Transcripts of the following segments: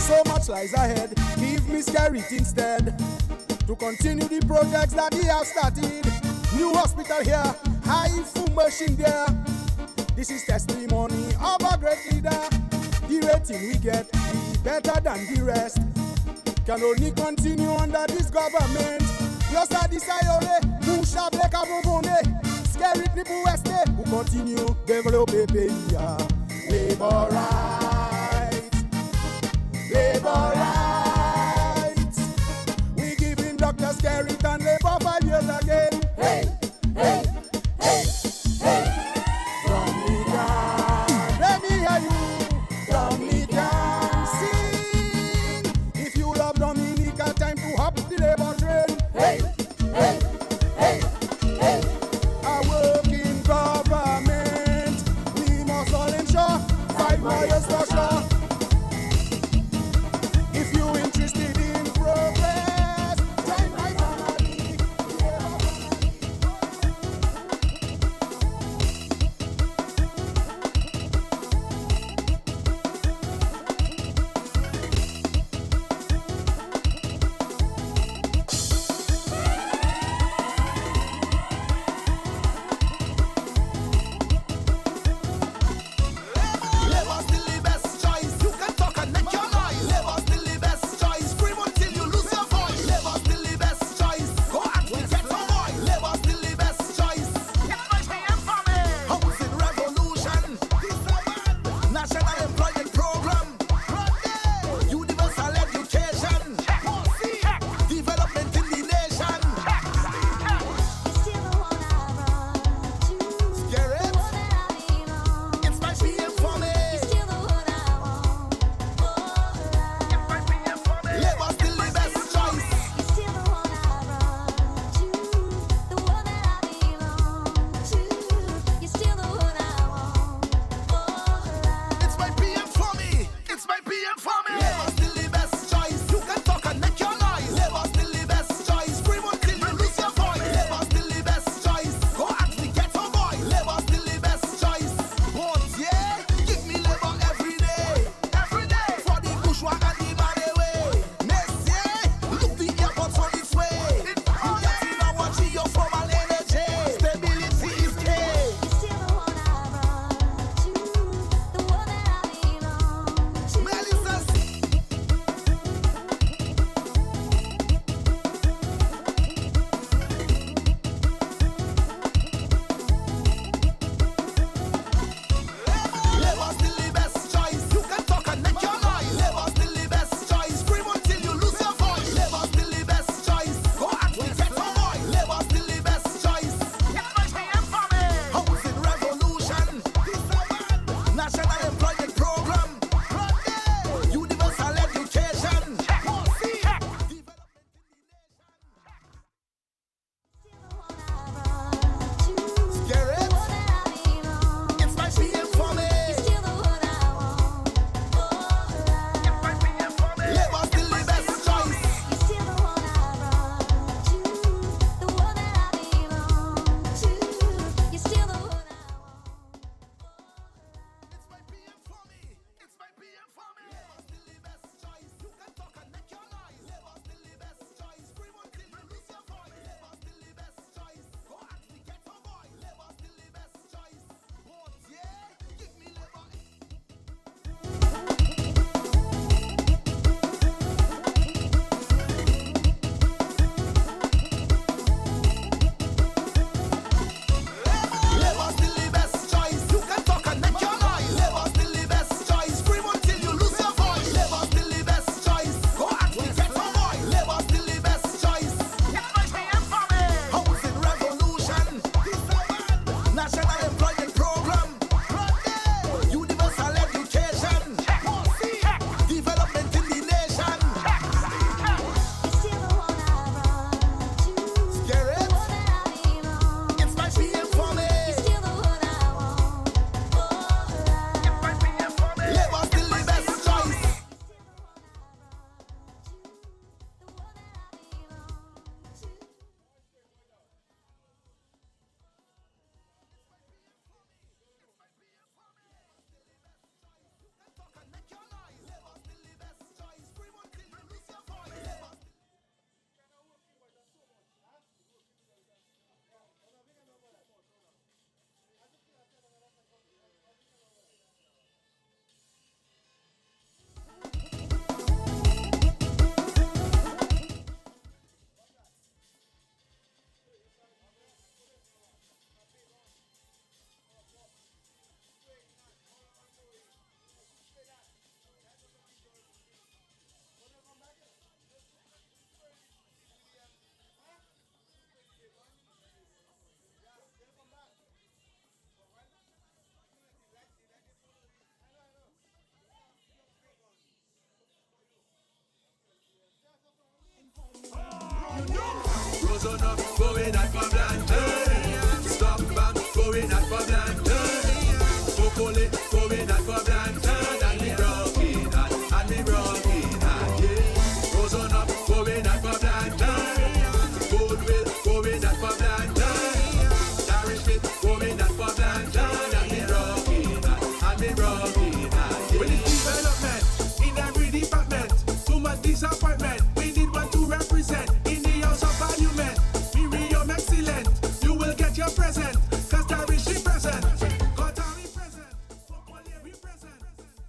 So much lies ahead, give me Skerrit instead. To continue the projects that he has started. New hospital here, high-full machine there. This is testimony of a great leader. The rating we get is better than the rest. Can only continue under this government. Yes, I desire, Musha Bleka Bobone, Skerrit Nipu Weste, who continue develop a pays. Labor rights, labor rights. We give him Dr. Skerrit and labor 5 years again. Hey, hey, hey, hey. From me down, let me hear you. From me down, sing. If you love Dominica, time to hop the labor train. Hey, hey, hey, hey. I work in government. We must all ensure 5 more years. Rose on up, going out for Blanton. Stop back, going out for Blanton. Popole, going out for Blanton. And me rocking and me rocking yeah. Rose on up, going out for Blanton. Goodwill, going out for Blanton. Darren Smith, going out for Blanton. And me rocking and me rocking yeah. With the development in every department, too much disappointment. We need one to represent in the House of Parliament. Miriam excellent, you will get your present. Cause Tarish represent, Qatar represent, Footballer represent,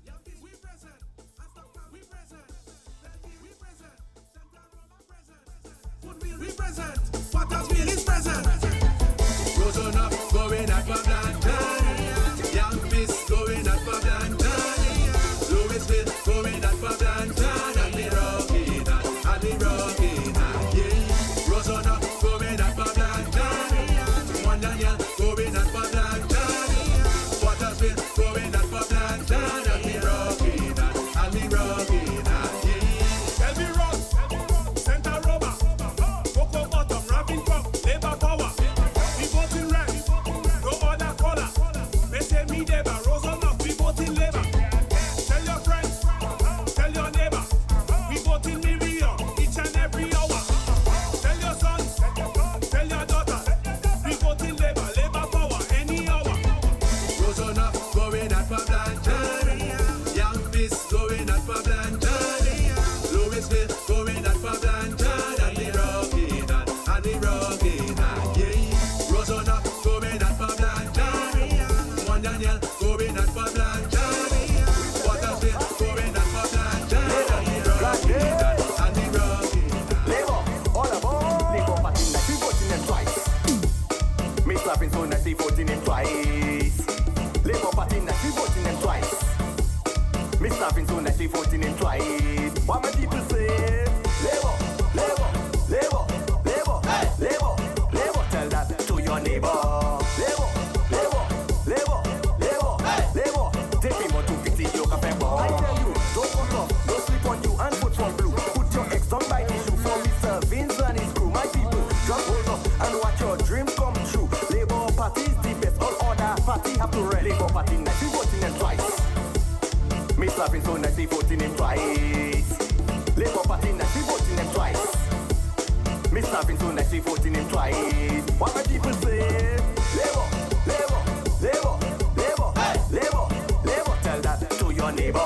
Yankees represent, Astaka represent, Belgium represent, Central Roma present, Woodville represent, Pottersville is present. Rose on up, going out for Blanton. Young Fist going out for Blanton. Louisville going out for Blanton. And me rocking and me rocking yeah. Rose on up, going out for Blanton. One Daniel going out for Blanton. Pottersville going out for Blanton. And me rocking and me rocking yeah. Elby Ross, Central Roma, Cocoa Bottom, Rapping Cup, Labour Power. We vote in red, no other color. They say me Deba, Rose on up, we vote in Labour. Tell your friends, tell your neighbor, we vote in Miriam each and every hour. Tell your sons, tell your daughter, we vote in Labour, Labour Power, any hour. Rose on up, going out for Blanton. Young Fist going out for Blanton. Louisville going out for Blanton. And me rocking and me rocking yeah. Rose on up, going out for Blanton. One Daniel going out for Blanton. Pottersville going out for Blanton. And me rocking and me rocking Labour, all aboard. Labour Party nice, we voting them twice. Me slapping so nice, we voting them twice. Labour Party nice, we voting them twice. Me slapping so nice, we voting them twice. What my people say? Labour, Labour, Labour, Labour, hey. Labour, Labour. Tell that to your neighbor. Labour, Labour, Labour, Labour, hey. Labour. Take me more to fix it, you can pay more. I tell you, don't fuck off, don't sleep on you and put some blue. Put your ex on by the shoe for Mr. Vince and his crew. My people, just hold up and watch your dreams come true. Labour Party is the best, all other party have to rest. Labour Party nice, we voting them twice. Me slapping so nice, we voting them twice. Labour Party nice, we voting them twice. Me slapping so nice, we voting them twice. What my people say? Labour, Labour, Labour, Labour, hey. Labour, Labour. Tell that to your neighbor.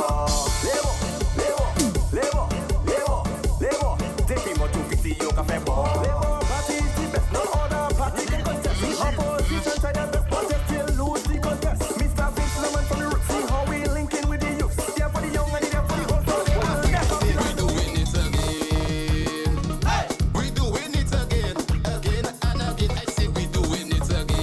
Labour, Labour, Labour, Labour, Labour. Take him out to pity you can pay more. Labour Party is the best, no other party can contest. The opposition try their best, but they still lose the contest. Mr. Vince Lemon from the roots, see how we link in with the youth. There for the young and there for the old. We doing it again. Hey, we doing it again, again and again. I say we doing it again.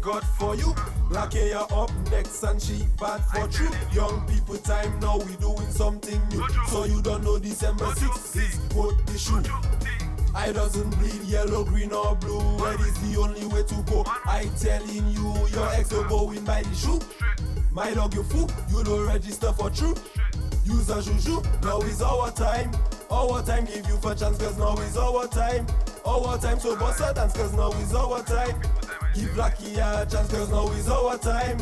got for you. Black hair up next and she bad for true. Young people time now, we doing something new. So you don't know December 6th is put the shoe. I doesn't bleed yellow, green or blue. Red is the only way to go. I telling you, your ex will go in by the shoe. My dog you fool, you don't register for true. Use a juju, now is our time. Our time give you for chance cause now is our time. Our time so boss a dance cause now is our time. Give Blackie a chance cause now is our time.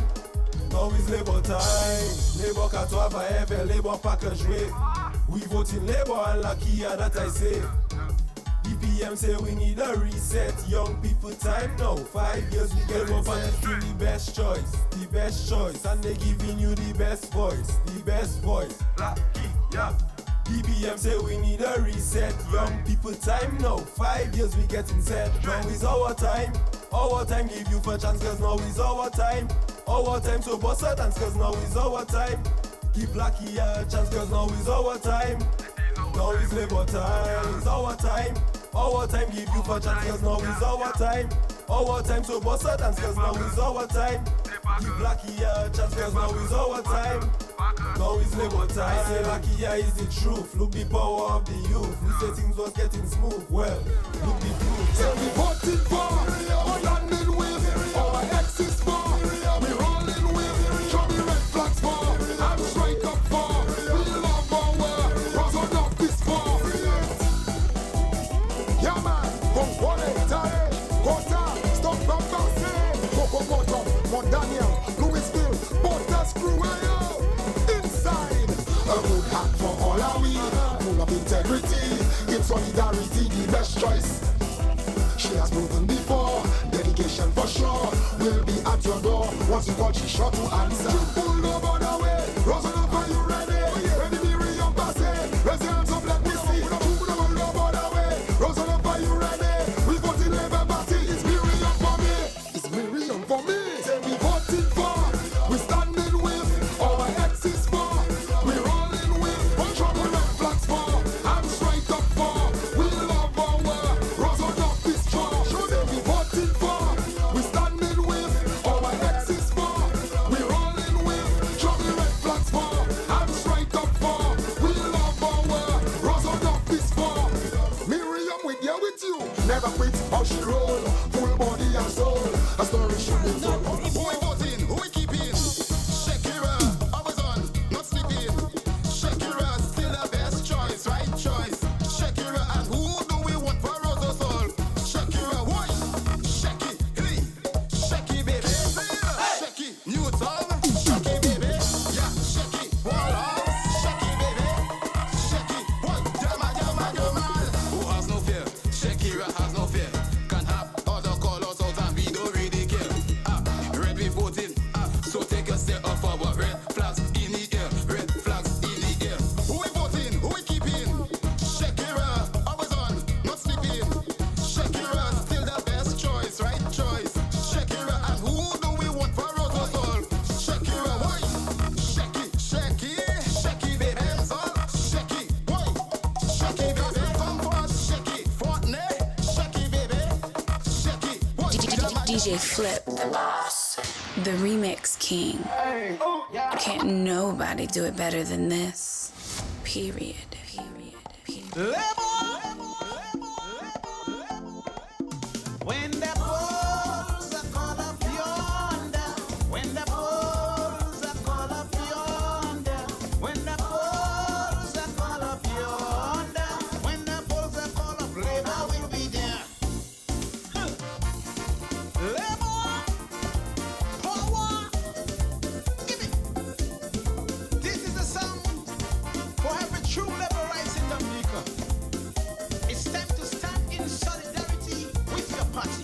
Now is Labour time. Labour qu'à toi va ever, Labour pas que jouer. We vote in Labour and lucky that I say. DPM say we need a reset. Young people time now. 5 years we get up and it's still the best choice. The best choice. And they giving you the best voice. The best voice. Lucky, yeah. DPM say we need a reset. Young people time now. 5 years we getting set. Now is our time. Our time give you for chance cause now is our time. Our time so boss a dance cause now is our time. Give Blackie a chance cause now is our time. Now is Labour time. It's our time. Our time give you for chance cause now is our time. Our time so boss a dance cause now is our time. Give Blackie a chance cause now is our time. Now is Labour time. I say Blackie is the truth. Look the power of the youth. We say things was getting smooth. Well, look the proof. So we voting for, we landing with, our exes for, we rolling with, show me red flags for, I'm straight up for, we love our rose on up this for. Yeah man, from Wale, Tare, Kota, stop from Bossy, Coco Moto, Mondaniel, Louisville, Bottas, Cruello, inside. A good hat for all our we, full of integrity, in solidarity, the best choice. She has proven before, dedication for sure. Will be at your door. Once you call, she's sure to answer. You pull no border way. Rosanna, are you ready? Ready, Miriam Bassey. Raise your hands up, let me see. You pull no border way. Rosanna, are you ready? We vote in Labour Party. It's Miriam for me. It's Miriam for me. Say we voting for. We standing with. Our exes for. We rolling with. Trouble red flags for. I'm straight up for. We love our Rosanna. We standing with our exes for. We rolling with trouble red flags for. I'm straight up for. We love our rose on up this for. Miriam with you. Never quit how she roll. Full body and soul. A story should be told. Who we voting? Who we keeping? Shakira, always on, not sleeping. Shakira, still the best choice, right choice. Shakira, and who do we want for Rosa Soul? Shakira, why? Shaky, hey, Shaky baby, Shaky, new song, Shaky baby, yeah, Shaky, Wallace, Shaky baby, Shaky, what? Jama. Who has no fear? Shakira has no fear. Can have other colors out and we don't really care. Red we voting, so take a step up forward. Red flags in the air, red flags in the air. Who we voting? Who we keeping? Shakira, always on, not sleeping. Shakira, still the best choice, right choice. Shakira, and who do we want for Rosa Soul? Shakira, why? Shaky baby, hands on. Shaky, why? Shaky baby, come for Shaky, Fortnite. Shaky baby, Shaky, why? DJ Flip, the boss, the remix king. Can't nobody do it better than this. Period. When the poles are called up yonder, when the poles are called up yonder, when the poles are called up yonder, when the poles are called up, Labour will be there. Labour, power, give it. This is a song for every true Labour rights in Dominica. It's time to stand in solidarity with your party.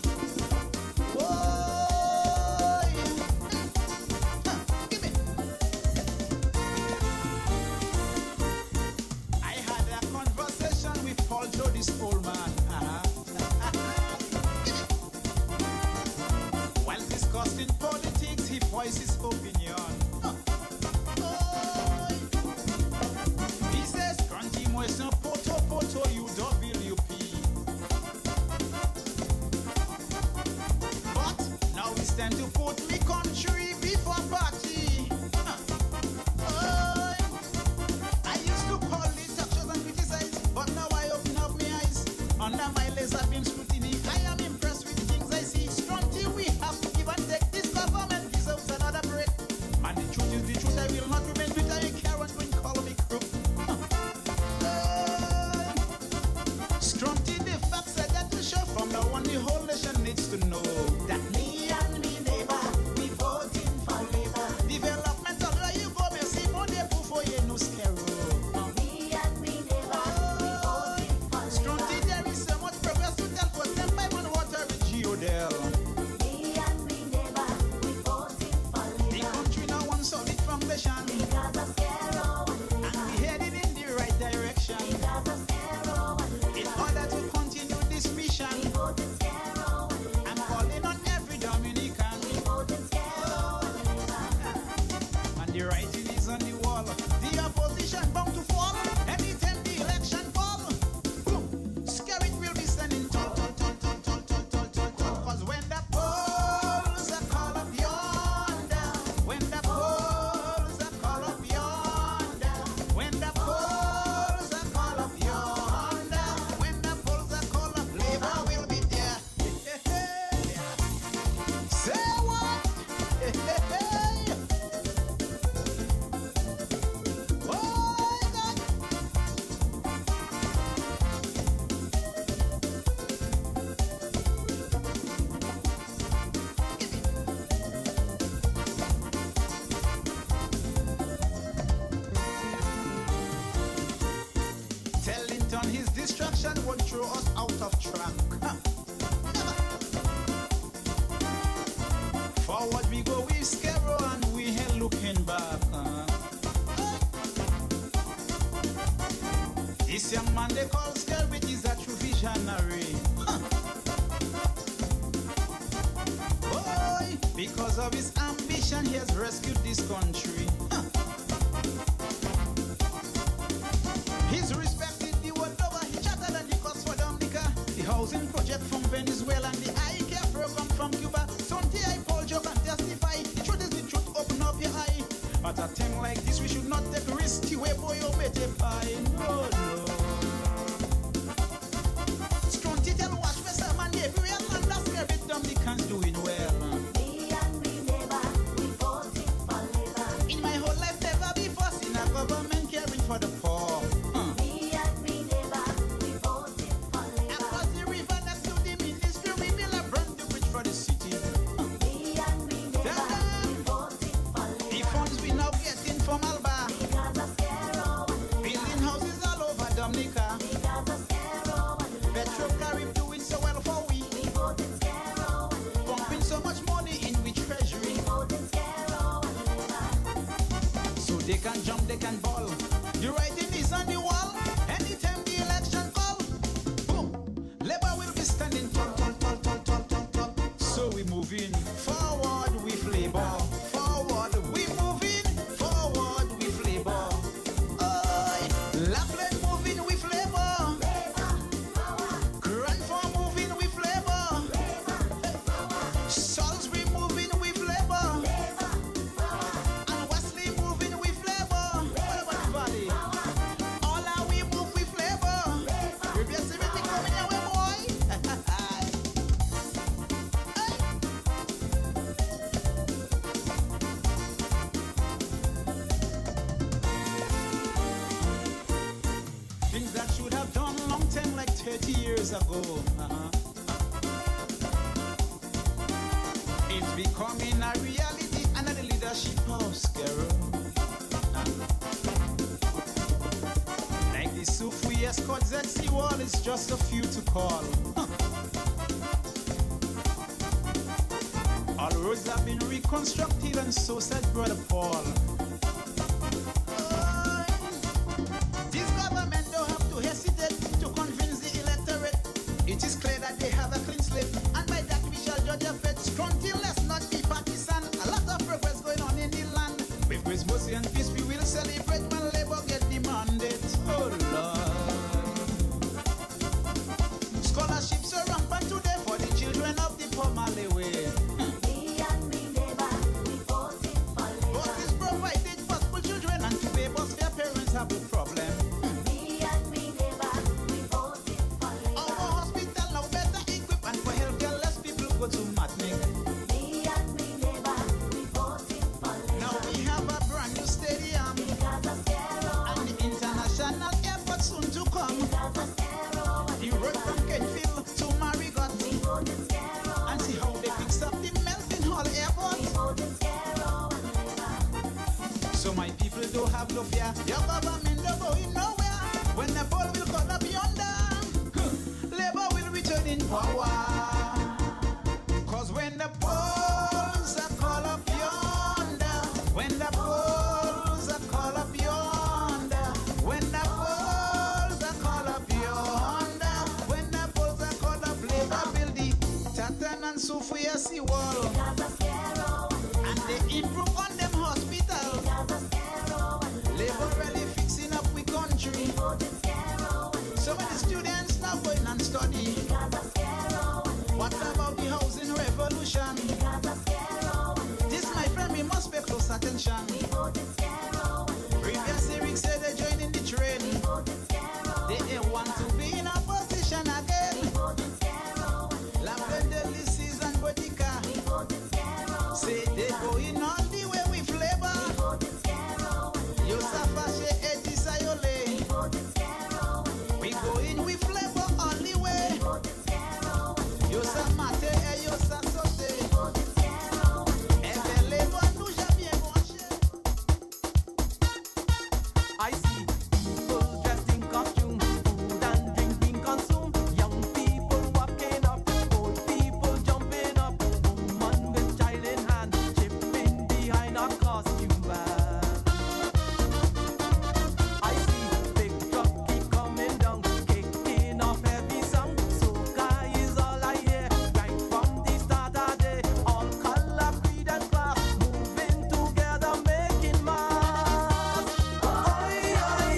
no scare. Scrunty, there is so much progress to tell for them by one water with Geodel. The country now wants solid foundation. And we headed in the right direction. In order to continue this mission, I'm calling on every Dominican. And the writing is on the wall. The opposition bound to fall. Anytime the election fall, boom, Skerrit will be standing tall, tall, tall, tall, tall, tall, tall, tall, tall. 'Cause when the polls are call up yonder, when the polls are call up yonder, when the polls are call up yonder, when the polls are call up, Labour will be there. Say what? Oh God. Tellington, his destruction won't throw us out of track. Huh. Never. Forward we go with Skerro and we ain't looking back. This young man they call Skerrit is a true visionary. Huh. Boy, because of his ambition, he has rescued this country. Huh. He's respected the world over. He chattered and the cost for Dominica. The housing project from Venezuela and the IKEA program from Cuba. Something I Paul Joe can testify. The truth is the truth, open up your eye. At a time like this, we should not take risks. Way boy, you better pie. No, no. Scrunty tell watch me some and every real man that's Skerrit Dominicans doing well. In my whole life, never before seen a government caring for the poor. Across the river next to the ministry, we build a brand new bridge for the city. The funds we now getting from Alba, building houses all over Dominica. Petro Carib doing so well for we, pumping so much money in we treasury. So they can jump, they can ball. The writing is on the wall. Anytime the election call, boom, Labour will be standing tall, tall, tall, tall, tall, tall, tall. So we moving forward with Labour. Forward we moving, forward with Labour. Oi, Lapland moving with Labour. Cranford moving with Labour. Salisbury moving with Labour. And Wesley moving with Labour. What about the Valley? All our we move with Labour. We be see me coming your way, boy. Things that should have done long time, like 30 years ago. It's becoming a reality under the leadership of Skerro. Like the Sufi escort ZC wall, it's just a few to call. All roads have been reconstructed, and so said Brother Paul. This government don't have to hesitate to convince the electorate. It is clear that they have a clean slate, and by that we shall judge their fate. Scrunty, let's not be partisan. A lot of progress going on in the land. With grace, mercy, and peace, we will celebrate when Labour get the mandate. Oh Lord. Scholarships are rampant today for the children of the poor Malawi. Both is provided for school children, and to pay bus their parents have a problem. Our hospital now better equipped, and for healthcare less people go to Matnik. Now we have a brand new stadium, and the international airport soon to come. The road from Kenfield to Marigot, and see how they fix up the Melvin Hall airport. So my people don't have no fear. Your government no going nowhere. When the poll will call up yonder, Labour will return in power. Cause when the polls are call up yonder, when the polls are call up yonder, when the polls are call up yonder, when the polls are call up, Labour build the Tatan and Sofia sea wall, and they improve on them hospital. Labour really fixing up we country. So many students now going and study. What about the housing revolution? This, my friend, we must pay close attention. Previous lyrics say they join in the train. They ain't want to be in opposition again. Lavender, Lisses and Botica say they going all the way with Labour. Yosafache Edi Sayole, we going with Labour all the way. Yosamate et Yosasote, et de Labour nous jamais branché. I see people dressed in costume, food and drink being consumed. Young people walking up, old people jumping up, woman with child in hand, chipping behind a costume van. I see big truck keep coming down, kicking off heavy song. Soca is all I hear, right from the start of day. All color, creed and class, moving together, making mass. Oi, oi,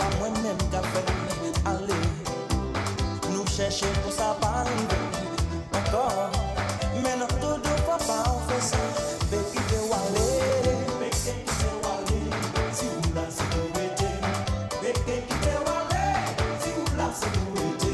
ça moi-même qu'a fait. Allez, nous chercher pour ça pas arriver. Encore, mais non tout de papa on fait ça. Baby de Wale, baby de Wale, si vous la sécurité. Baby de Wale, si vous la sécurité.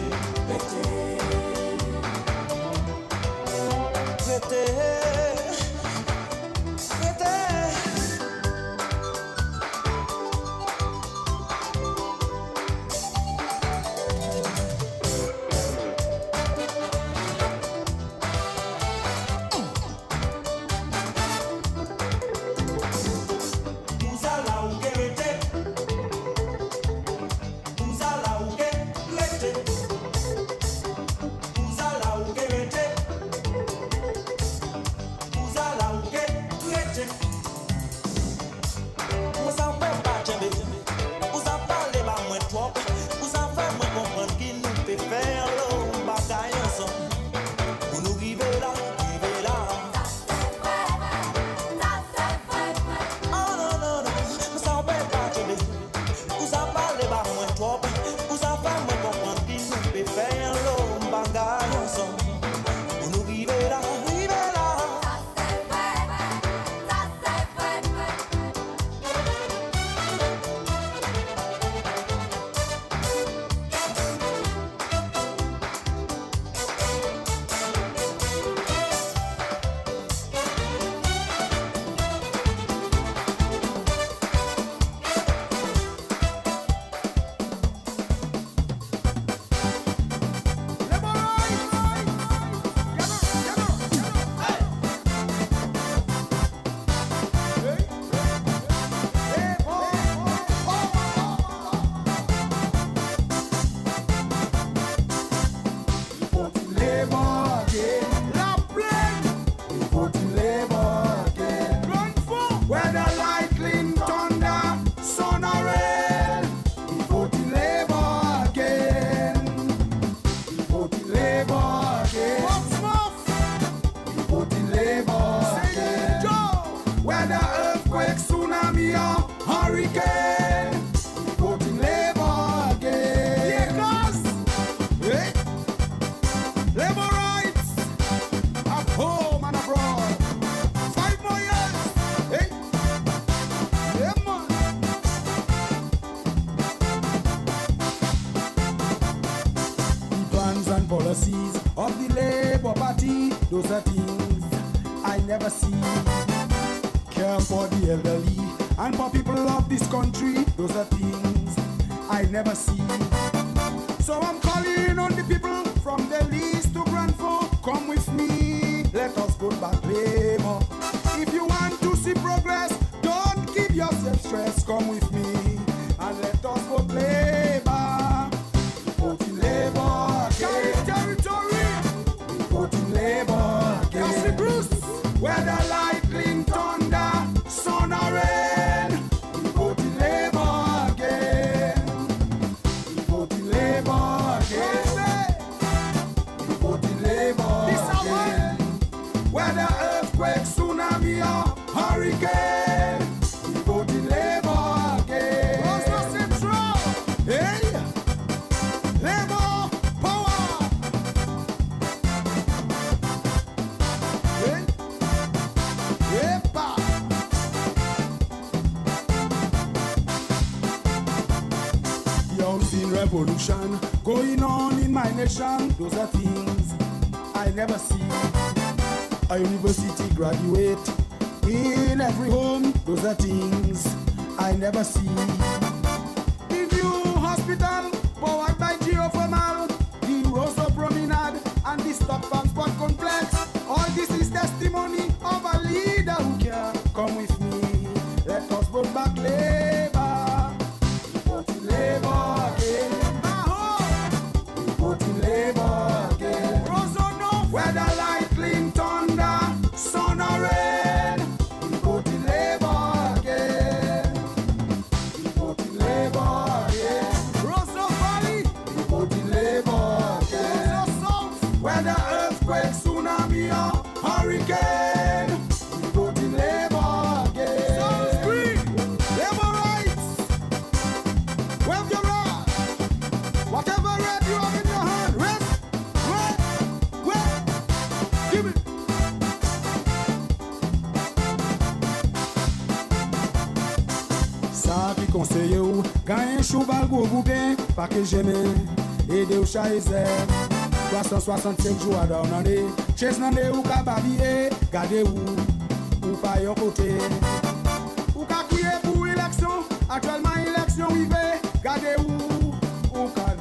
Policies of the Labour Party, those are things I never see. Care for the elderly and for people of this country, those are things I never see. So I'm calling on the people from the least to Brantford, come with me, let us put back Labour. If you want to see progress, don't give yourself stress, come with me and let us vote Labour. Vote in Labour, carry territory. Vote in Labour, Cassie Bruce. Whether lightning, thunder, sun or rain, vote in Labour again. Vote in Labour again. Vote in Labour again. Whether earthquake, tsunami or hurricane, vote in Labour again. Roscoe Central, hey. Labour power! Hey! Yepa! The housing revolution going on in my nation, those are things I never see. A university graduate in every home, those are things I never see. The new hospital powered by geothermal, the Rosso Promenade and the Stop and Spot complex. All this is testimony of a leader who care. Come with me, let us vote back Labour. Vote in Labour again. Vote in Labour again. Rosso no. Whether lightning, thunder, sun or rain, vote in Labour again. Vote in Labour again. Rosso Valley, vote in Labour again. Rosso South, whether earthquake, tsunami or hurricane. conseiller ou quand un cheval gros bouquin pas que j'aime aider au chaiser 365 jours dans l'année chaise nan ou ka babiller gardez ou pas yon côté ou ka crier pour élection actuellement élection rive gardez ou ka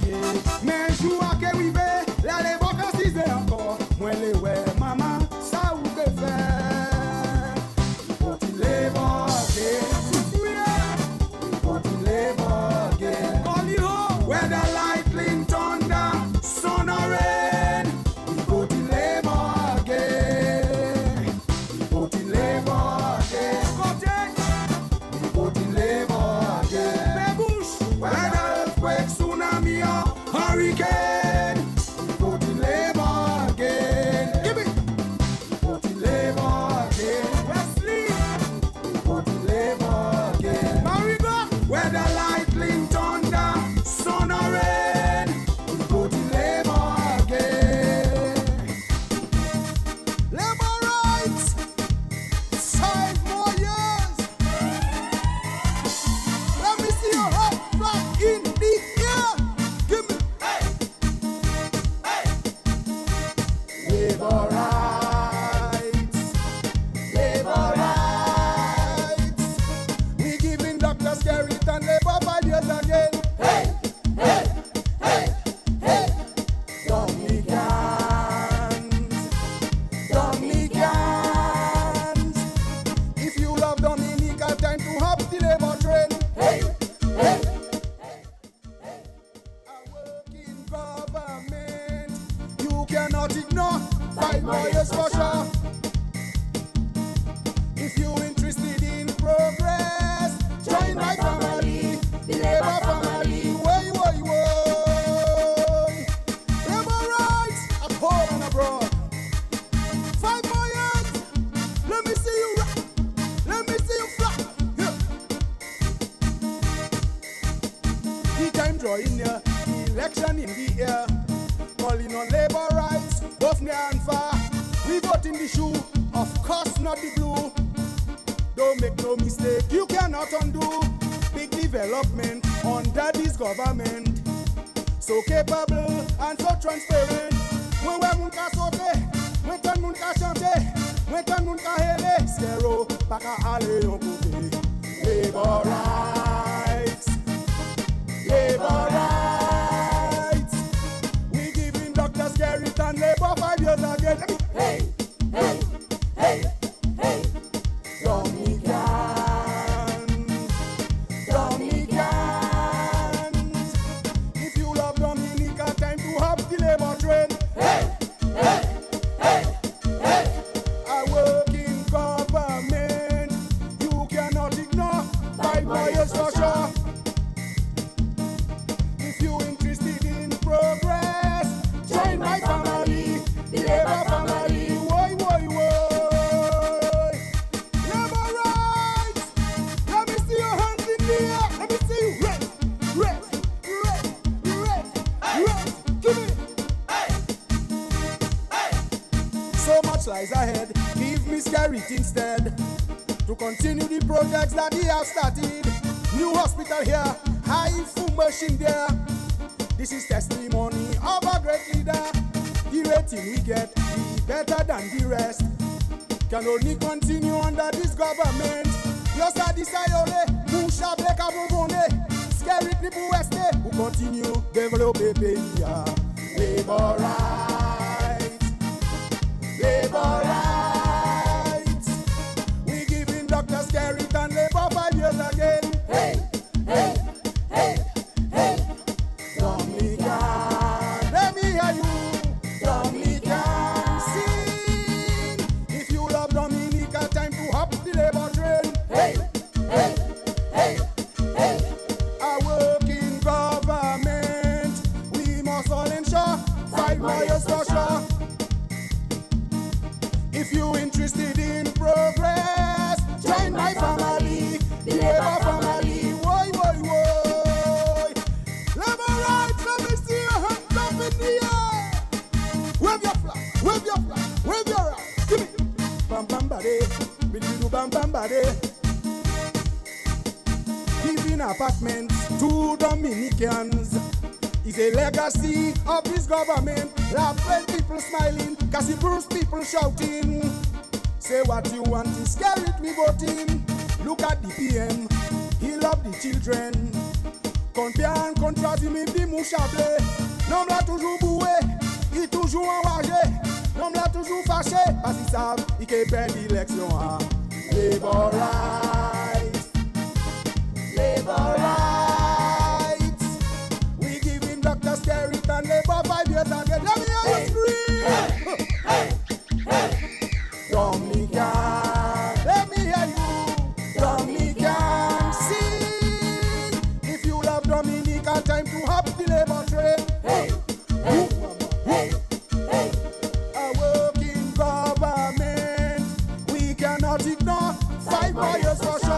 vivre mais jour à que rive là les vacances encore moi les ouais maman ça ou que faire faut il les voguer faut il les voguer where the lightning thunder sun or rain faut il les voguer faut il les voguer faut il les voguer where the earthquake tsunami or hurricane faut il les voguer give me faut il les voguer Wesley faut il les voguer Marigot where the lightning thunder sun or rain faut il les voguer labor rights 5 more years let me see your heart rock in the air give me labor rights we giving Dr. Skerritt and labor 5 years again Dominicans if you love Dominica time to hop the labor train I work in government you cannot ignore 5 more years for sure if you interested in progress join my family the labor family way labor rights at home and abroad 5 more years let me see you rock let me see you fly yeah. The time drawing near the election in the air calling on labor rights both near and far we vote in the shoe of course not the blue don't make no mistake you cannot undo big development under this government so capable and so transparent when moun ka sote when ton moun ka chante when ton moun ka hele zero pa ka ale yon kote labor rights we giving Dr. Skerritt and labor 5 years again Dominicans if you love Dominica time to hop the labor train I work in government you cannot ignore 5 more years for sure if you interested in progress join my family the labor family woy labor rights let me see your hands in the air let me see you red give me so much lies ahead give me Skerritt instead to continue the projects that he has started new hospital here high full machine there this is testimony of a great leader the rating we get be better than the rest can only continue under this government yes I decide Musha Bleka Bobone Skerritt people west who continue develop a pays labor rights we giving Dr. Skerritt and labor 5 years again Dominican let me hear you Dominican sing if you love Dominica time to hop the labor train I work in government we must all ensure 5 more years for sure if you interested in progress join my family the labor family woy labor rights let me see your hands up in the air wave your right give me bam bam body bam bam body apartments to Dominicans. It's a legacy of this government. Laughing people smiling, Cassie Bruce people shouting. Say what you want, is scare it, we voting. Look at the PM, he love the children. Compare and contraste, il me dit mouchablé. L'homme l'a toujours boué, il toujours enragé. L'homme l'a toujours fâché, parce qu'ils savent, il peut perdre l'élection. Labor rights, labor rights. We giving Dr. Skerrit and labor 5 years and get them here free. Dominican, let me hear you. Dominican, sing. If you love Dominica, time to hop the labor train. Hey, hey, hey, hey. A working government, we cannot ignore 5 more years for sure.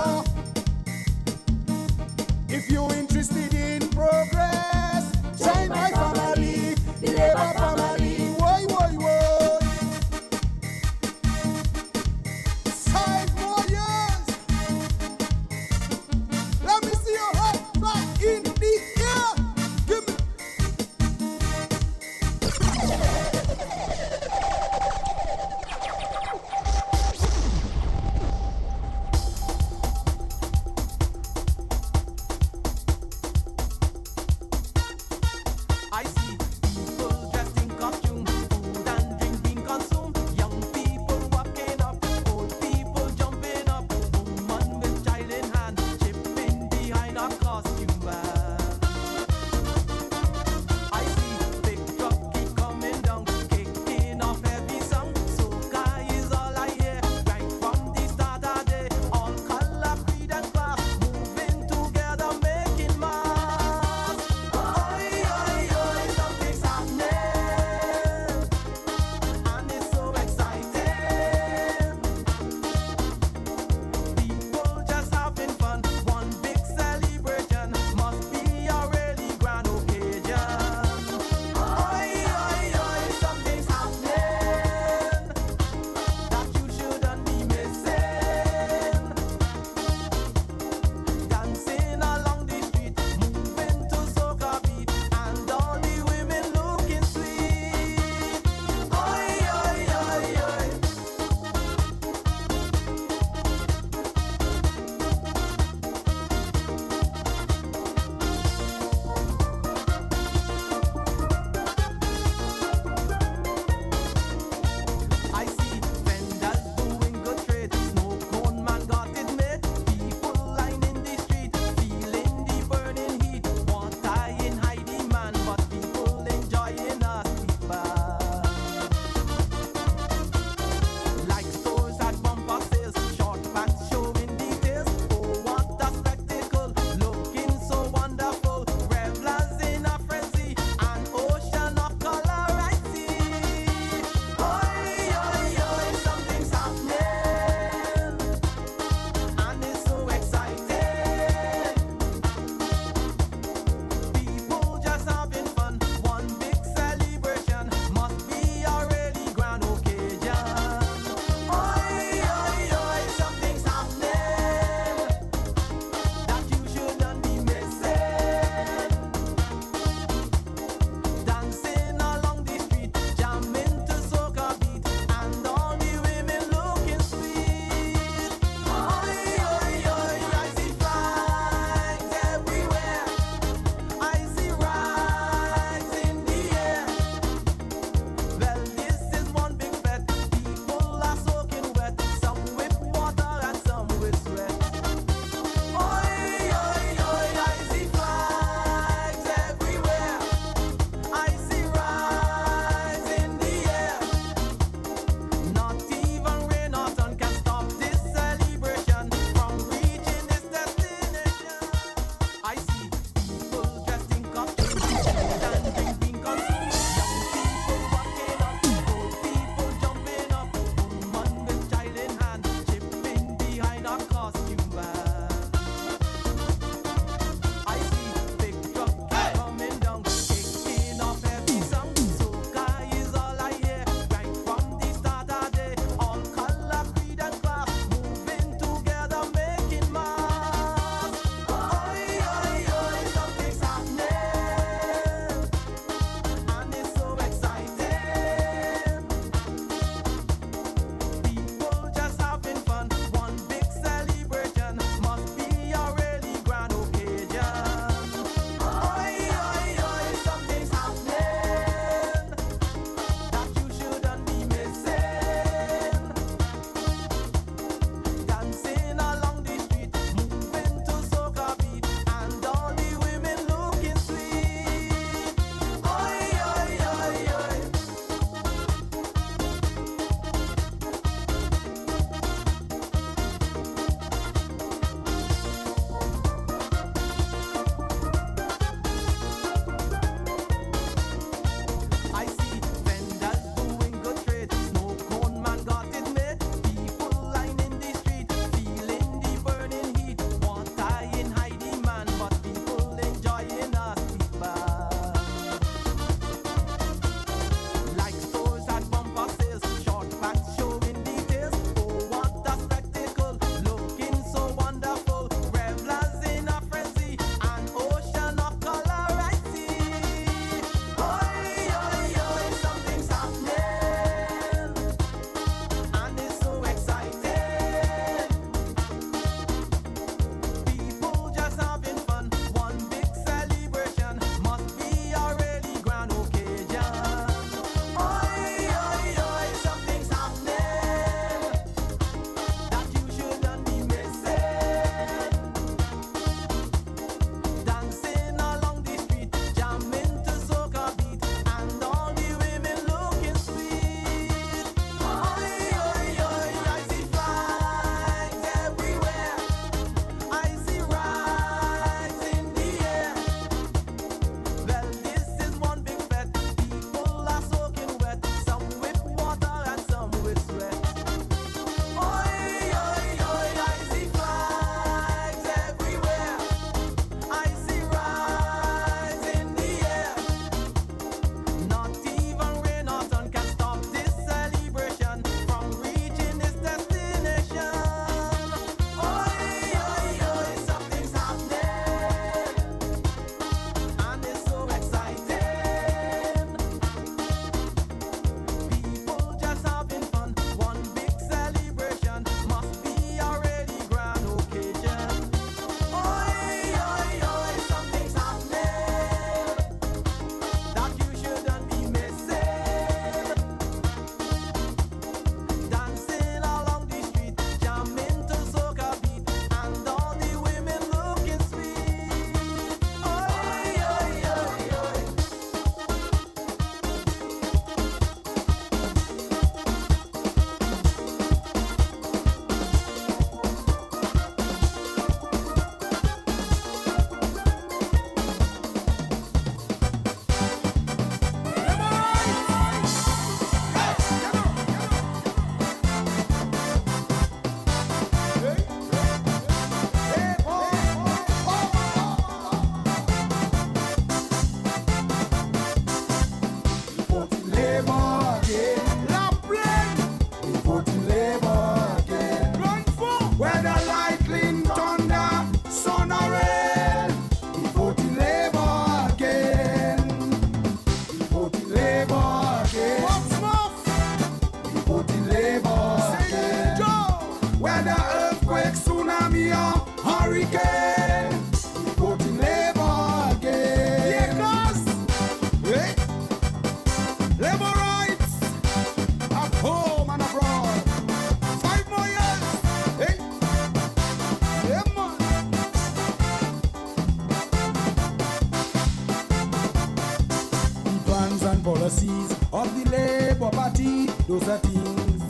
policies of the Labour Party, those are things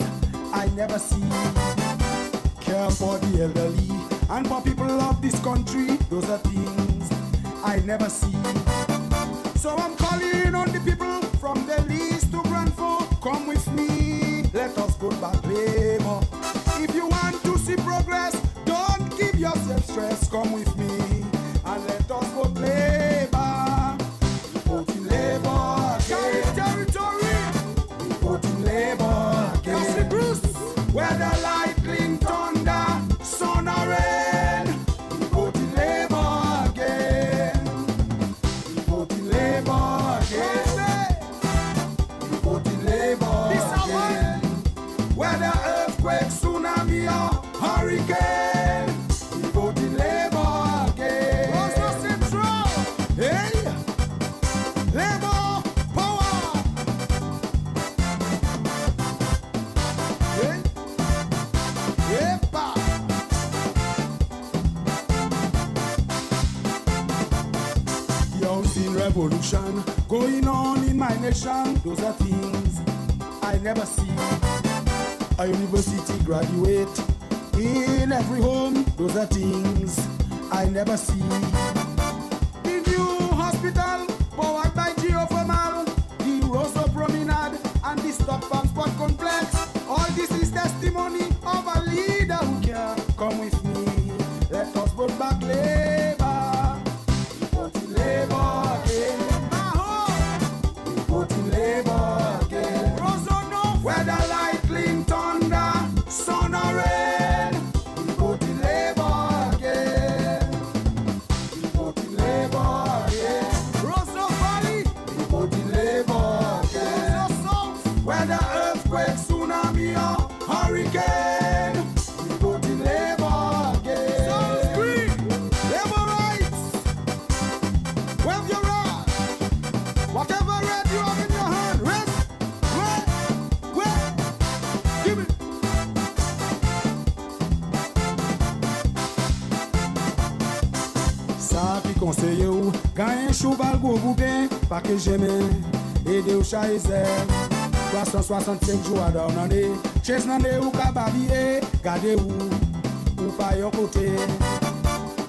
I never see. Care for the elderly and for people of this country, those are things I never see. So I'm calling on the people from the least to grand folk, come with me, let us put back Labour. If you want to see progress, don't give yourself stress, come with me and let us vote Labour. Voting Labour, carry territory. Voting Labour, Cassie Bruce, whether lightning, thunder, sun or rain. Voting Labour again. Voting Labour again. Voting Labour again. Whether earthquake, tsunami or hurricane. Voting Labour again. Roscoe Central, hey, Labour power. Hey, yepa. The housing revolution going on in my nation. Those are things I never see. A university graduate in every home. Those are things I never see. The new hospital powered by geothermal, the Rosso Promenade and the Stock Farm Sport Complex. All this is testimony of a leader who care. Come with me, let us vote back Labour. Voting Labour again. Voting Labour again. Rosso no whether lightning, thunder, sun or rain. Voting Labour again. Voting Labour again. Rosso Valley. Voting Labour again. Rosso South. Whether earthquake, tsunami or hurricane. Voting Labour again. South Green. Labour rights. Wave your right. Whatever red you have in your hand, red, give it. Ça qui conseille ou, gagne un cheval gros bouquin, pas que j'aime, aider au chat et zèbre. 365 jours à l'année, chaise n'année ou qu'à babiller, gardez ou pas yon côté.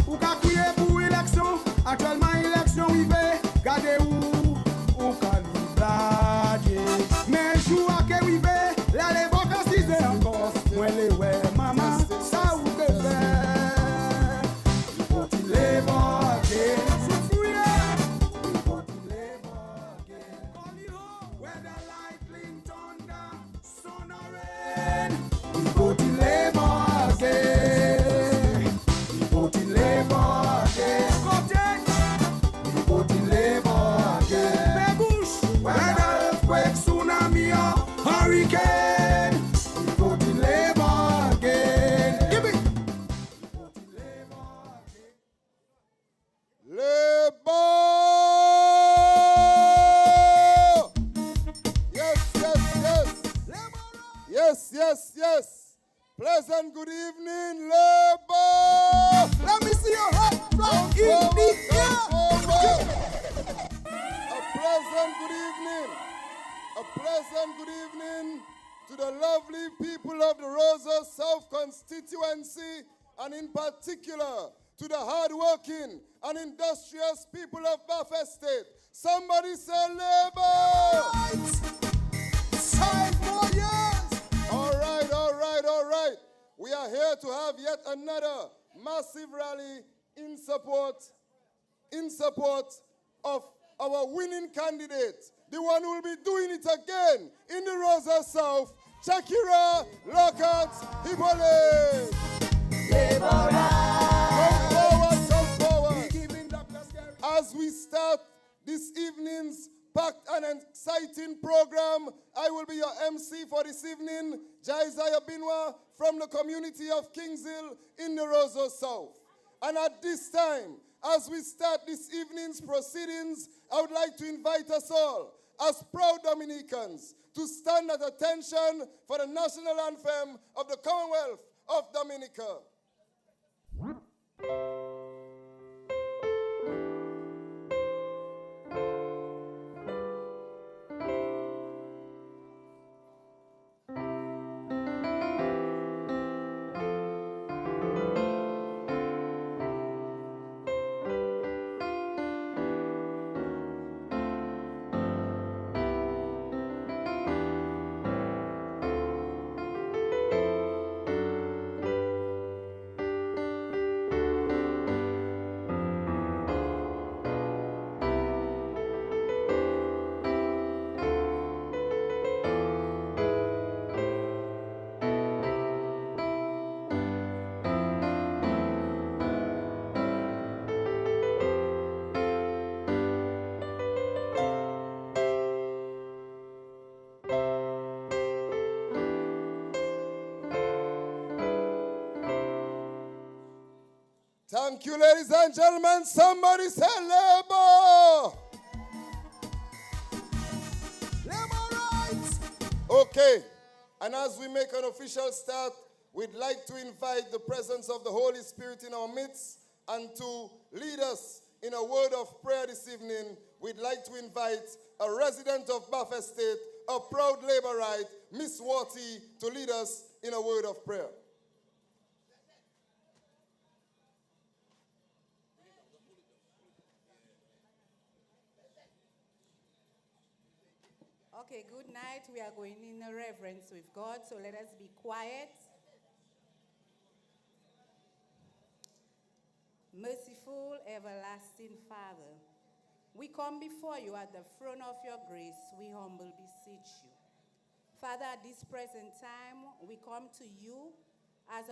Ou qu'à crier pour élection, actuellement élection arrivée, gardez ou qu'à librage. Mais jour à qu'à arriver, là les vacances disent encore, moi les ouais, maman, ça ou que faire. Voting Labour again. Voting Labour again. Call it home. Whether lightning, thunder, sun or rain. Voting Labour again. Voting Labour again. Voting Labour again. Whether earthquake, tsunami or hurricane. Voting Labour again. Give me. Voting Labour again. Labour! Yes, yes, yes. Yes, yes, yes. Pleasant good evening, Labour! Let me see your hand from Come in forward, the come air. forward. A pleasant good evening. A pleasant good evening to the lovely people of the Rosa South constituency, and in particular to the hard-working and industrious people of Bath Estate. Somebody say Labour! Side for years. All right, all right, all right. We are here to have yet another massive rally in support of our winning candidate, the one who will be doing it again in the Rosa South, Shakira Lockhart Hippolyte. Come forward. As we start this evening's packed and exciting program, I will be your MC for this evening, Jaiziah Binwa, from the community of Kingshill in the Rosa South. And at this time, as we start this evening's proceedings, I would like to invite us all, as proud Dominicans, to stand at attention for the national anthem of the Commonwealth of Dominica. Thank you, ladies and gentlemen. Somebody say labor. Labor rights. Okay. And as we make an official start, we'd like to invite the presence of the Holy Spirit in our midst and to lead us in a word of prayer this evening. We'd like to invite a resident of Bath Estate, a proud laborite, Miss Warty, to lead us in a word of prayer. Okay, good night. We are going in a reverence with God, so let us be quiet. Merciful, everlasting Father, we come before you at the throne of your grace. We humbly beseech you. Father, at this present time, we come to you as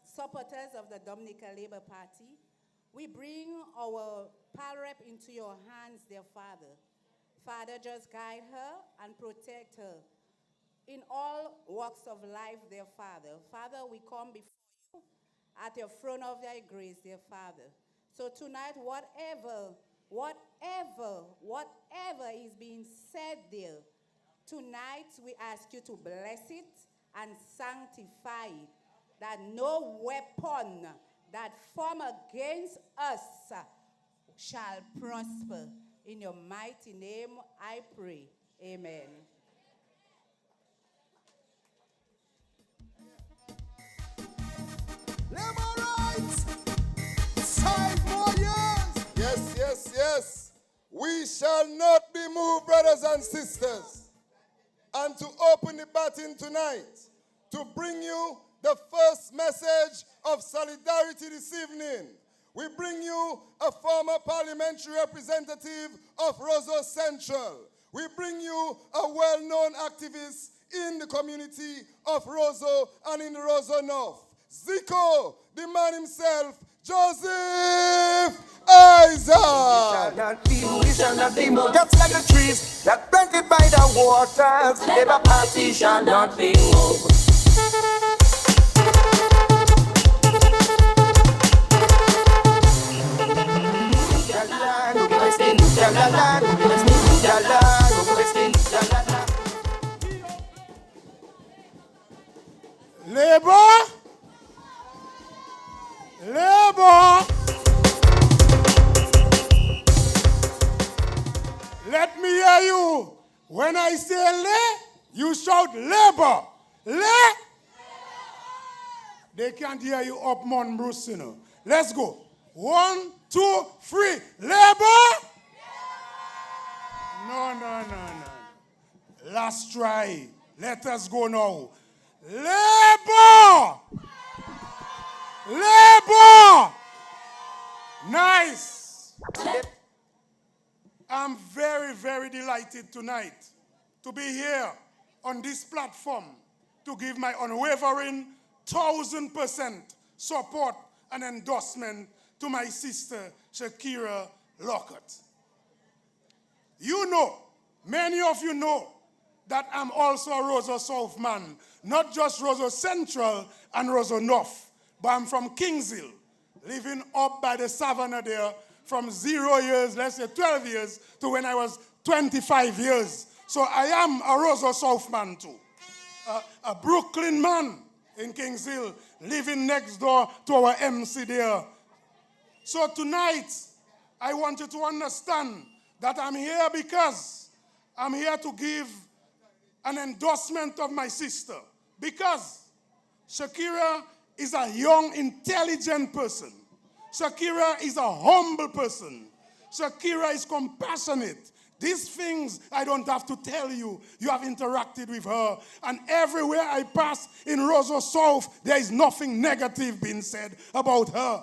supporters of the Dominican Labour Party. We bring our pal rep into your hands, dear Father. Father, just guide her and protect her in all walks of life, dear Father. Father, we come before you at your throne of thy grace, dear Father. So tonight, whatever is being said there, tonight we ask you to bless it and sanctify it, that no weapon that form against us shall prosper. In your mighty name, I pray. Amen. Labor rights. 5 more years. Yes, yes, yes. We shall not be moved, brothers and sisters. And to open the baton tonight, to bring you the first message of solidarity this evening, we bring you a former parliamentary representative of Roseau Central. We bring you a well-known activist in the community of Roseau and in the Roseau North. Zico, the man himself, Joseph Isaac. We shall not be moved, just like the trees that planted by the waters. Labour Party shall not be moved. Labor. Let me hear you. When I say le, you shout labor. Le. They can't hear you up, Mon Bruce, you know. Let's go. 1, 2, 3. Labor. No. Last try. Let us go now. Labor. Nice. I'm very, very delighted tonight to be here on this platform to give my unwavering 1000% support and endorsement to my sister, Shakira Lockhart. You know, many of you know, that I'm also a Roseau South man, not just Roseau Central and Roseau North, but I'm from Kings Hill, living up by the savannah there from 0 years, let's say 12 years, to when I was 25 years. So I am a Roseau South man too. A Brooklyn man in Kings Hill, living next door to our MC there. So tonight, I want you to understand that I'm here because I'm here to give an endorsement of my sister. Because Shakira is a young, intelligent person. Shakira is a humble person. Shakira is compassionate. These things I don't have to tell you. You have interacted with her. And everywhere I pass in Roseau South, there is nothing negative being said about her.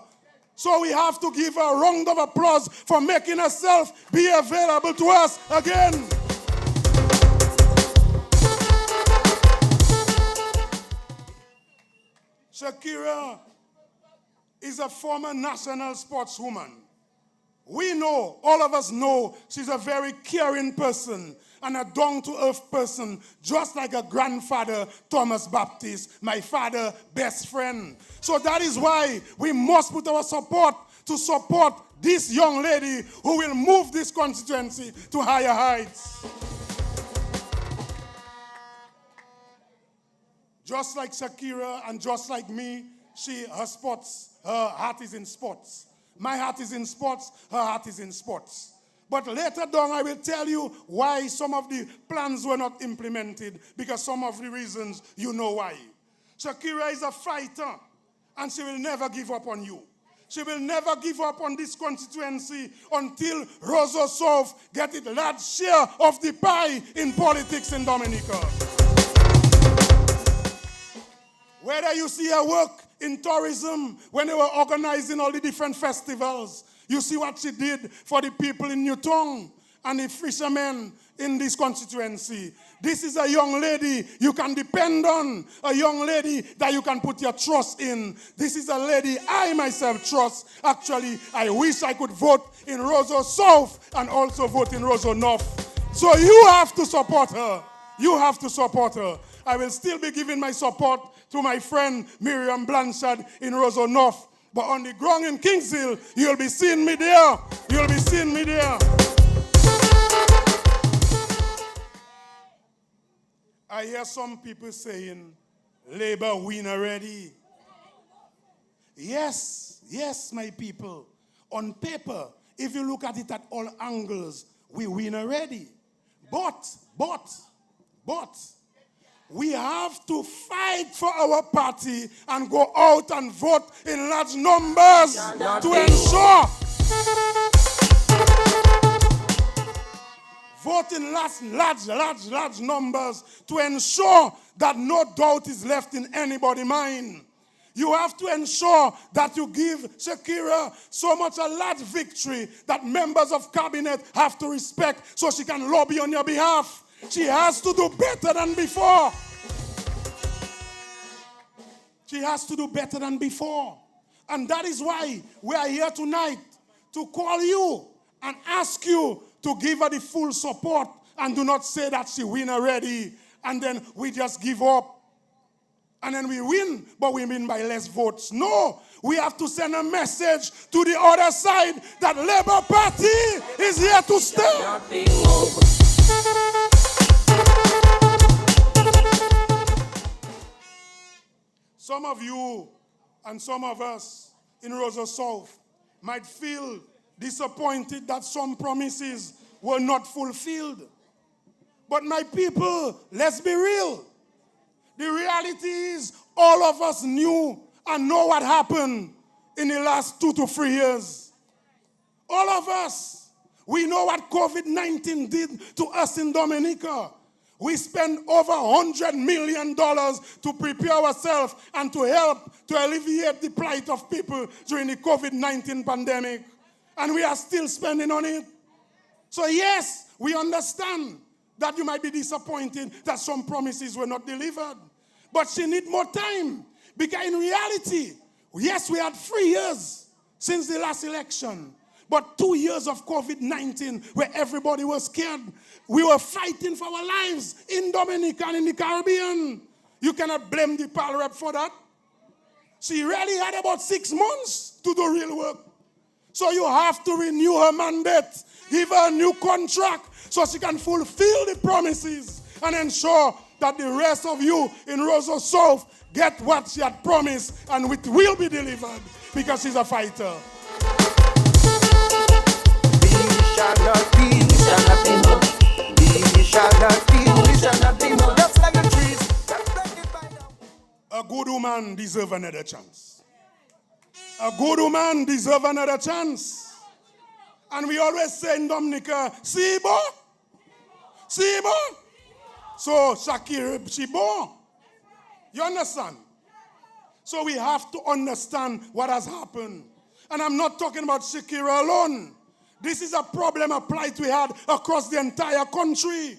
So we have to give her a round of applause for making herself be available to us again. Shakira is a former national sportswoman We know, all of us know, she's a very caring person and a down-to-earth person, just like a grandfather, Thomas Baptist, my father's best friend. So that is why we must put our support to support this young lady who will move this constituency to higher heights. Just like Shakira and just like me, her heart is in sports. My heart is in sports, her heart is in sports. But later down, I will tell you why some of the plans were not implemented, because some of the reasons, you know why. Shakira is a fighter, and she will never give up on you. She will never give up on this constituency until Rosa South get its large share of the pie in politics in Dominica. Whether you see her work in tourism, when they were organizing all the different festivals, you see what she did for the people in Newtown and the fishermen in this constituency. This is a young lady you can depend on, a young lady that you can put your trust in. This is a lady I myself trust. Actually, I wish I could vote in Roseau South and also vote in Roseau North. So you have to support her. You have to support her. I will still be giving my support to my friend Miriam Blanchard in Roseau North. But on the ground in Kings Hill, you'll be seeing me there. You'll be seeing me there. I hear some people saying, Labour win already. Yes, my people. On paper, if you look at it at all angles, we win already. But, we have to fight for our party and go out and vote in large numbers to ensure. Vote in large numbers to ensure that no doubt is left in anybody's mind. You have to ensure that you give Shakira so much a large victory that members of cabinet have to respect so she can lobby on your behalf. She has to do better than before. She has to do better than before. And that is why we are here tonight to call you and ask you to give her the full support and do not say that she win already and then we just give up. And then we win, but we win by less votes. No, we have to send a message to the other side that Labour Party is here to stay. Some of you and some of us in Roseau South might feel disappointed that some promises were not fulfilled. But my people, let's be real. The reality is all of us knew and know what happened in the last 2 to 3 years. All of us. We know what COVID-19 did to us in Dominica. We spent over $100 million to prepare ourselves and to help to alleviate the plight of people during the COVID-19 pandemic. And we are still spending on it. So yes, we understand that you might be disappointed that some promises were not delivered. But she needs more time. Because in reality, yes, we had 3 years since the last election. But 2 years of COVID-19 where everybody was scared. We were fighting for our lives in Dominica and in the Caribbean. You cannot blame the PAL rep for that. She really had about 6 months to do real work. So you have to renew her mandate, give her a new contract so she can fulfill the promises and ensure that the rest of you in Roseau South get what she had promised and it will be delivered because she's a fighter. We shall not be moved. We shall not be moved. Just like the trees that planted by the... A good woman deserves another chance. A good woman deserves another chance. And we always say in Dominica, Sibo. So Shakira, she born. You understand? So we have to understand what has happened. And I'm not talking about Shakira alone. This is a problem, a plight we had across the entire country.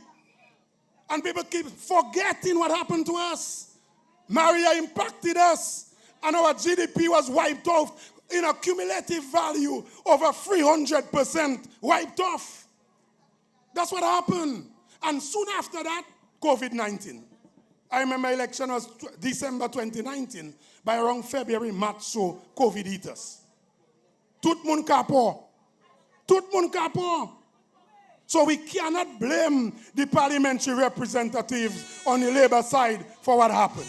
And people keep forgetting what happened to us. Maria impacted us. And our GDP was wiped off in a cumulative value over 300% wiped off. That's what happened. And soon after that, COVID-19. I remember election was December 2019. By around February, March, so COVID hit us. Tout moun kapo. Tout moun kapo. So we cannot blame the parliamentary representatives on the Labour side for what happened.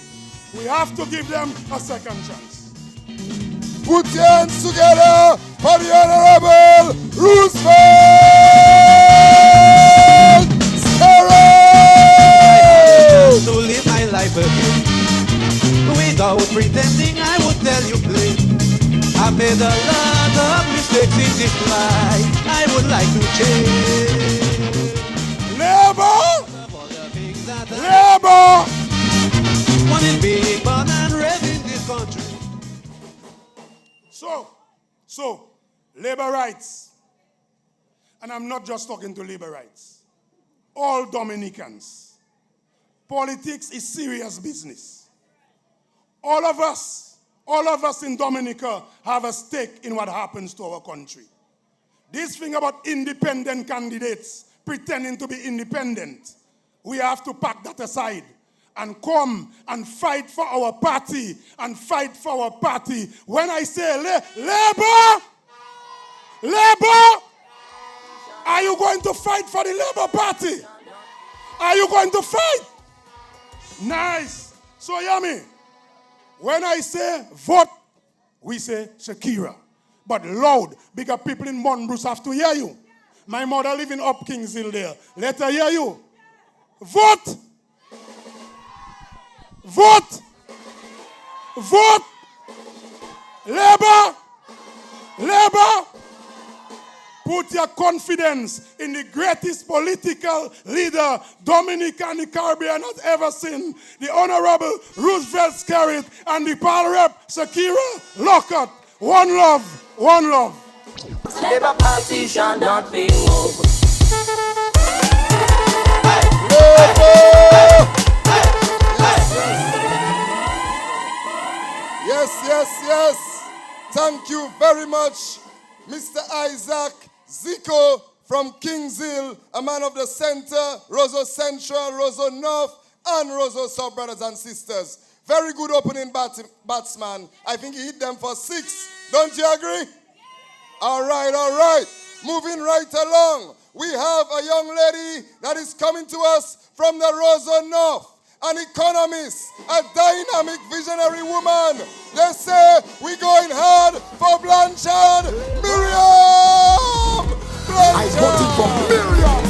We have to give them a second chance. Put your hands together for the Honorable Roosevelt Scarrow! To live my life again. Without pretending, I would tell you plain. I made a lot of mistakes in this life. I would like to change. Labour! Labour! One is being born and raised in this country. So, labor rights, and I'm not just talking to labor rights, all Dominicans, politics is serious business. All of us in Dominica have a stake in what happens to our country. This thing about independent candidates pretending to be independent, we have to pack that aside and come and fight for our party and fight for our party. When I say Labour, are you going to fight for the Labour Party? Are you going to fight? Nice. So, Yami, when I say vote, we say Shakira. But loud, because people in Monbruce have to hear you. My mother lives in Up Kings Hill there. Let her hear you. Vote! Vote! Vote! Labour! Labour! Put your confidence in the greatest political leader Dominica and the Caribbean has ever seen. The Honorable Roosevelt Skerrit and the Pal Rep Shakira Lockhart. One love, one love. Labour Party shall not be moved. Yes. Thank you very much, Mr. Isaac Zico from Kings Hill, a man of the center, Roseau Central, Roseau North, and Roseau South, brothers and sisters. Very good opening batsman. I think he hit them for 6. Don't you agree? All right. Moving right along, we have a young lady that is coming to us from the Roseau North. An economist, a dynamic visionary woman. They say we're going hard for Blanchard Miriam. I voted for Miriam.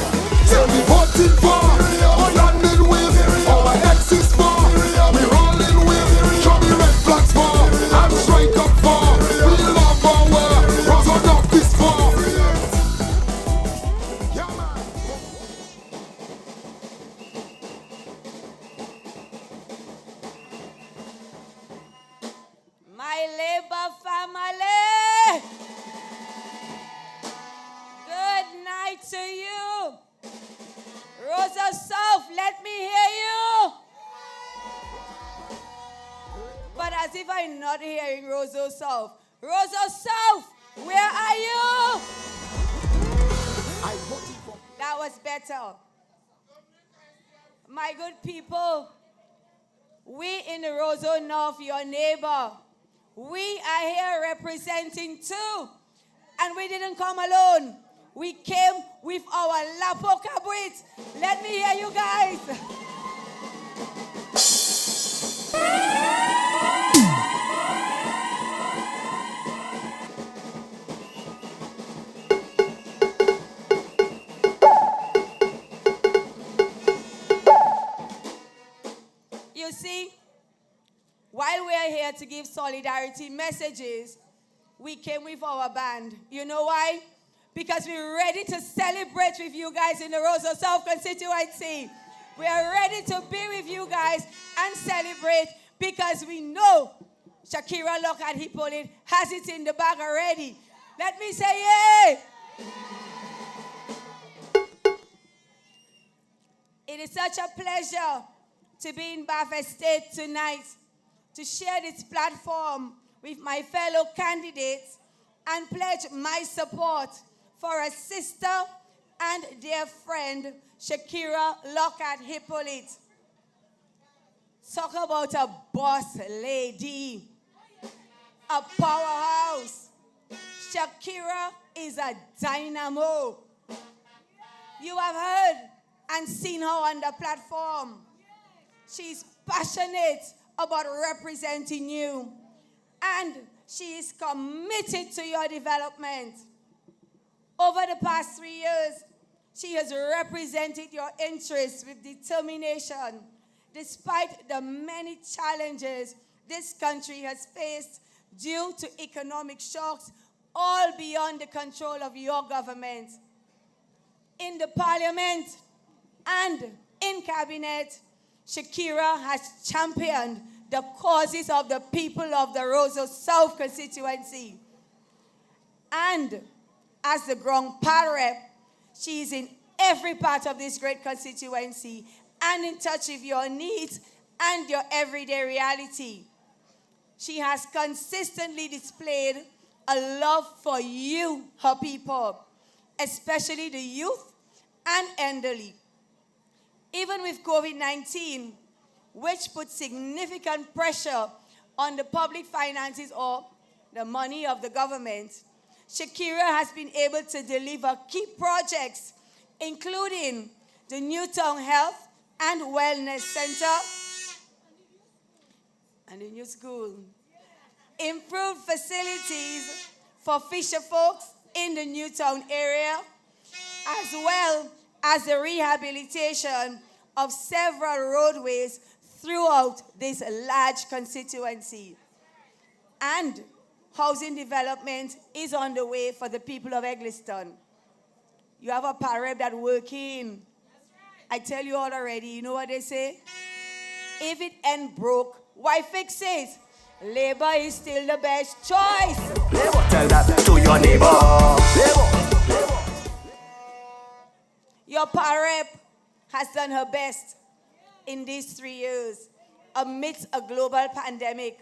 Say we voted for. We landed with. Our ex is for. We rolling with. Show me red flags for. And strike up for. We love our. Roseau North is for. Yeah, man. My Labour family, good night to you. Roseau South, let me hear you. But as if I'm not hearing Roseau South. Roseau South, where are you? That was better. My good people, we in the Roseau North, your neighbor, we are here representing too. And we didn't come alone. We came with our Lapo Cabrit. Let me hear you guys. You see, while we are here to give solidarity messages, we came with our band. You know why? Because we're ready to celebrate with you guys in the Roseau South constituency. We are ready to be with you guys and celebrate because we know Shakira Lockhart Hippolyte has it in the bag already. Let me say yay! It is such a pleasure to be in Bath Estate tonight to share this platform with my fellow candidates and pledge my support for a sister and dear friend, Shakira Lockhart Hippolyte. Talk about a boss lady, a powerhouse. Shakira is a dynamo. You have heard and seen her on the platform. She's passionate about representing you, and she is committed to your development. Over the past 3 years, she has represented your interests with determination, despite the many challenges this country has faced due to economic shocks, all beyond the control of your government. In the parliament and in cabinet, Shakira has championed the causes of the people of the Roseau South constituency. And as the Grong Pal Rep, she is in every part of this great constituency and in touch with your needs and your everyday reality. She has consistently displayed a love for you, her people, especially the youth and elderly. Even with COVID-19, which put significant pressure on the public finances or the money of the government, Shakira has been able to deliver key projects, including the Newtown Health and Wellness Center and the new school, improved facilities for fisher folks in the Newtown area, as well as the rehabilitation of several roadways throughout this large constituency. And housing development is on the way for the people of Egliston. You have a parade that working. I tell you all already, you know what they say? If it ain't broke, why fix it? Labor is still the best choice. Labor, tell that to your neighbor. Labor. Your parade has done her best in these 3 years amidst a global pandemic,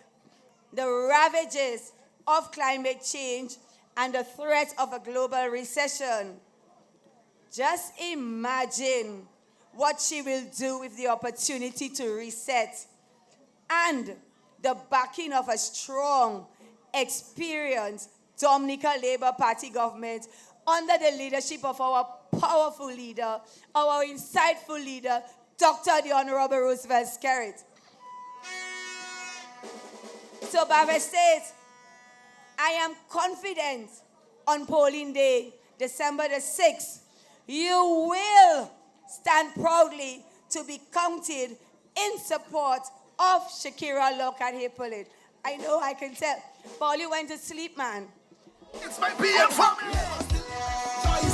the ravages of climate change, and the threat of a global recession. Just imagine what she will do with the opportunity to reset and the backing of a strong, experienced Dominica Labour Party government under the leadership of our powerful leader, our insightful leader, Dr. the Honorable Roosevelt Skerrit. So, Baba State, I am confident on polling day, December the 6th, you will stand proudly to be counted in support of Shakira Lockhart Hippolyte. I know, I can tell. Paul, you went to sleep, man. It's my PM family.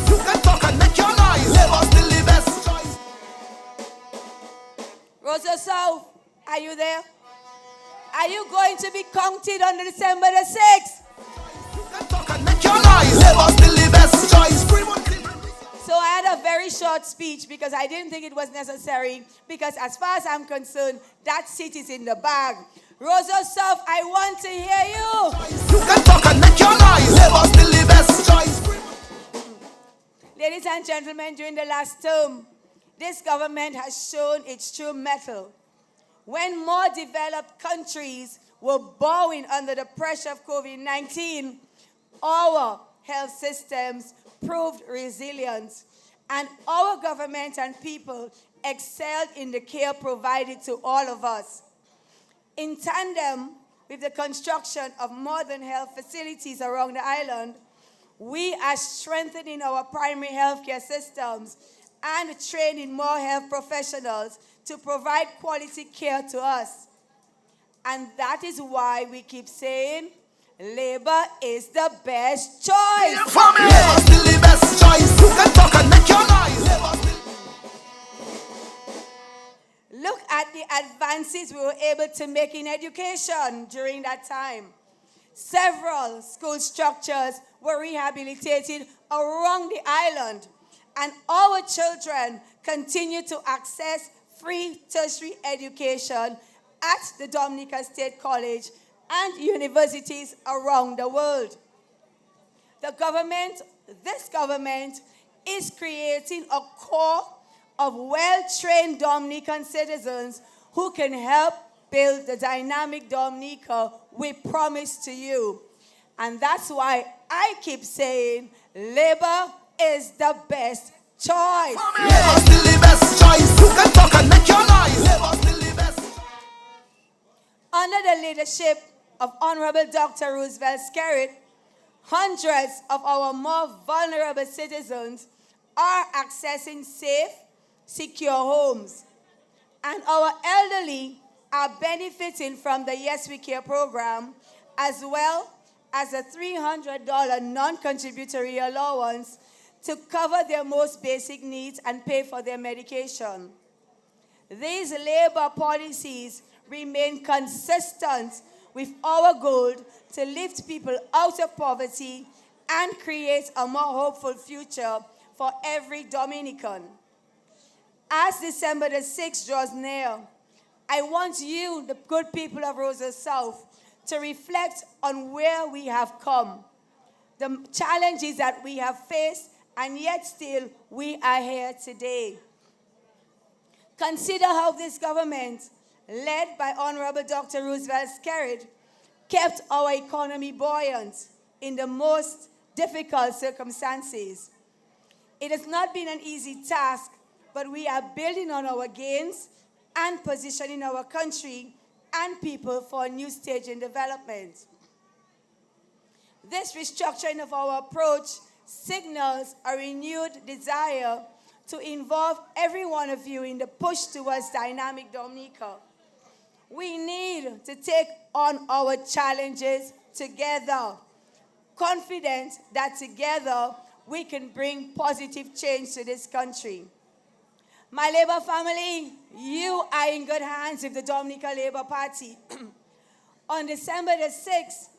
You can talk and make your noise. Labour still the best choice. Roseau South, are you there? Are you going to be counted on December the 6th? You can talk and make your noise. Labour still the best choice. So I had a very short speech because I didn't think it was necessary, because as far as I'm concerned, that seat is in the bag. Roseau South, I want to hear you. You can talk and make your noise. Labour still the best choice. Ladies and gentlemen, during the last term, this government has shown its true mettle. When more developed countries were bowing under the pressure of COVID-19, our health systems proved resilient, and our government and people excelled in the care provided to all of us. In tandem with the construction of modern health facilities around the island, we are strengthening our primary healthcare systems and training more health professionals to provide quality care to us. And that is why we keep saying, Labour is the best choice. Labour still the best choice. You can talk and make your noise. Look at the advances we were able to make in education during that time. Several school structures were rehabilitated around the island, and our children continue to access free tertiary education at the Dominica State College and universities around the world. This government is creating a core of well-trained Dominican citizens who can help build the dynamic Dominica we promised to you. And that's why I keep saying Labour is the best choice. Labour still the best choice. You can talk and make your noise. Labour still the best. Under the leadership of Honorable Dr. Roosevelt Skerrit, hundreds of our more vulnerable citizens are accessing safe, secure homes. And our elderly are benefiting from the Yes We Care program, as well as a $300 non-contributory allowance to cover their most basic needs and pay for their medication. These Labour policies remain consistent with our goal to lift people out of poverty and create a more hopeful future for every Dominican. As December the 6th draws near, I want you, the good people of Roseau South, to reflect on where we have come, the challenges that we have faced, and yet still we are here today. Consider how this government, led by Honorable Dr. Roosevelt Skerrit, kept our economy buoyant in the most difficult circumstances. It has not been an easy task, but we are building on our gains and positioning our country and people for a new stage in development. This restructuring of our approach signals a renewed desire to involve every one of you in the push towards dynamic Dominica. We need to take on our challenges together, confident that together we can bring positive change to this country. My Labour family, you are in good hands with the Dominica Labour Party. On December the 6th,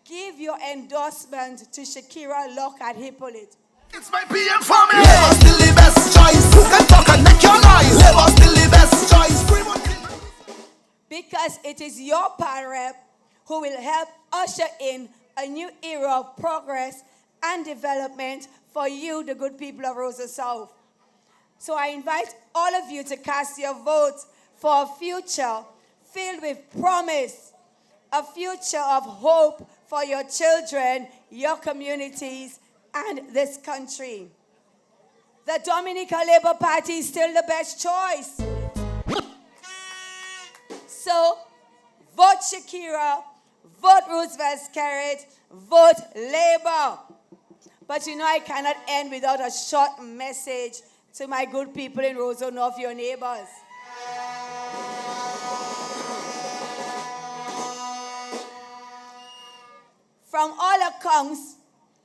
give your endorsement to Shakira Lockhart Hippolyte. It's my PM family. Labour still the best choice. You can talk and make your noise. Labour still the best choice. Because it is your power rep who will help usher in a new era of progress and development for you, the good people of Roseau South. So I invite all of you to cast your votes for a future filled with promise, a future of hope for your children, your communities, and this country. The Dominica Labour Party is still the best choice. So, vote Shakira, vote Roosevelt Skerrit, vote Labour. But you know I cannot end without a short message to my good people in Roseau North, your neighbors. From all accounts,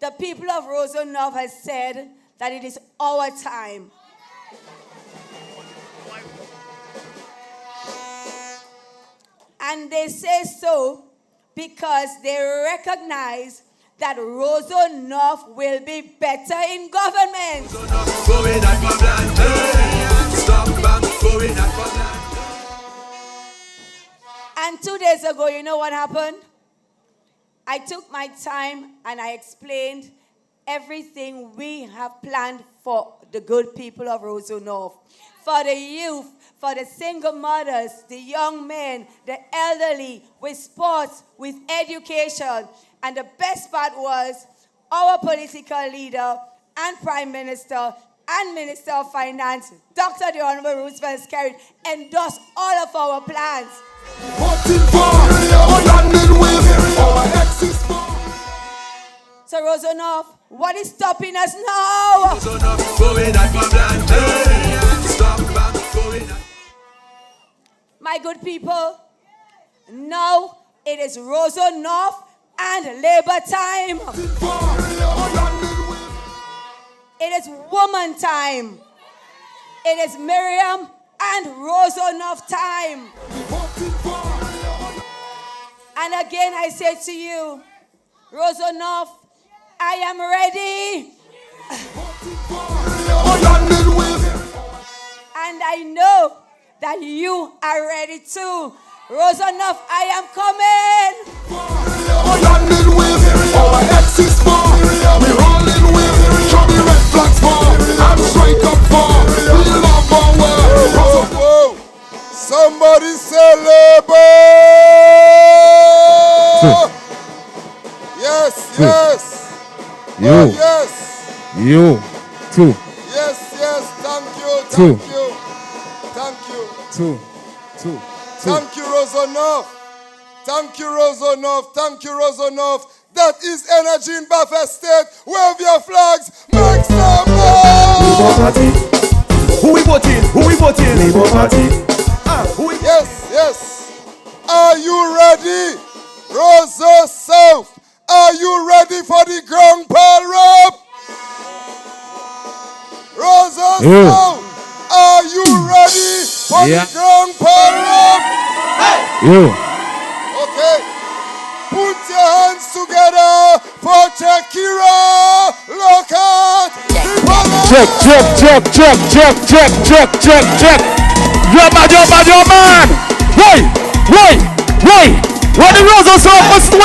the people of Roseau North has said that it is our time. And they say so because they recognize that Roseau North will be better in government. And 2 days ago, you know what happened? I took my time and I explained everything we have planned for the good people of Roseau North. For the youth, for the single mothers, the young men, the elderly, with sports, with education. And the best part was our political leader and Prime Minister and Minister of Finance, Dr. the Honorable Roosevelt Skerrit, endorsed all of our plans. So Roseau North, what is stopping us now? My good people, now it is Roseau North and Labour time. It is woman time. It is Miriam and Roseau North time. And again I say to you, Roseau North, I am ready. And I know that you are ready too. Roseau North, I am coming. Landing with our exes for. We rolling with show me red flags for. And straight up for. We love our world. Whoa. Somebody say labor. Yes, yes. You. Oh, yes. You. Two. Yes, yes. Thank you. Two. Thank you. Thank you. Two. Two. Thank you, Rosanov. Thank you, Rosanov. Thank you, Rosanov. That is energy in Buffet State. Wave your flags. Make some noise. Who we voting? Who we voting? Labour Party. Yes, yes. Are you ready? Rosa South. Are you ready for the ground ball rub? Rosa South. Are you ready for the ground ball rub? You. Okay. Put your hands together for Shakira. Look at Check. Your man. Wait. When the Rosa song was 20,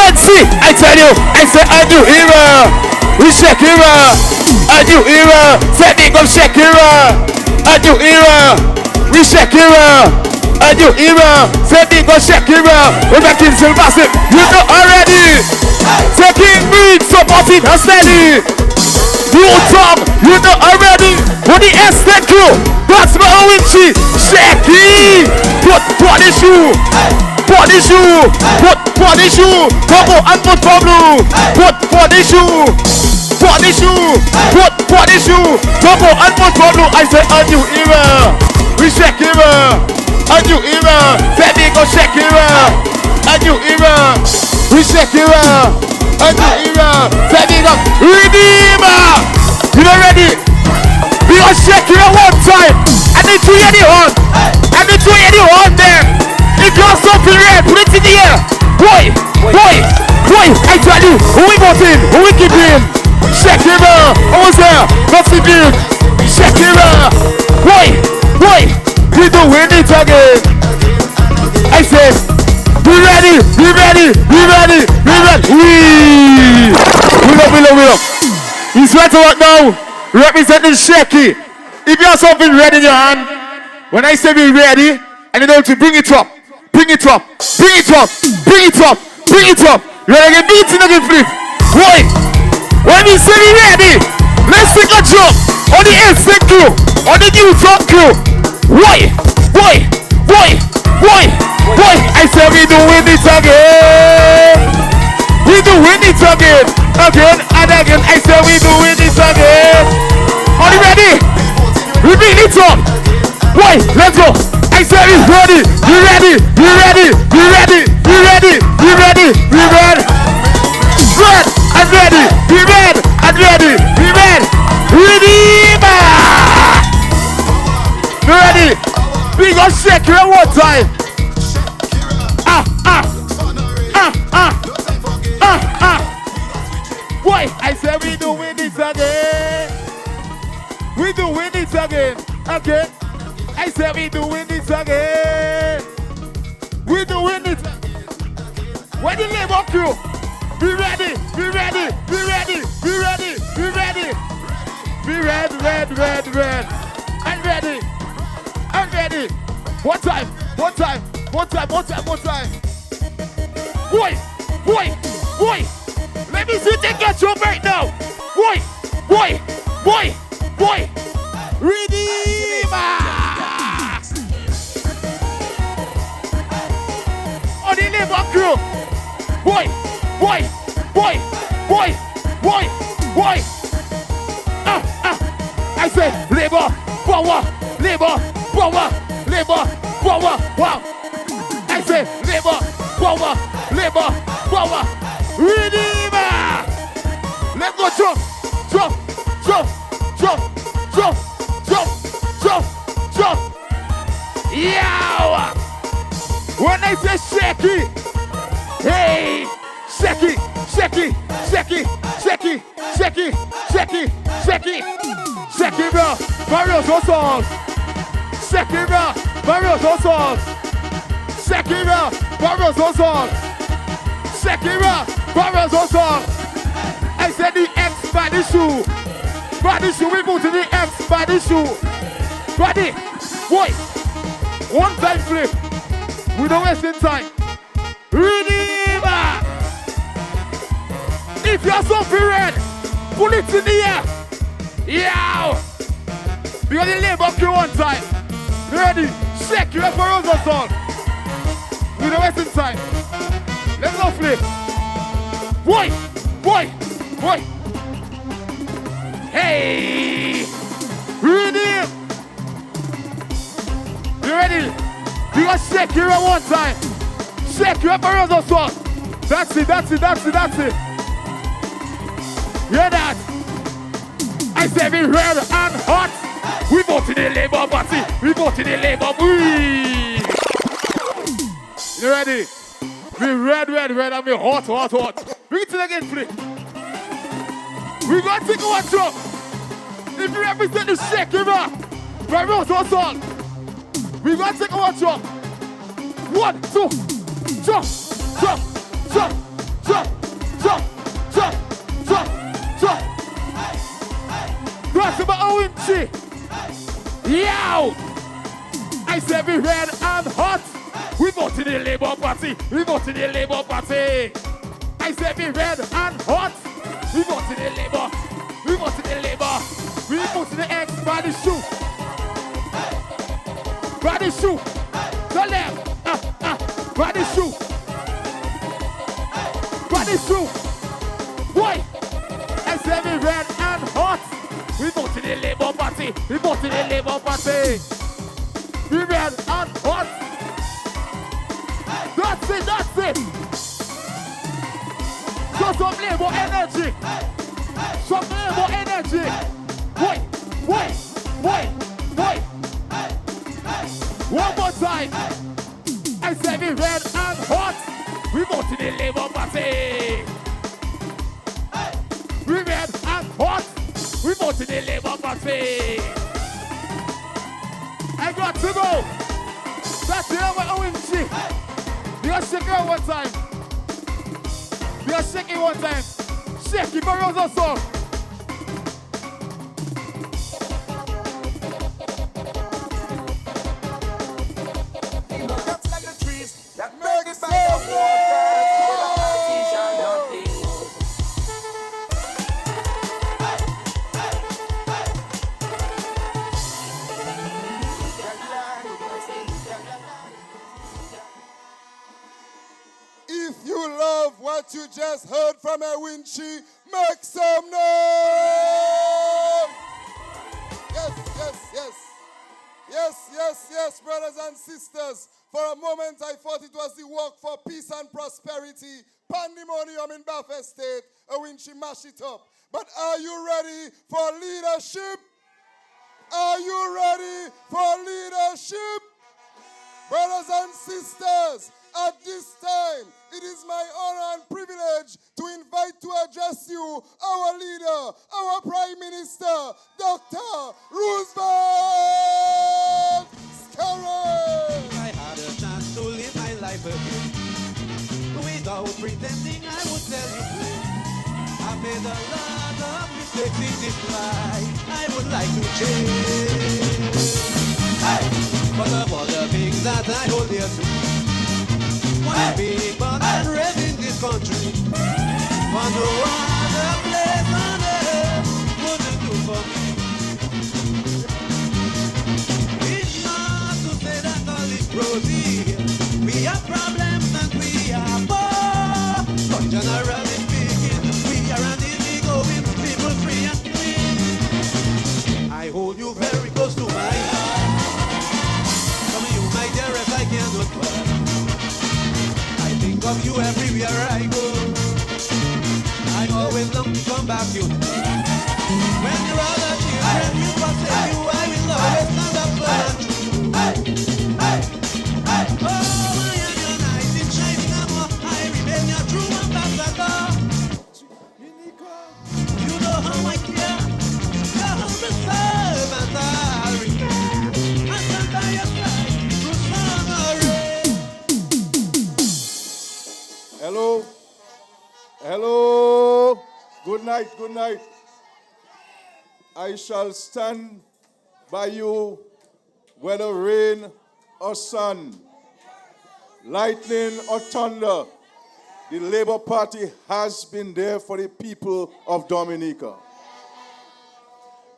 I tell you, I say a new era. We Shakira. A new era. Setting of Shakira. A new era. We Shakira. A new era. Setting of Shakira. We're back in Sylvester. You know already. Taking me, supporting her steady. You Tom, you know already. When the estate crew, that's my Owinchy. Shaky. Put the shoe. Put the shoe. Put the shoe. Purple and put Pablo. Put the shoe. Put the shoe. Put the shoe. Purple and put Pablo. I say a new era. We Shakira. A new era. Femi go Shakira. A new era. We Shakira. A new era. Femi go Redeemer. You know ready? We gonna Shakira one time. I need to hear the horn. I need to hear the horn there. If you have something red, put it in the air. Boy, I tell you, who we voting? Who we keeping? Shakira, almost there. That's the big. Shakira. Boy, we doing it again. I said, be ready. We love. He's right about now, representing Shaky. If you have something red in your hand, when I say be ready, I need them to bring it up. Ready to get beaten again, please. Boy, when we say be ready, let's take a jump on the instant crew, on the new top crew. Boy, I say we doing it again. We doing it again and again. I say we doing it again. Are you ready? We bring it up. Boy, let's go. I say we ready. We ready. Red and ready. Be red and ready. Redeemer. Be ready. We gonna shake you one time. Boy, I say we doing it again. We doing it again. I say we doing it again. We doing it. When the labor crew, be ready. Be red. And ready. One time. Boy. Let me see they get you right now. Boy. Redeemer. On the labor crew. Boy. I say labor, power. Wow. I say labor, power. Redeemer. Let's go jump. Yeah. When I say shaky, hey, shaky. Shakira, Mario's song. Shakira, Mario's song. Shakira, Barrels on song. I said the X by the shoe. By the shoe, we move to the X by the shoe. Ready? Boy. One time flip. We don't waste time. Redeemer. If you're something red, pull it in the air. Yeah. Because the labor crew one time. Ready? Shakira, Barrels on song. We don't waste time. Let's go flip. Boy. Hey! Ready? You ready? You got Shakira one time. Shakira for us also. That's it. Hear that? I said we red and hot. We go to the Labour Party. We go to the Labour. You ready? We red, and we hot. Bring it to the again, please. We gonna take one drop. If you represent the Shakira, by Rose Song, we gonna take one drop. 1, 2, jump. That's about OMG. Yow! I said we red and hot. We go to the Labour Party. I said we red and hot. We go to the Labour. We go to the X by the shoe. The left. By the shoe. Boy. I said we red and hot. We go to the Labour Party. We red and hot. That's it. So some Labour energy. Boy. One more time. I said we red and hot. We go to the Labour Party. We red and hot. We go to the Labour Party. I got to go. That's the other OMG. We are shaking one time. Shake it for us also. If you love what you just heard from Ewinchi, make some noise! Yes, brothers and sisters. For a moment, I thought it was the walk for peace and prosperity. Pandemonium in Bath Estate. Ewinchi mash it up. But are you ready for leadership? Brothers and sisters, at this time, it is my honor and privilege to invite to address you our leader, our Prime Minister, Dr. Roosevelt Scarron. I had a chance to live my life again. Without pretending, I would tell you plain. I made a lot of mistakes in this life. I would like to change. Hey! But of all the things that I hold dear to, one big born and raised in this country, for no other place on earth would do for me. It's not to say that all is rosy. We have problems and we are poor, but generally speaking, we are an easy-going people, free and free. I hold you very close to my heart. Some of you, my dearest, I cannot dwell. Think of you everywhere I go. I always long to come back to you. When you are the children, you forsake you, I will always stand up for you. Oh, I am your knight in shining armor. I remain your true ambassador. You know how I care. Your humble servant I regard. I stand by your side through song or rain. Hello, Good night, good night. I shall stand by you, whether rain or sun, lightning or thunder. The Labour Party has been there for the people of Dominica.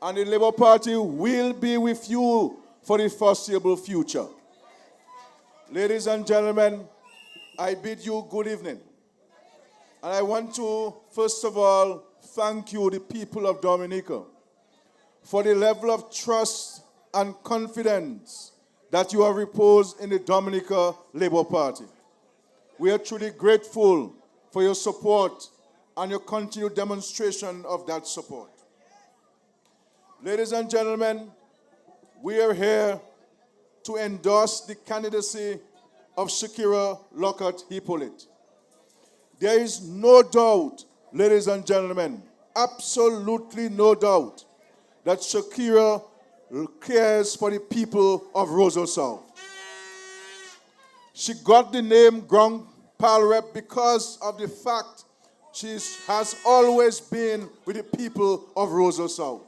And the Labour Party will be with you for the foreseeable future. Ladies and gentlemen, I bid you good evening. And I want to, first of all, thank you, the people of Dominica, for the level of trust and confidence that you have reposed in the Dominica Labour Party. We are truly grateful for your support and your continued demonstration of that support. Ladies and gentlemen, we are here to endorse the candidacy of Shakira Lockhart Hippolyte. There is no doubt, ladies and gentlemen, absolutely no doubt, that Shakira cares for the people of Roseau South. She got the name Grand Pal Rep because of the fact she has always been with the people of Roseau South.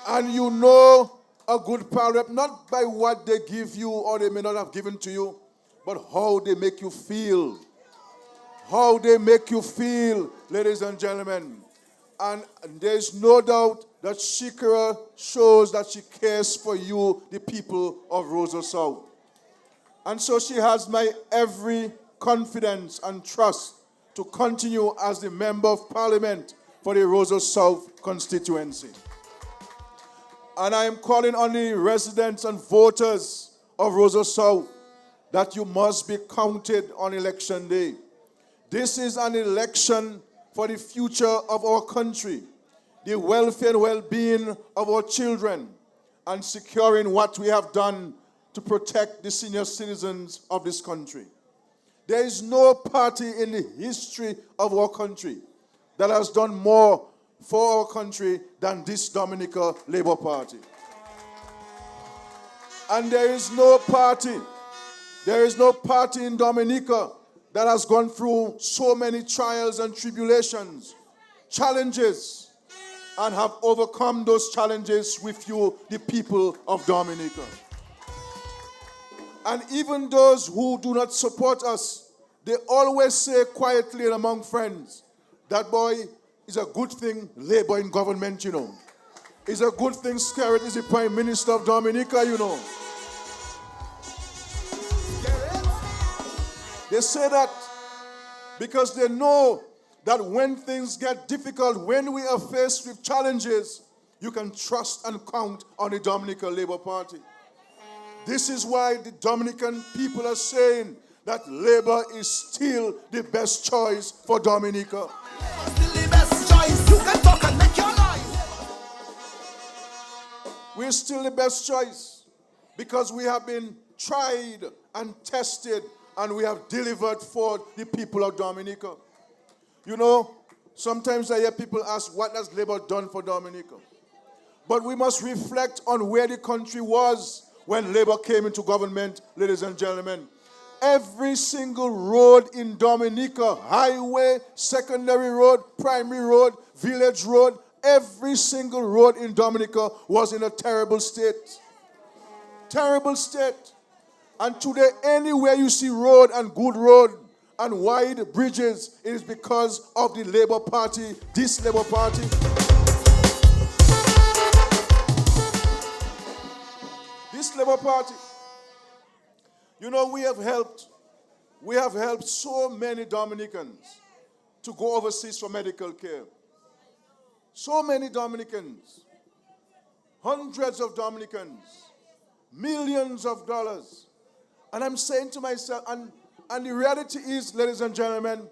And you know a good Pal Rep not by what they give you or they may not have given to you, but how they make you feel. How they make you feel, ladies and gentlemen. And there's no doubt that Shakira shows that she cares for you, the people of Roseau South. And so she has my every confidence and trust to continue as the Member of Parliament for the Roseau South constituency. And I am calling on the residents and voters of Roseau South that you must be counted on election day. This is an election for the future of our country, the welfare and well-being of our children, and securing what we have done to protect the senior citizens of this country. There is no party in the history of our country that has done more for our country than this Dominica Labour Party. And there is no party in Dominica that has gone through so many trials and tribulations, challenges, and have overcome those challenges with you, the people of Dominica. And even those who do not support us, they always say quietly and among friends, that boy is a good thing Labour in government, you know. It's a good thing Skerrit is the Prime Minister of Dominica, you know. They say that because they know that when things get difficult, when we are faced with challenges, you can trust and count on the Dominica Labour Party. This is why the Dominican people are saying that Labour is still the best choice for Dominica. We're still the best choice because we have been tried and tested and we have delivered for the people of Dominica. You know, sometimes I hear people ask, what has Labour done for Dominica? But we must reflect on where the country was when Labour came into government, ladies and gentlemen. Every single road in Dominica, highway, secondary road, primary road, village road, every single road in Dominica was in a terrible state. Terrible state. And today, anywhere you see road and good road and wide bridges, it is because of the Labour Party, this Labour Party. This Labour Party. You know, we have helped so many Dominicans to go overseas for medical care. So many Dominicans, hundreds of Dominicans, millions of dollars. And I'm saying to myself, and the reality is, ladies and gentlemen,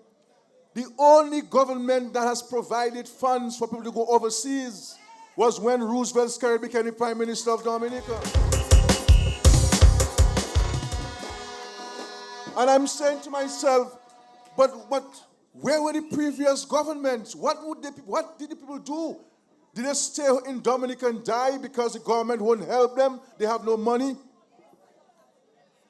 the only government that has provided funds for people to go overseas was when Roosevelt Skerrit became the Prime Minister of Dominica. And I'm saying to myself, but where were the previous governments? What did the people do? Did they stay in Dominica and die because the government won't help them? They have no money?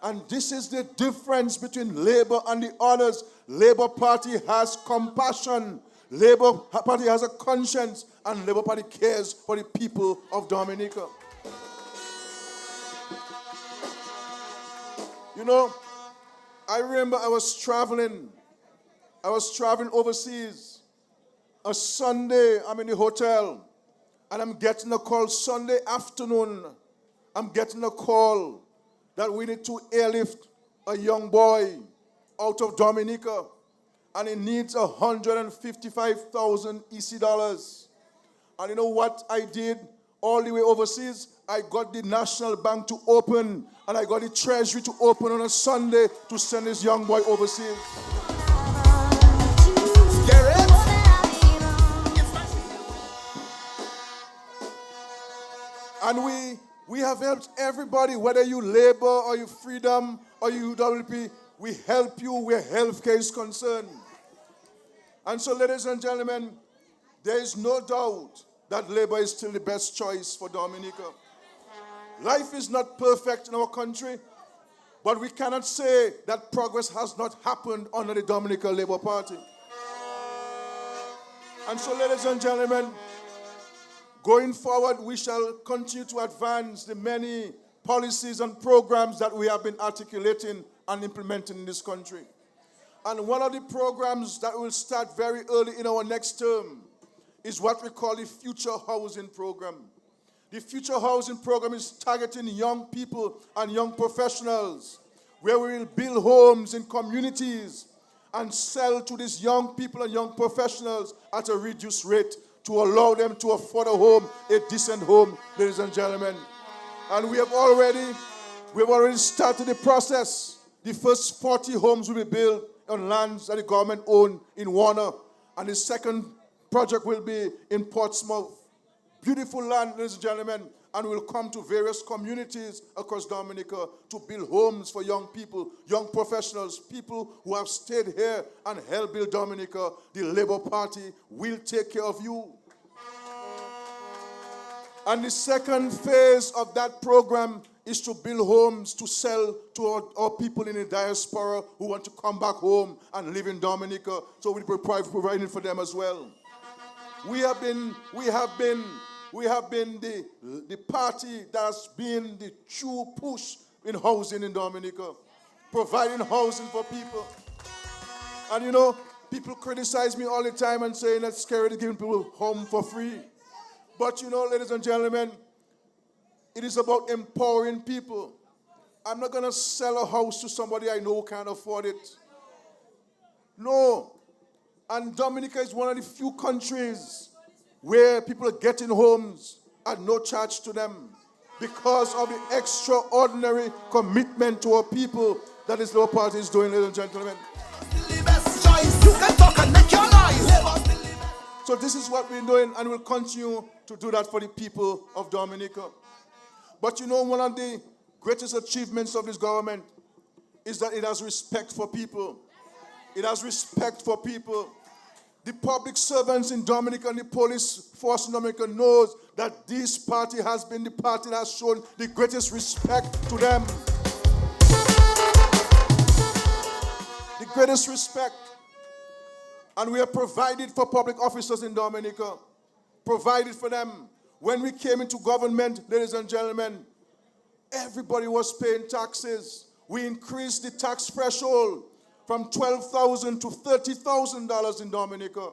And this is the difference between Labour and the others. Labour Party has compassion. Labour Party has a conscience, and Labour Party cares for the people of Dominica. You know, I remember I was traveling overseas. A Sunday, I'm in the hotel, and I'm getting a call Sunday afternoon. I'm getting a call that we need to airlift a young boy out of Dominica, and he needs 155,000 EC dollars. And you know what I did all the way overseas? I got the National Bank to open, and I got the Treasury to open on a Sunday to send this young boy overseas. And we have helped everybody, whether you Labour or you Freedom or you UWP, we help you where healthcare is concerned. And so, ladies and gentlemen, there is no doubt that Labour is still the best choice for Dominica. Life is not perfect in our country, but we cannot say that progress has not happened under the Dominica Labour Party. And so, ladies and gentlemen, going forward, we shall continue to advance the many policies and programs that we have been articulating and implementing in this country. And one of the programs that will start very early in our next term is what we call the Future Housing Program. The Future Housing Program is targeting young people and young professionals, where we will build homes in communities and sell to these young people and young professionals at a reduced rate to allow them to afford a home, a decent home, ladies and gentlemen. And we have already started the process. The first 40 homes will be built on lands that the government owns in Warner, and the second project will be in Portsmouth. Beautiful land, ladies and gentlemen, and we'll come to various communities across Dominica to build homes for young people, young professionals, people who have stayed here and helped build Dominica. The Labour Party will take care of you. And the second phase of that program is to build homes to sell to our people in the diaspora who want to come back home and live in Dominica. So we'll be providing for them as well. We have been the party that's been the true push in housing in Dominica, providing housing for people. And you know, people criticize me all the time and saying that's scary to give people home for free. But you know, ladies and gentlemen, it is about empowering people. I'm not going to sell a house to somebody I know who can't afford it. No. And Dominica is one of the few countries where people are getting homes at no charge to them because of the extraordinary commitment to our people that this Labour Party is doing, ladies and gentlemen. So this is what we're doing, and we'll continue to do that for the people of Dominica. But you know, one of the greatest achievements of this government is that it has respect for people. It has respect for people. The public servants in Dominica and the police force in Dominica knows that this party has been the party that has shown the greatest respect to them. The greatest respect. And we have provided for public officers in Dominica. Provided for them. When we came into government, ladies and gentlemen, everybody was paying taxes. We increased the tax threshold from $12,000 to $30,000 in Dominica,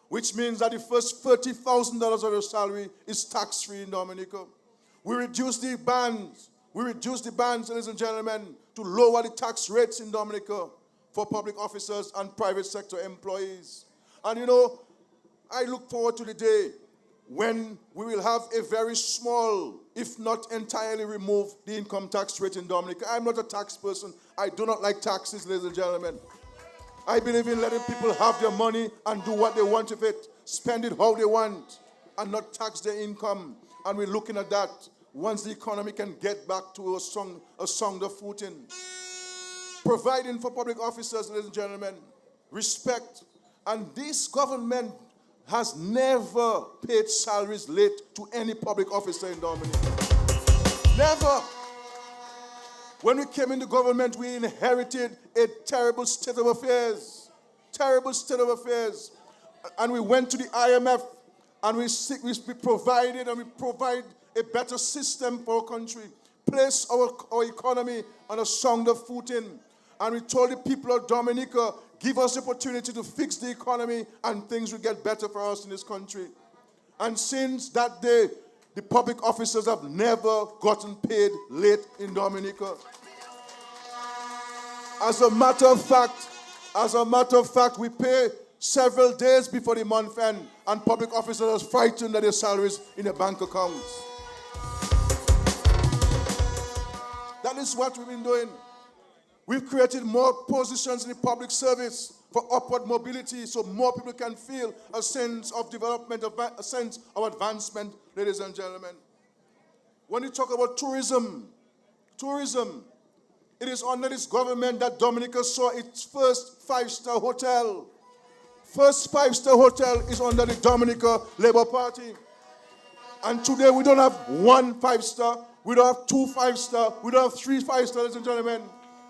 which means that the first $30,000 of your salary is tax-free in Dominica. We reduced the bands. Ladies and gentlemen, to lower the tax rates in Dominica for public officers and private sector employees. And you know, I look forward to the day when we will have a very small, if not entirely remove the income tax rate in Dominica. I'm not a tax person. I do not like taxes, ladies and gentlemen. I believe in letting people have their money and do what they want with it, spend it how they want, and not tax their income. And we're looking at that once the economy can get back to a sounder footing. Providing for public officers, ladies and gentlemen, respect. And this government has never paid salaries late to any public officer in Dominica. Never. When we came into government, we inherited a terrible state of affairs. Terrible state of affairs. and we went to the IMF, and we provided and we provide a better system for our country, place our economy on a sounder footing. And we told the people of Dominica, give us the opportunity to fix the economy and things will get better for us in this country. And since that day, the public officers have never gotten paid late in Dominica. As a matter of fact, we pay several days before the month end, and public officers are frightened at their salaries in their bank accounts. That is what we've been doing. We've created more positions in the public service for upward mobility so more people can feel a sense of development, a sense of advancement, ladies and gentlemen. When you talk about tourism, it is under this government that Dominica saw its first five-star hotel. First five-star hotel is under the Dominica Labour Party. And today we don't have one five-star, we don't have two five-star, we don't have three five-star, ladies and gentlemen.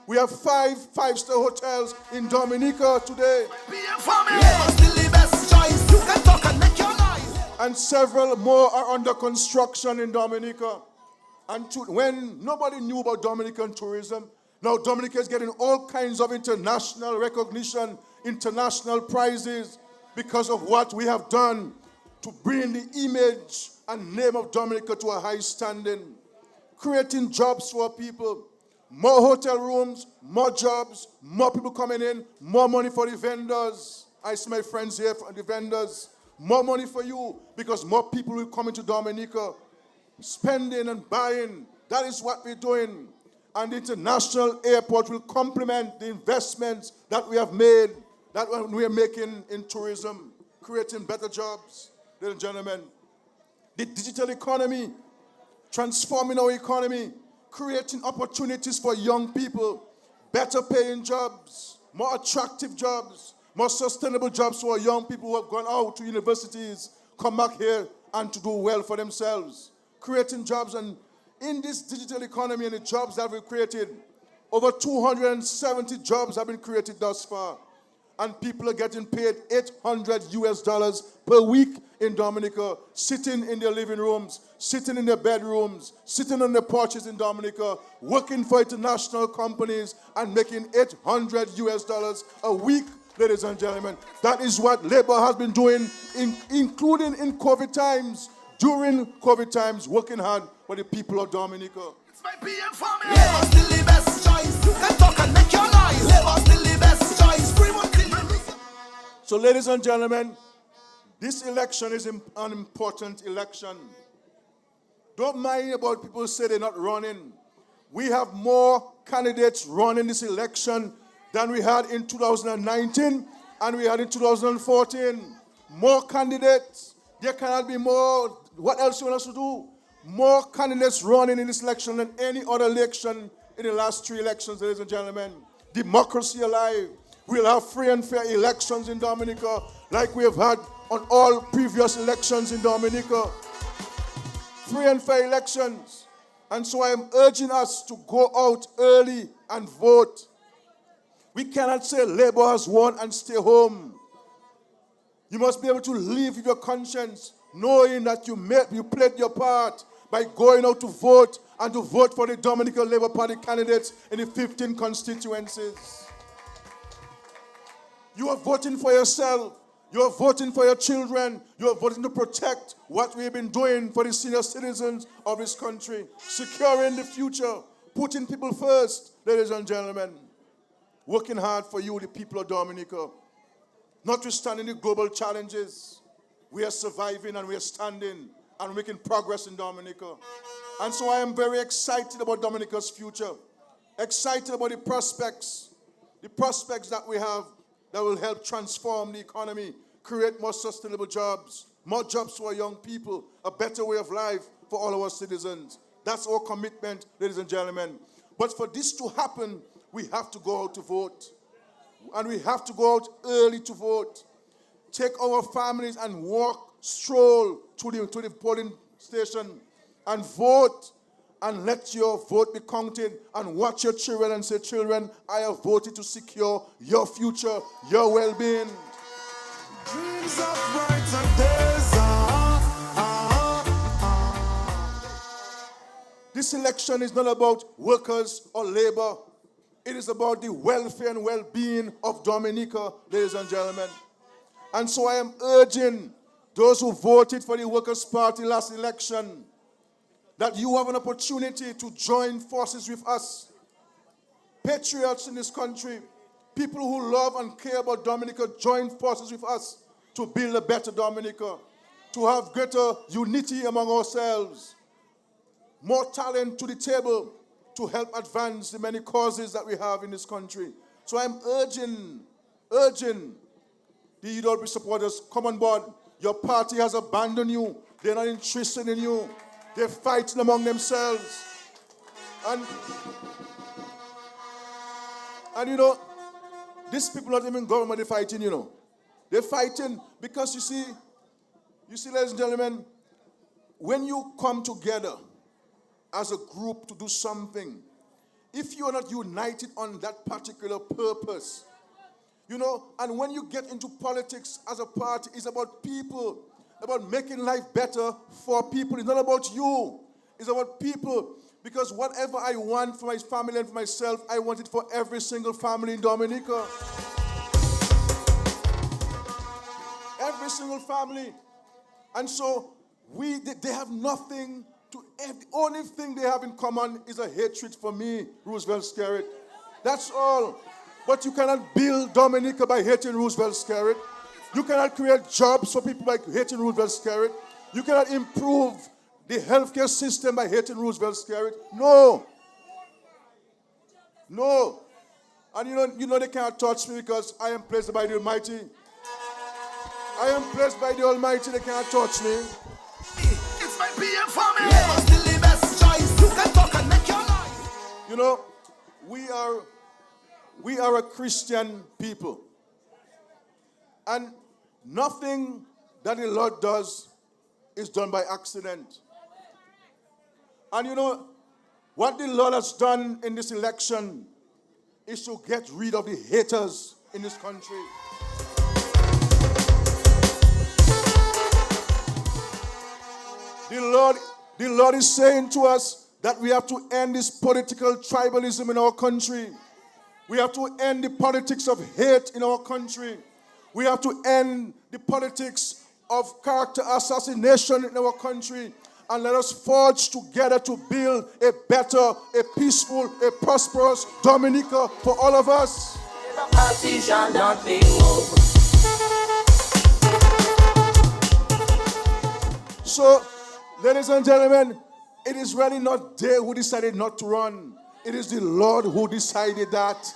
We have five five-star hotels in Dominica today. And several more are under construction in Dominica. And when nobody knew about Dominican tourism, now Dominica is getting all kinds of international recognition, international prizes because of what we have done to bring the image and name of Dominica to a high standing, creating jobs for people. More hotel rooms, more jobs, more people coming in, more money for the vendors. I see my friends here for the vendors. More money for you because more people will come into Dominica, spending and buying. That is what we're doing. And the international airport will complement the investments that we have made, that we are making in tourism, creating better jobs, ladies and gentlemen. The digital economy, transforming our economy, creating opportunities for young people, better paying jobs, more attractive jobs, more sustainable jobs for young people who have gone out to universities, come back here and to do well for themselves. Creating jobs, and in this digital economy and the jobs that we've created, over 270 jobs have been created thus far. And people are getting paid $800 per week in Dominica, sitting in their living rooms, sitting in their bedrooms, sitting on their porches in Dominica, working for international companies and making $800 a week, ladies and gentlemen. That is what Labour has been doing, including in COVID times, during COVID times, working hard for the people of Dominica. It's my PM family. Labour still the best choice. You can talk and make your lies. Labour still the best choice. Free one till you lose. So, ladies and gentlemen, this election is an important election. Don't mind about people say they're not running. We have more candidates running this election than we had in 2019 and we had in 2014. More candidates. There cannot be more. What else you want us to do? More candidates running in this election than any other election in the last three elections, ladies and gentlemen. Democracy alive. We'll have free and fair elections in Dominica like we have had on all previous elections in Dominica. Free and fair elections. And so I am urging us to go out early and vote. We cannot say Labour has won and stay home. You must be able to live with your conscience, knowing that you played your part by going out to vote and to vote for the Dominica Labour Party candidates in the 15 constituencies. You are voting for yourself. You are voting for your children. You are voting to protect what we have been doing for the senior citizens of this country. Securing the future. Putting people first, ladies and gentlemen. Working hard for you, the people of Dominica. Notwithstanding the global challenges, we are surviving and we are standing and making progress in Dominica. And so I am very excited about Dominica's future. Excited about the prospects that we have that will help transform the economy, create more sustainable jobs, more jobs for our young people, a better way of life for all our citizens. That's our commitment, ladies and gentlemen. But for this to happen, we have to go out to vote. And we have to go out early to vote. Take our families and stroll to the polling station and vote, and let your vote be counted, and watch your children and say, children, I have voted to secure your future, your well-being. Dreams of brighter days. This election is not about workers or labor. It is about the welfare and well-being of Dominica, ladies and gentlemen. And so I am urging those who voted for the Workers' Party last election that you have an opportunity to join forces with us. Patriots in this country, people who love and care about Dominica, join forces with us to build a better Dominica, to have greater unity among ourselves, more talent to the table to help advance the many causes that we have in this country. So I'm urging the UWP supporters, come on board. Your party has abandoned you. They're not interested in you. They're fighting among themselves. And you know, these people not even government, they're fighting, you know. They're fighting because you see, ladies and gentlemen, when you come together as a group to do something, if you are not united on that particular purpose, you know, and when you get into politics as a party, it's about people, about making life better for people. It's not about you. It's about people. Because whatever I want for my family and for myself, I want it for every single family in Dominica. Every single family. And so they have nothing to, the only thing they have in common is a hatred for me, Roosevelt Skerrit. That's all. But you cannot build Dominica by hating Roosevelt Skerrit. You cannot create jobs for people by hating Roosevelt Skerrit. You cannot improve the healthcare system by hating Roosevelt Skerrit. No. And you know they can't touch me because I am placed by the Almighty. I am placed by the Almighty. They can't touch me. It's my PM family. Never still the best choice. You can talk and make your life. You know, we are a Christian people. And nothing that the Lord does is done by accident. And you know, what the Lord has done in this election is to get rid of the haters in this country. The Lord is saying to us that we have to end this political tribalism in our country. We have to end the politics of hate in our country. We have to end the politics of character assassination in our country. And let us forge together to build a better, a peaceful, a prosperous Dominica for all of us. The party shall not be moved. So, ladies and gentlemen, it is really not they who decided not to run. It is the Lord who decided that.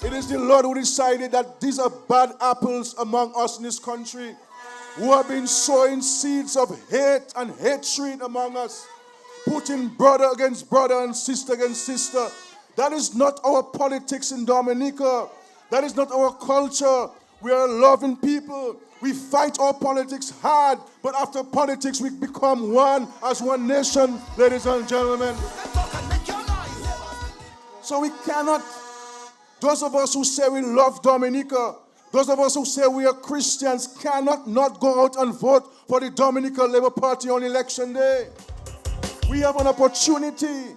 It is the Lord who decided that these are bad apples among us in this country who have been sowing seeds of hate and hatred among us, putting brother against brother and sister against sister. That is not our politics in Dominica. That is not our culture. We are loving people. We fight our politics hard, but after politics we become one as one nation, ladies and gentlemen. So we cannot, those of us who say we love Dominica, those of us who say we are Christians cannot not go out and vote for the Dominica Labour Party on election day. We have an opportunity.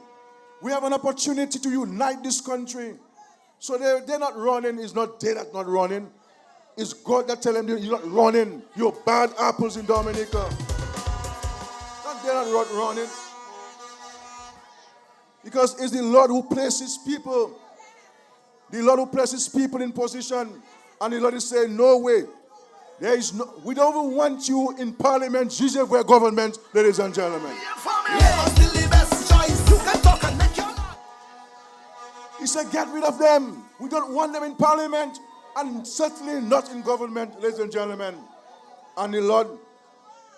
We have an opportunity to unite this country. So they're not running. It's not they that not running. It's God that tell them you're not running. You're bad apples in Dominica. They're not running. Because it's the Lord who places people. The Lord who places people in position. And the Lord is saying, no way. There is no, we don't even want you in parliament, Jesus for government, ladies and gentlemen. He said, get rid of them. We don't want them in parliament and certainly not in government, ladies and gentlemen. And the Lord,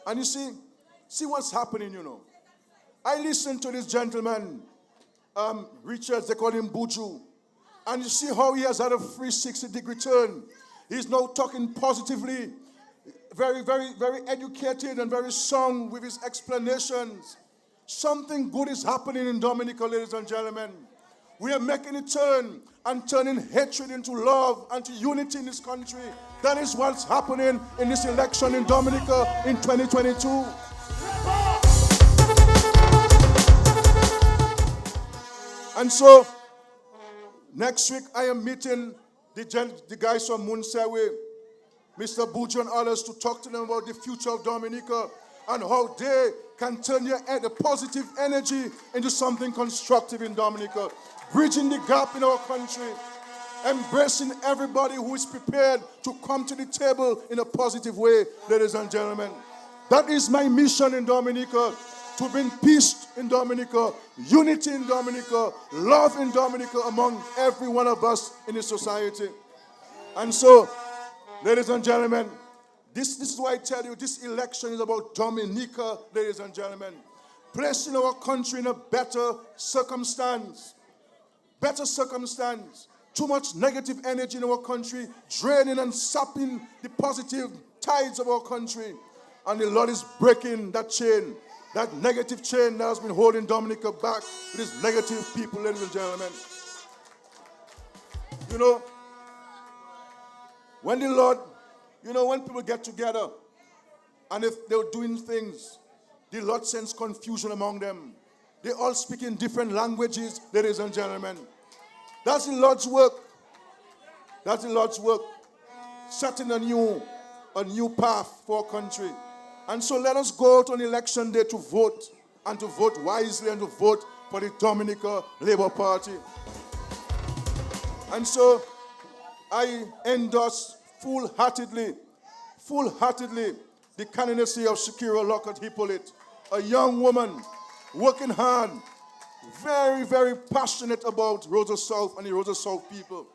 and you see what's happening, you know. I listened to this gentleman, Richards, they call him Buju. And you see how he has had a 360-degree turn. He's now talking positively, very, very, very educated and very sound with his explanations. Something good is happening in Dominica, ladies and gentlemen. We are making a turn and turning hatred into love and to unity in this country. That is what's happening in this election in Dominica in 2022. And so, next week I am meeting the guys from Munsewe, Mr. Buju and others, to talk to them about the future of Dominica and how they can turn the positive energy into something constructive in Dominica, bridging the gap in our country, embracing everybody who is prepared to come to the table in a positive way, ladies and gentlemen. That is my mission in Dominica, to bring peace in Dominica, unity in Dominica, love in Dominica among every one of us in the society. And so, ladies and gentlemen, this is why I tell you this election is about Dominica, ladies and gentlemen. Placing our country in a better circumstance. Better circumstance. Too much negative energy in our country, draining and sapping the positive tides of our country. And the Lord is breaking that chain, that negative chain that has been holding Dominica back with these negative people, ladies and gentlemen. You know, when the Lord, when people get together and if they're doing things, the Lord sends confusion among them. They all speak in different languages, ladies and gentlemen. That's the Lord's work. That's the Lord's work. Setting a new path for our country. And so let us go out on election day to vote, and to vote wisely, and to vote for the Dominica Labour Party. And so I endorse full-heartedly the candidacy of Shakira Lockhart Hippolyte, a young woman working hard, very, very passionate about Rosa South and the Rosa South people.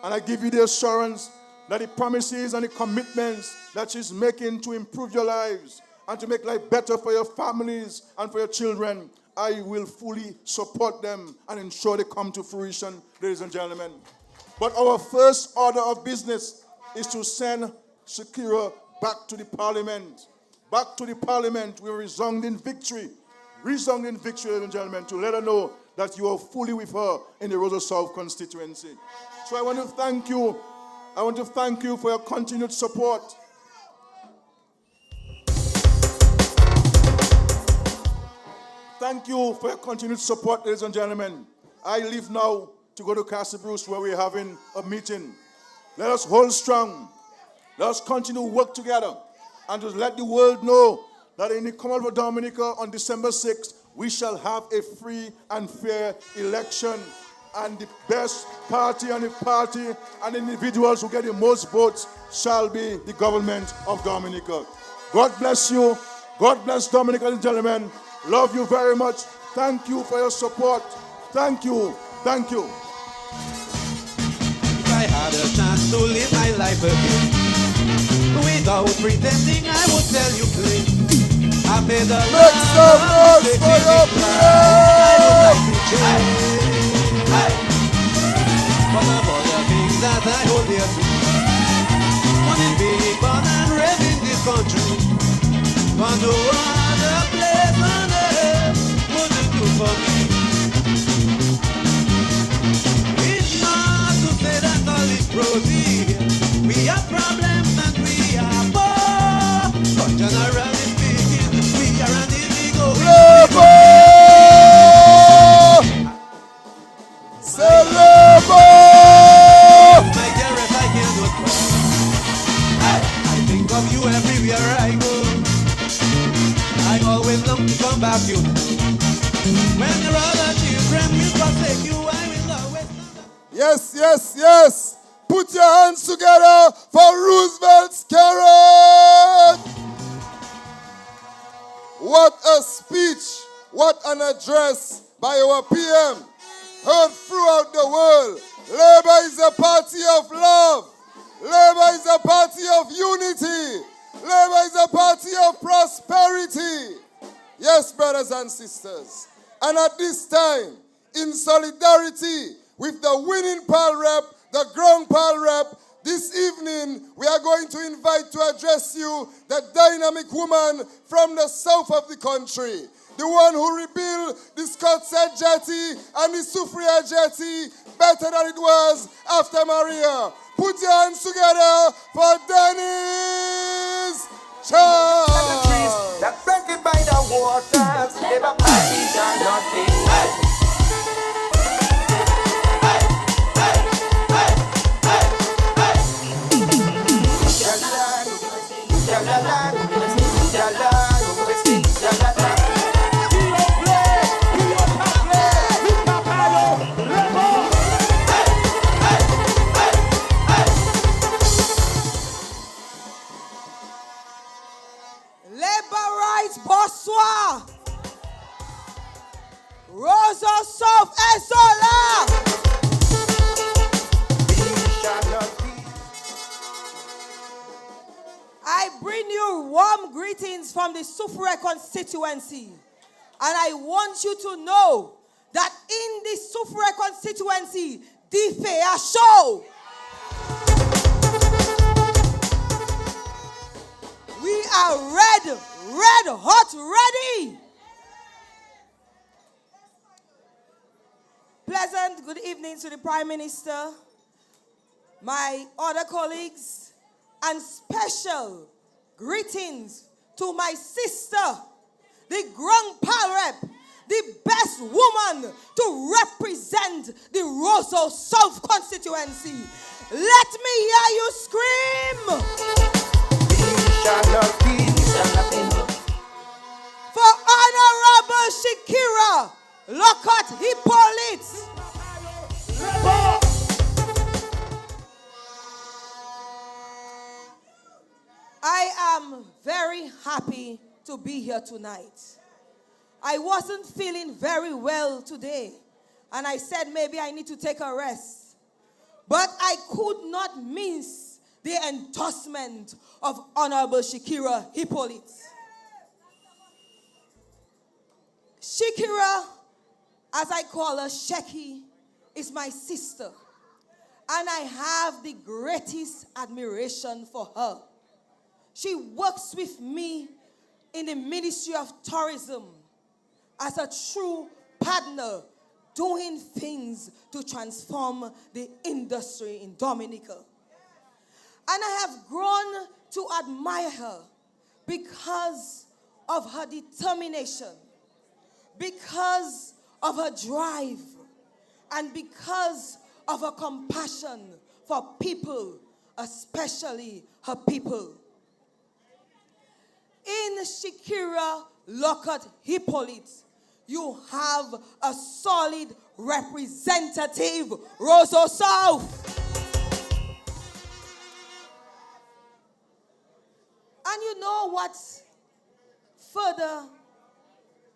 And I give you the assurance that the promises and the commitments that she's making to improve your lives and to make life better for your families and for your children, I will fully support them and ensure they come to fruition, ladies and gentlemen. But our first order of business is to send Shakira back to the parliament. Back to the parliament with resounding victory. Resounding victory, ladies and gentlemen, to let her know that you are fully with her in the Rosa South constituency. So I want to thank you. I want to thank you for your continued support. Thank you for your continued support, ladies and gentlemen. I leave now to go to Castle Bruce where we're having a meeting. Let us hold strong. Let us continue to work together and to let the world know that in the Commonwealth of Dominica on December 6th, we shall have a free and fair election. And the best party and the party and individuals who get the most votes shall be the government of Dominica. God bless you. God bless Dominica, ladies and gentlemen. Love you very much. Thank you for your support. Thank you. Thank you. If I had a chance to live my life again, without pretending, I would tell you plain. I made a Make some noise for your prayer. But of all the things that I hold dear to, one is being born and raised in this country. But no other place on earth would do for me. It's not to say that all is rosy. We have problems and we are poor. But generally speaking, we are an illegal. I think of you everywhere I go. I always long to come back to you. When your other children will forsake you, I will always come back. Yes, yes, yes. Put your hands together for Roosevelt's carrot. What a speech. What an address by our PM. Heard throughout the world. Labour is a party of love. Labour is a party of unity. Labour is a party of prosperity. Yes, brothers and sisters. And at this time, in solidarity with the winning PAL rep, the ground PAL rep, This evening, we are going to invite to address you the dynamic woman from the south of the country. The one who rebuilt the Scotshead Jetty and the Soufriere Jetty better than it was after Maria. Put your hands together for Dennis Charles. That planted by the waters, Labour Party shall not be. Bonsoir. Rosa South Ezola. I bring you warm greetings from the Soufriere constituency. And I want you to know that in the Soufriere constituency, the fair show. We are red hot ready. Pleasant good evening to the Prime Minister, my other colleagues, and special greetings to my sister, the Grand Palrep, the best woman to represent the Roseau South constituency. Let me hear you scream. For Honorable Shakira Lockhart Hippolyte. I am very happy to be here tonight. I wasn't feeling very well today, and I said maybe I need to take a rest. But I could not miss the endorsement of Honorable Shakira Hippolyte. Shakira, as I call her, Sheki, is my sister. And I have the greatest admiration for her. She works with me in the Ministry of Tourism as a true partner, doing things to transform the industry in Dominica. And I have grown to admire her because of her determination, because of her drive, and because of her compassion for people, especially her people. In Shakira Lockhart Hippolyte, you have a solid representative, Roseau South. And you know what further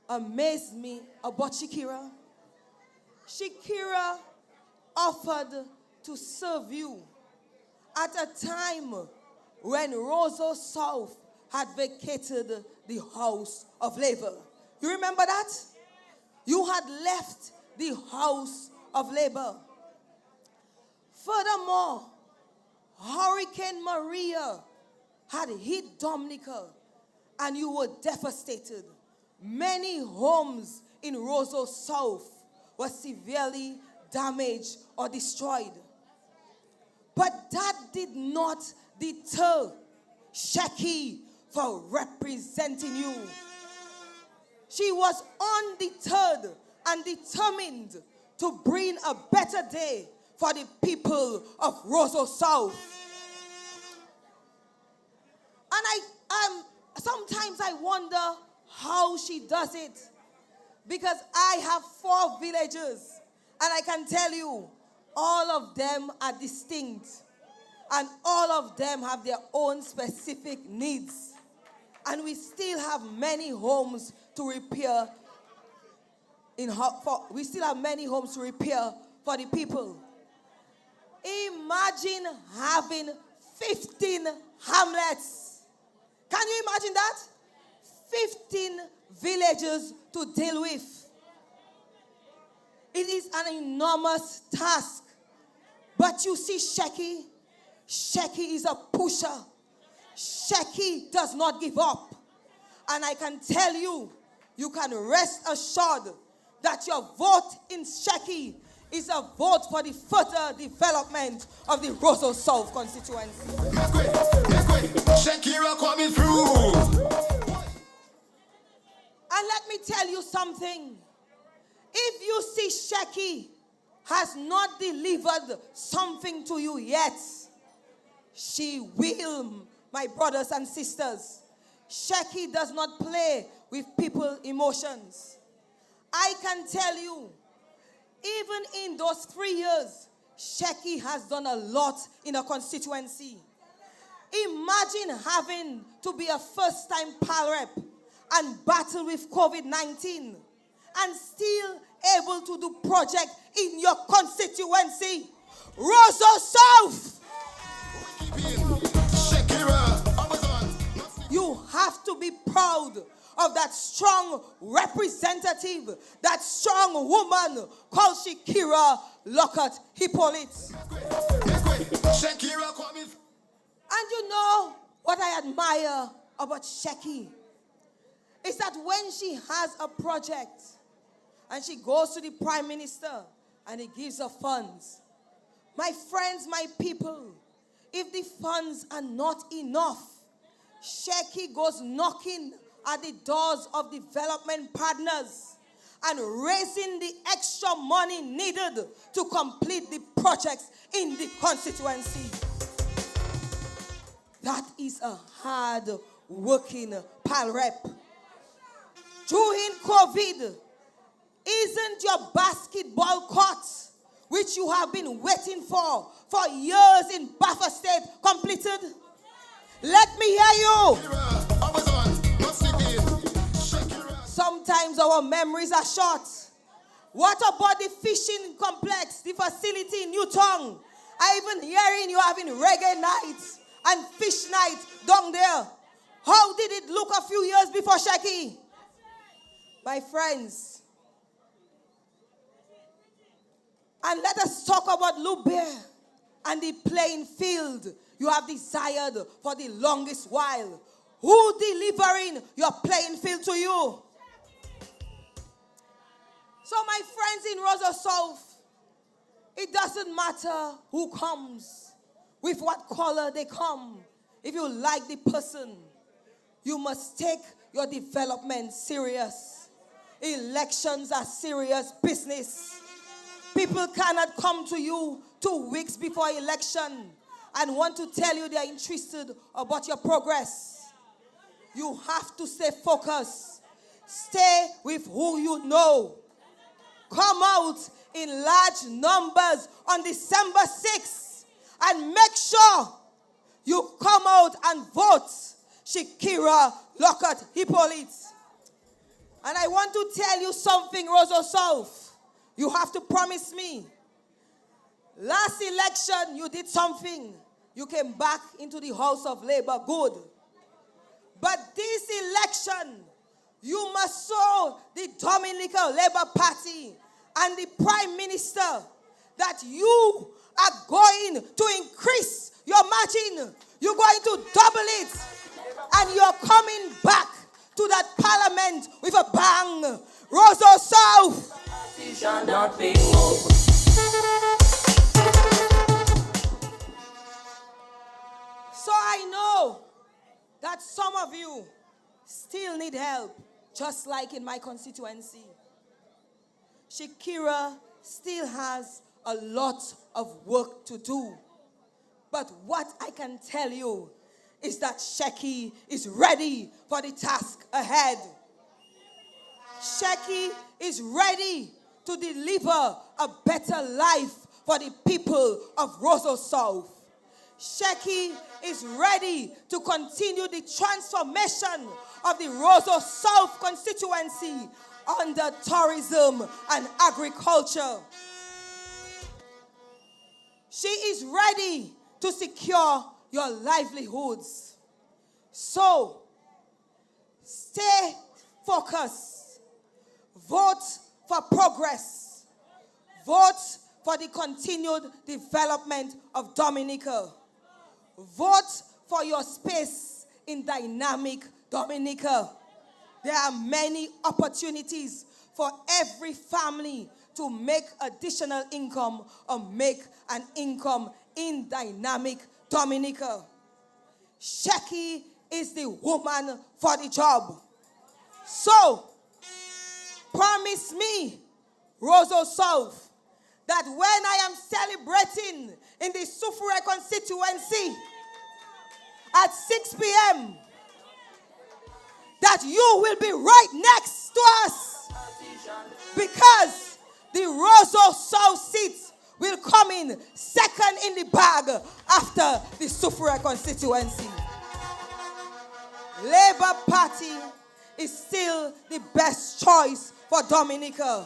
amazed me about Shakira? Shakira offered to serve you at a time when Roseau South had vacated the House of Labour. You remember that? You had left the House of Labour. Furthermore, Hurricane Maria had hit Dominica and you were devastated. Many homes in Roseau South were severely damaged or destroyed. But that did not deter Sheki for representing you. She was undeterred and determined to bring a better day for the people of Roseau South. And sometimes I wonder how she does it, because I have 4 villages and I can tell you all of them are distinct and all of them have their own specific needs, and we still have many homes to repair we still have many homes to repair for the people. Imagine having 15 hamlets. Can you imagine that? 15 villages to deal with. It is an enormous task. But you see, Sheki, Shecky is a pusher. Shecky does not give up. And I can tell you, you can rest assured that your vote in Shecky is a vote for the further development of the Roseau South constituency. Shakira coming through. And let me tell you something. If you see Shecky has not delivered something to you yet, she will, my brothers and sisters. Shecky does not play with people's emotions. I can tell you, even in those 3 years, Shecky has done a lot in a constituency. Imagine having to be a first-time PAL rep and battle with COVID-19 and still able to do project in your constituency. Roseau South! You have to be proud of that strong representative, that strong woman called Shakira Lockhart Hippolyte. And you know what I admire about Shecky is that when she has a project and she goes to the Prime Minister and he gives her funds, my friends, my people, if the funds are not enough, Shecky goes knocking at the doors of development partners and raising the extra money needed to complete the projects in the constituency. That is a hard-working PAL rep. During COVID, isn't your basketball court, which you have been waiting for years in Buffer State, completed? Let me hear you. Sometimes our memories are short. What about the fishing complex, the facility in Newtown? I even hearing you having reggae nights and fish nights down there. How did it look a few years before Shecky? My friends. And let us talk about Loubaire and the playing field you have desired for the longest while. Who delivering your playing field to you? So my friends in Roseau South, it doesn't matter who comes, with what color they come. If you like the person, you must take your development serious. Elections are serious business. People cannot come to you 2 weeks before election and want to tell you they are interested about your progress. You have to stay focused. Stay with who you know. Come out in large numbers on December 6th and make sure you come out and vote Shakira Lockhart Hippolyte. And I want to tell you something, Roseau South. You have to promise me. Last election, you did something. You came back into the House of Labor. Good. But this election, you must show the Dominican Labour Party and the Prime Minister that you are going to increase your margin. You're going to double it. And you're coming back to that parliament with a bang. Roseau South. Shall not be moved. So I know that some of you still need help, just like in my constituency. Shakira still has a lot of work to do. But what I can tell you is that Shecky is ready for the task ahead. Shecky is ready to deliver a better life for the people of Roseau South. Shecky is ready to continue the transformation of the Roseau South constituency under tourism and agriculture. She is ready to secure your livelihoods. So, stay focused. Vote for progress. Vote for the continued development of Dominica. vote for your space in dynamic Dominica. There are many opportunities for every family to make additional income or make an income in dynamic Dominica. Shecky is the woman for the job. So, promise me, Roseau South, that when I am celebrating in the Soufriere constituency at 6 p.m., that you will be right next to us, because the Roseau South seats will come in second in the bag after the Soufriere constituency. Labour Party is still the best choice for Dominica.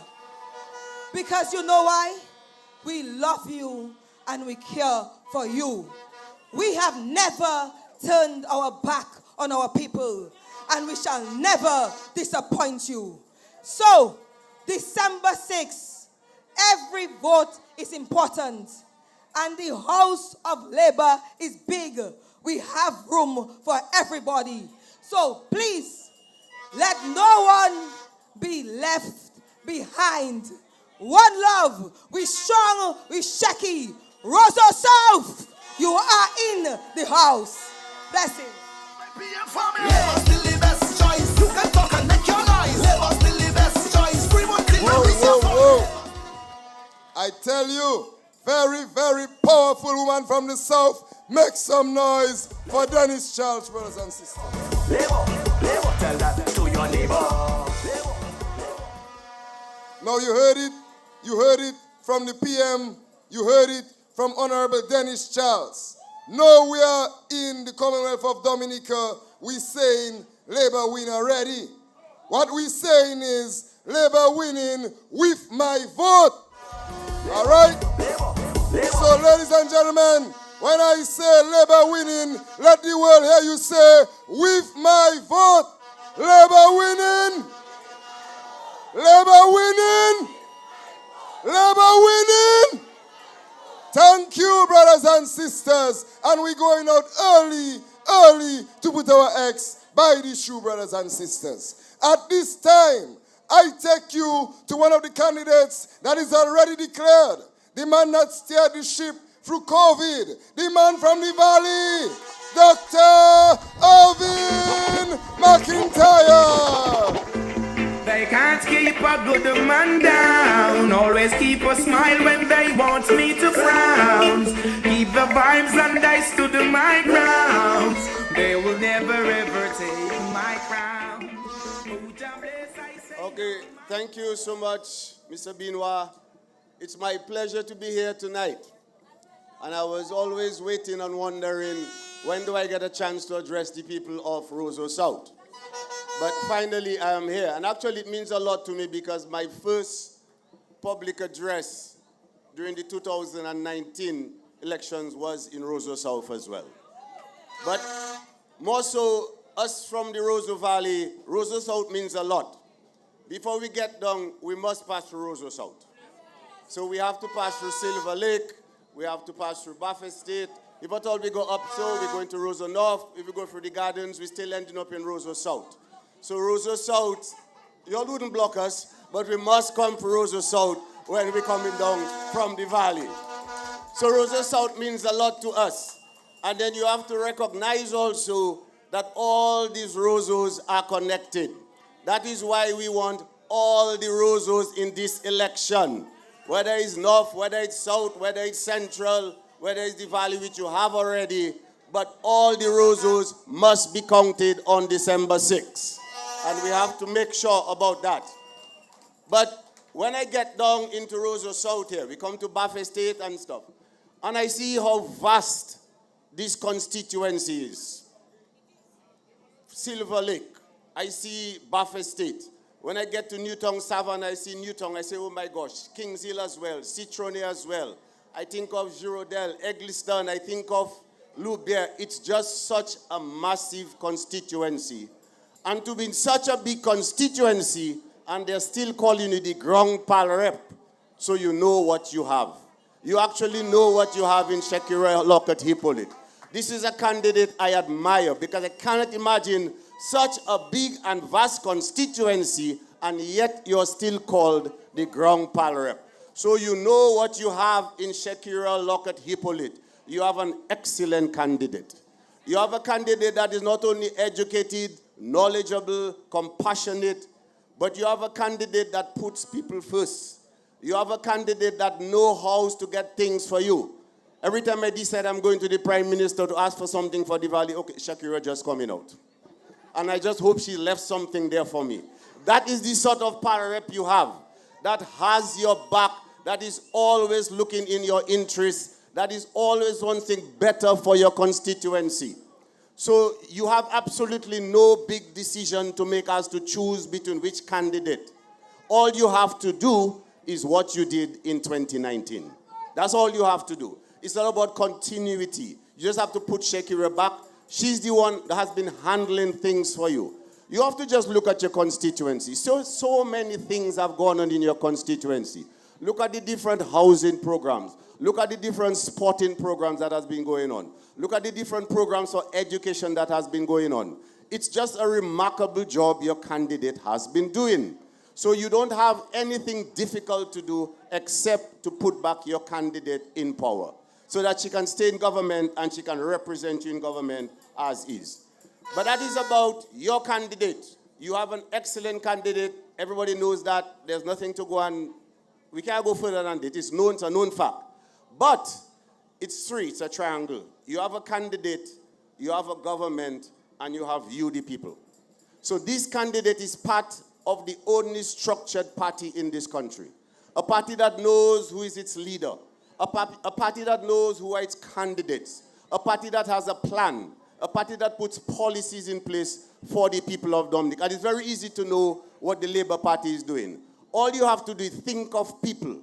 Because you know why? We love you and we care for you. We have never turned our back on our people, and we shall never disappoint you. So, December 6th, every vote is important, and the House of Labour is big. We have room for everybody. So please, let no one be left behind. One love, we strong, we shaky. Roseau South, you are in the house. Blessings. Labour still the best choice. You can talk and make your noise. Labour still the best choice. Scream until you reach your phone. I tell you, very, very powerful woman from the South. Make some noise for Dennis Charles, brothers and sisters. Labour, tell that to your neighbor. Now you heard it from the PM, you heard it from Honorable Dennis Charles. Now we are in the Commonwealth of Dominica, we saying Labour win already. What we saying is Labour winning with my vote. All right? So ladies and gentlemen, when I say Labour winning, let the world hear you say, with my vote, Labour winning, Labour winning, Labour winning. Thank you, brothers and sisters. And we're going out early to put our X by the shoe, brothers and sisters. At this time, I take you to one of the candidates that is already declared. The man that steered the ship through COVID. The man from the valley. Dr. Alvin McIntyre. They can't keep a good man down. Always keep a smile when they want me to frown. Keep the vibes and I stood my ground. They will never ever take my crown. Okay, thank you so much, Mr. Benoit. It's my pleasure to be here tonight. And I was always waiting and wondering, when do I get a chance to address the people of Roseau South? But finally, I am here. And actually, it means a lot to me because my first public address during the 2019 elections was in Roseau South as well. But more so, us from the Roseau Valley, Roseau South means a lot. Before we get down, we must pass through Roseau South. So we have to pass through Silver Lake, we have to pass through Bath Estate. If at all we go up so, we're going to Roseau North. If we go through the gardens, we're still ending up in Roseau South. So Roseau South, y'all wouldn't block us, but we must come to Roseau South when we're coming down from the valley. So Roseau South means a lot to us. And then you have to recognize also that all these Roseaus are connected. That is why we want all the Roseaus in this election. Whether it's north, whether it's south, whether it's central, whether it's the valley, which you have already, but all the Roseaus must be counted on December 6th. And we have to make sure about that. But when I get down into Roseau South here, we come to Bath Estate and stuff, and I see how vast this constituency is. Silver Lake, I see Bath Estate. When I get to Newtown Savannah, I see Newtown, I say, oh my gosh, Kings Hill as well, Citronia as well. I think of Girondel, Eggleston, I think of Loubier. It's just such a massive constituency. And to be in such a big constituency, and they're still calling you the Grand Pal Rep, so you know what you have. You actually know what you have in Shakira Lockett Hippolyte. This is a candidate I admire because I cannot imagine such a big and vast constituency and yet you're still called the Ground Pal Rep. So you know what you have in Shakira Lockett Hippolyte. You have an excellent candidate. You have a candidate that is not only educated, knowledgeable, compassionate, but you have a candidate that puts people first. You have a candidate that knows how to get things for you. Every time I decide I'm going to the Prime Minister to ask for something for Diwali, okay, Shakira just coming out. And I just hope she left something there for me. That is the sort of power rep you have, that has your back, that is always looking in your interest, that is always wanting better for your constituency. So you have absolutely no big decision to make as to choose between which candidate. All you have to do is what you did in 2019. That's all you have to do. It's all about continuity. You just have to put Shakira back. She's the one that has been handling things for you. You have to just look at your constituency. So many things have gone on in your constituency. Look at the different housing programs. Look at the different sporting programs that has been going on. Look at the different programs for education that has been going on. It's just a remarkable job your candidate has been doing. So you don't have anything difficult to do except to put back your candidate in power so that she can stay in government and she can represent you in government as is. But that is about your candidate. You have an excellent candidate. Everybody knows that. There's nothing to go on. We can't go further than it. It's known, it's a known fact. But it's three, it's a triangle. You have a candidate, you have a government, and you have you, the people. So this candidate is part of the only structured party in this country. A party that knows who is its leader. A party that knows who are its candidates. A party that has a plan. A party that puts policies in place for the people of Dominica. And it's very easy to know what the Labour Party is doing. All you have to do is think of people.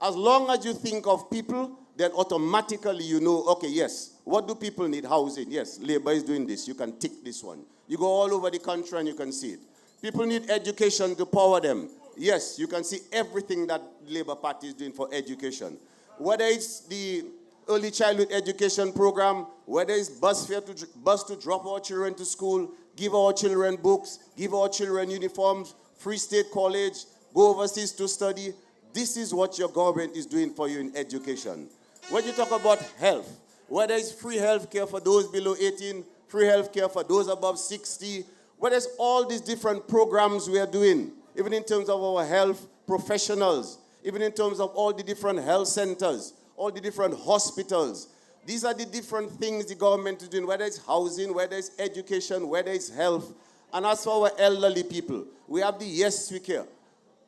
As long as you think of people, then automatically you know, okay, yes, what do people need? Housing. Yes, Labour is doing this. You can tick this one. You go all over the country and you can see it. People need education to power them. Yes, you can see everything that the Labour Party is doing for education. Whether it's the early childhood education program, whether it's bus to drop our children to school, give our children books, give our children uniforms, free state college, go overseas to study. This is what your government is doing for you in education. When you talk about health, whether it's free health care for those below 18, free health care for those above 60, whether it's all these different programs we are doing, even in terms of our health professionals, even in terms of all the different health centers, all the different hospitals. These are the different things the government is doing, whether it's housing, whether it's education, whether it's health. And as for our elderly people, we have the Yes We Care.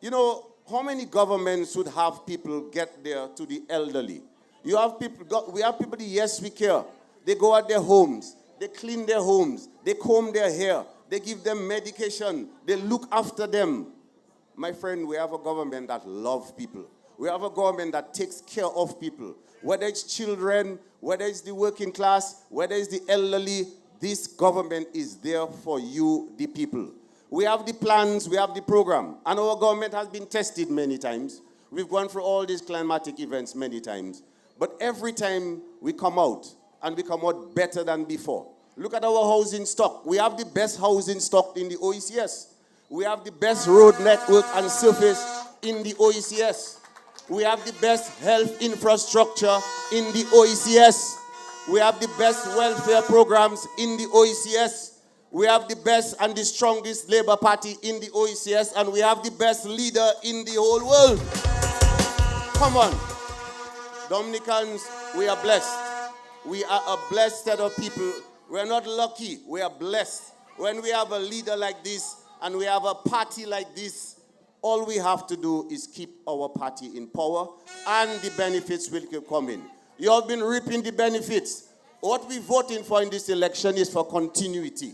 You know, how many governments would have people get there to the elderly? We have people, the Yes We Care. They go at their homes, they clean their homes, they comb their hair, they give them medication, they look after them. My friend, we have a government that loves people. We have a government that takes care of people. Whether it's children, whether it's the working class, whether it's the elderly, this government is there for you, the people. We have the plans, we have the program. And our government has been tested many times. We've gone through all these climatic events many times. But every time we come out, and we come out better than before. Look at our housing stock. We have the best housing stock in the OECS. We have the best road network and surface in the OECS. We have the best health infrastructure in the OECS. We have the best welfare programs in the OECS. We have the best and the strongest Labour Party in the OECS, and we have the best leader in the whole world. Come on. Dominicans, we are blessed. We are a blessed set of people. We are not lucky. We are blessed. When we have a leader like this and we have a party like this, all we have to do is keep our party in power and the benefits will keep coming. You have been reaping the benefits. What we're voting for in this election is for continuity.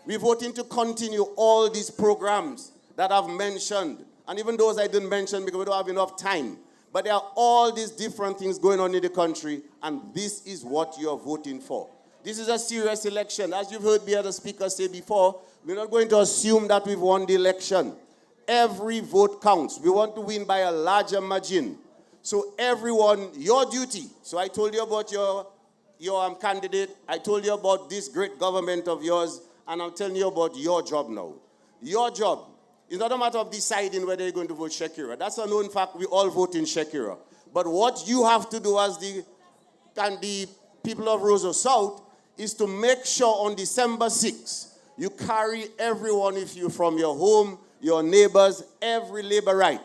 We're voting to continue all these programs that I've mentioned, and even those I didn't mention because we don't have enough time. But there are all these different things going on in the country, and this is what you're voting for. This is a serious election. As you've heard the other speakers say before, we're not going to assume that we've won the election. Every vote counts. We want to win by a larger margin. So everyone, your duty. So I told you about your your candidate. I told you about this great government of yours, and I'm telling you about your job now. Your job. It's not a matter of deciding whether you're going to vote Shakira. That's a known fact. We all vote in Shakira. But what you have to do as the people of Roseau South is to make sure on December 6th, you carry everyone with you from your home, your neighbors, every labor right.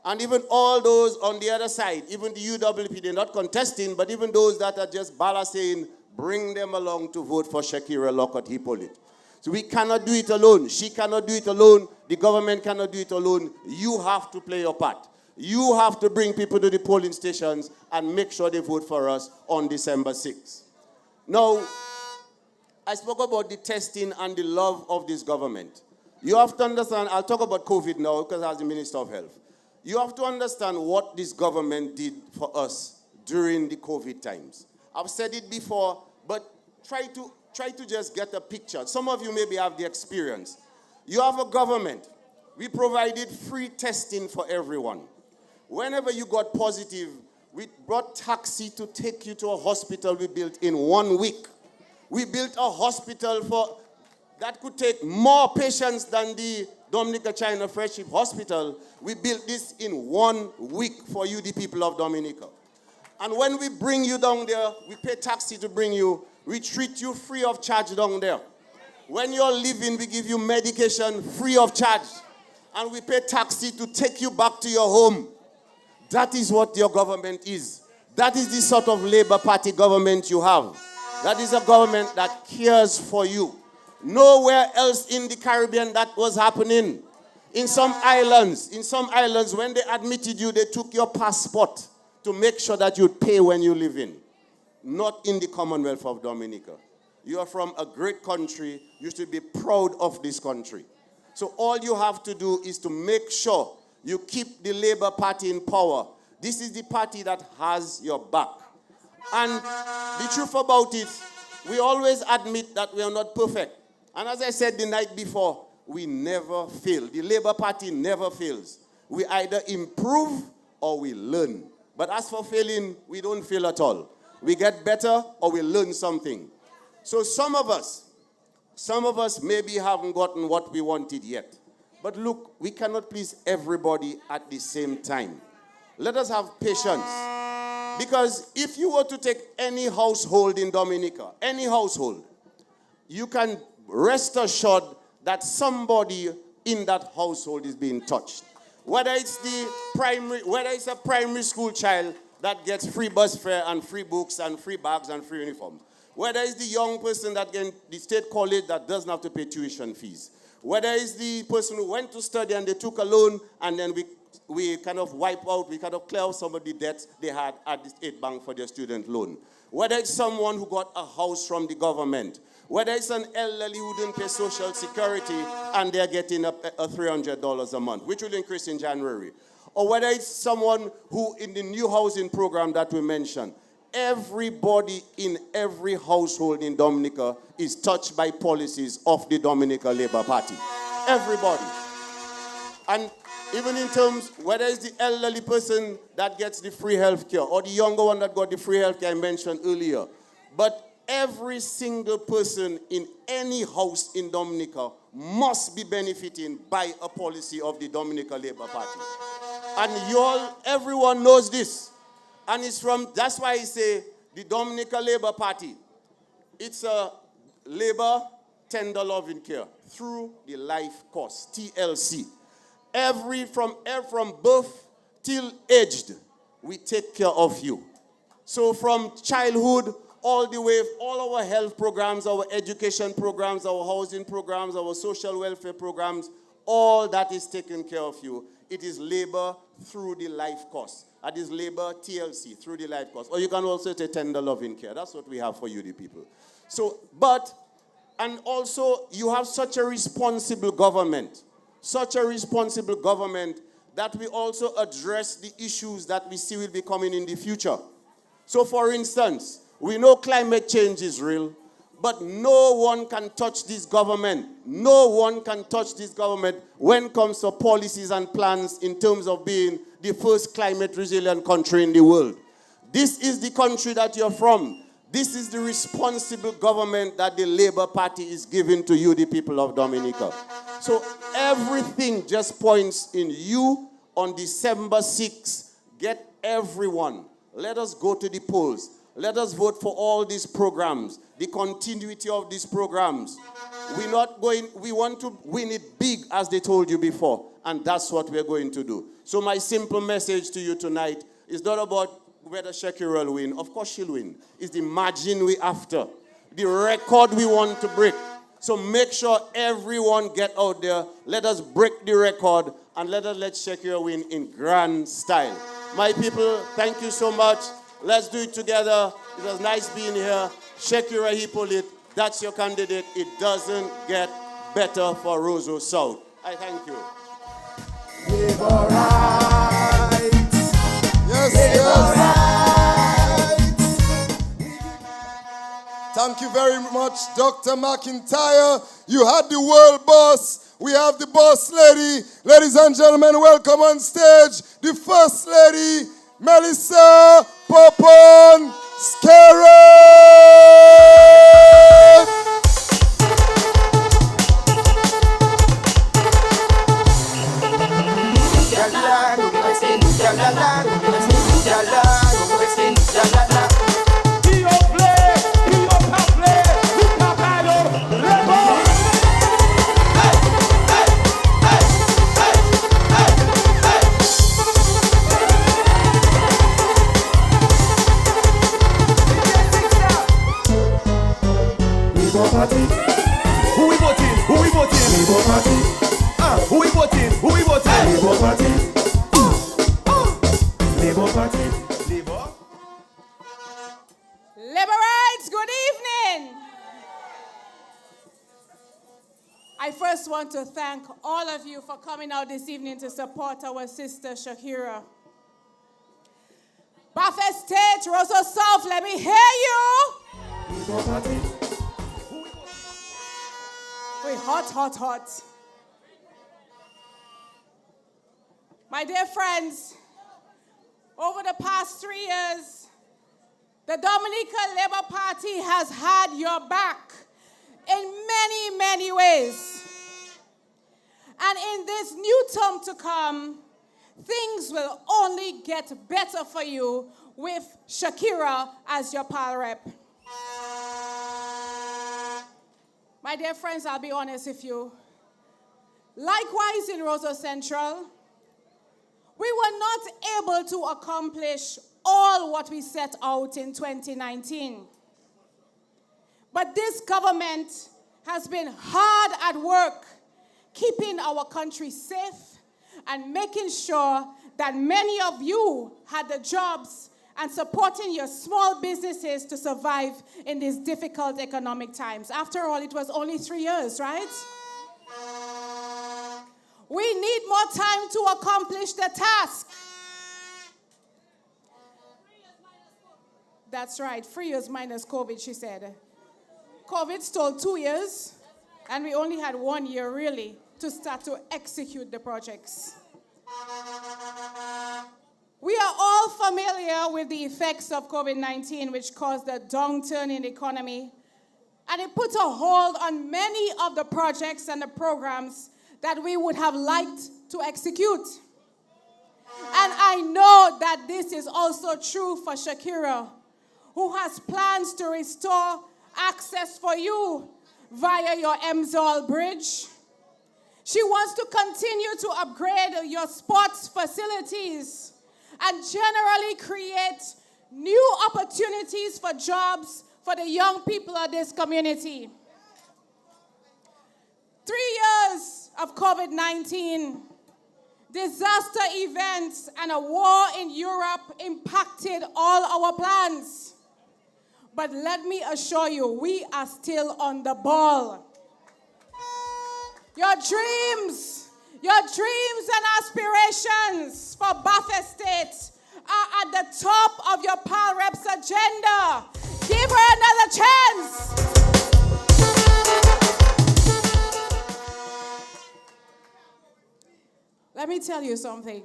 And even all those on the other side, even the UWP, they're not contesting, but even those that are just saying, bring them along to vote for Shakira Lockhart Hippolyte. So we cannot do it alone. She cannot do it alone. The government cannot do it alone. You have to play your part. You have to bring people to the polling stations and make sure they vote for us on December 6th. Now, I spoke about the testing and the love of this government. You have to understand, I'll talk about COVID now because I was the Minister of Health. You have to understand what this government did for us during the COVID times. I've said it before, but try to just get a picture. Some of you maybe have the experience. You have a government. We provided free testing for everyone. Whenever you got positive, we brought taxi to take you to a hospital we built in 1 week. We built a hospital that could take more patients than the Dominica China Friendship Hospital. We built this in 1 week for you, the people of Dominica. And when we bring you down there, we pay taxi to bring you. We treat you free of charge down there. When you're leaving, we give you medication free of charge. And we pay taxi to take you back to your home. That is what your government is. That is the sort of Labour Party government you have. That is a government that cares for you. Nowhere else in the Caribbean that was happening. In some islands, when they admitted you, they took your passport to make sure that you'd pay when you live in. Not in the Commonwealth of Dominica. You are from a great country. You should be proud of this country. So all you have to do is to make sure you keep the Labour Party in power. This is the party that has your back. And the truth about it, we always admit that we are not perfect. And as I said the night before, we never fail. The Labour Party never fails. We either improve or we learn. But as for failing, we don't fail at all. We get better or we learn something. So some of us maybe haven't gotten what we wanted yet. But look, we cannot please everybody at the same time. Let us have patience. Because if you were to take any household in Dominica, any household, you can rest assured that somebody in that household is being touched. Whether it's a primary school child that gets free bus fare and free books and free bags and free uniforms. Whether it's the young person that gets the state college that doesn't have to pay tuition fees. Whether it's the person who went to study and they took a loan and then we kind of clear out some of the debts they had at the state bank for their student loan. Whether it's someone who got a house from the government. Whether it's an elderly who didn't pay Social Security and they're getting a $300 a month, which will increase in January. Or whether it's someone who in the new housing program that we mentioned. Everybody in every household in Dominica is touched by policies of the Dominica Labour Party. Everybody. And even in terms, whether it's the elderly person that gets the free health care or the younger one that got the free health care I mentioned earlier. But every single person in any house in Dominica must be benefiting by a policy of the Dominica Labour Party. And everyone knows this. And that's why I say the Dominica Labour Party, it's a Labour Tender Loving Care through the life course, TLC. From birth till aged, we take care of you. So from childhood all the way, all our health programs, our education programs, our housing programs, our social welfare programs, all that is taken care of you. It is Labour through the life course. That is Labour TLC through the life course. Or you can also say Tender Loving Care. That's what we have for you, the people. And also you have such a responsible government. Such a responsible government that we also address the issues that we see will be coming in the future. So for instance, we know climate change is real, but no one can touch this government. No one can touch this government when it comes to policies and plans in terms of being the first climate resilient country in the world. This is the country that you're from. This is the responsible government that the Labour Party is giving to you, the people of Dominica. So everything just points in you on December 6th. Get everyone. Let us go to the polls. Let us vote for all these programs, the continuity of these programs. We want to win it big, as they told you before, and that's what we're going to do. So my simple message to you tonight is not about whether Shakira will win. Of course she'll win. It's the margin we after, the record we want to break. So make sure everyone get out there. Let us break the record and let Shakira win in grand style. My people, thank you so much. Let's do it together. It was nice being here. Shakira Hippolyte, that's your candidate. It doesn't get better for Roseau South. I thank you. Labor rights. Yes, yes. Thank you very much, Dr. McIntyre. You had the world boss. We have the boss lady. Ladies and gentlemen, welcome on stage the first lady, Melissa Popon Skerrit. Who we voting? Who we voting? Labour Party. Who we voting? Who we voting? Labour Party. Labour Party. Labour. Liberites, good evening. I first want to thank all of you for coming out this evening to support our sister Shakira. Buffett State, Roseau South, let me hear you. Labour Party. Wait, hot. My dear friends, over the past 3 years, the Dominica Labour Party has had your back in many, many ways. And in this new term to come, things will only get better for you with Shakira as your pal rep. My dear friends, I'll be honest with you. Likewise in Roseau Central, we were not able to accomplish all what we set out in 2019. But this government has been hard at work keeping our country safe and making sure that many of you had the jobs and supporting your small businesses to survive in these difficult economic times. After all, it was only 3 years, right? We need more time to accomplish the task. That's right, 3 years minus COVID, she said. COVID stole 2 years, and we only had 1 year, really, to start to execute the projects. We are all familiar with the effects of COVID-19, which caused a downturn in the economy, and it put a hold on many of the projects and the programs that we would have liked to execute. And I know that this is also true for Shakira, who has plans to restore access for you via your Emzal Bridge. She wants to continue to upgrade your sports facilities and generally create new opportunities for jobs for the young people of this community. 3 years of COVID-19, disaster events, and a war in Europe impacted all our plans. But let me assure you, we are still on the ball. Your dreams and aspirations for Buffett State are at the top of your pal rep's agenda. Give her another chance. Let me tell you something.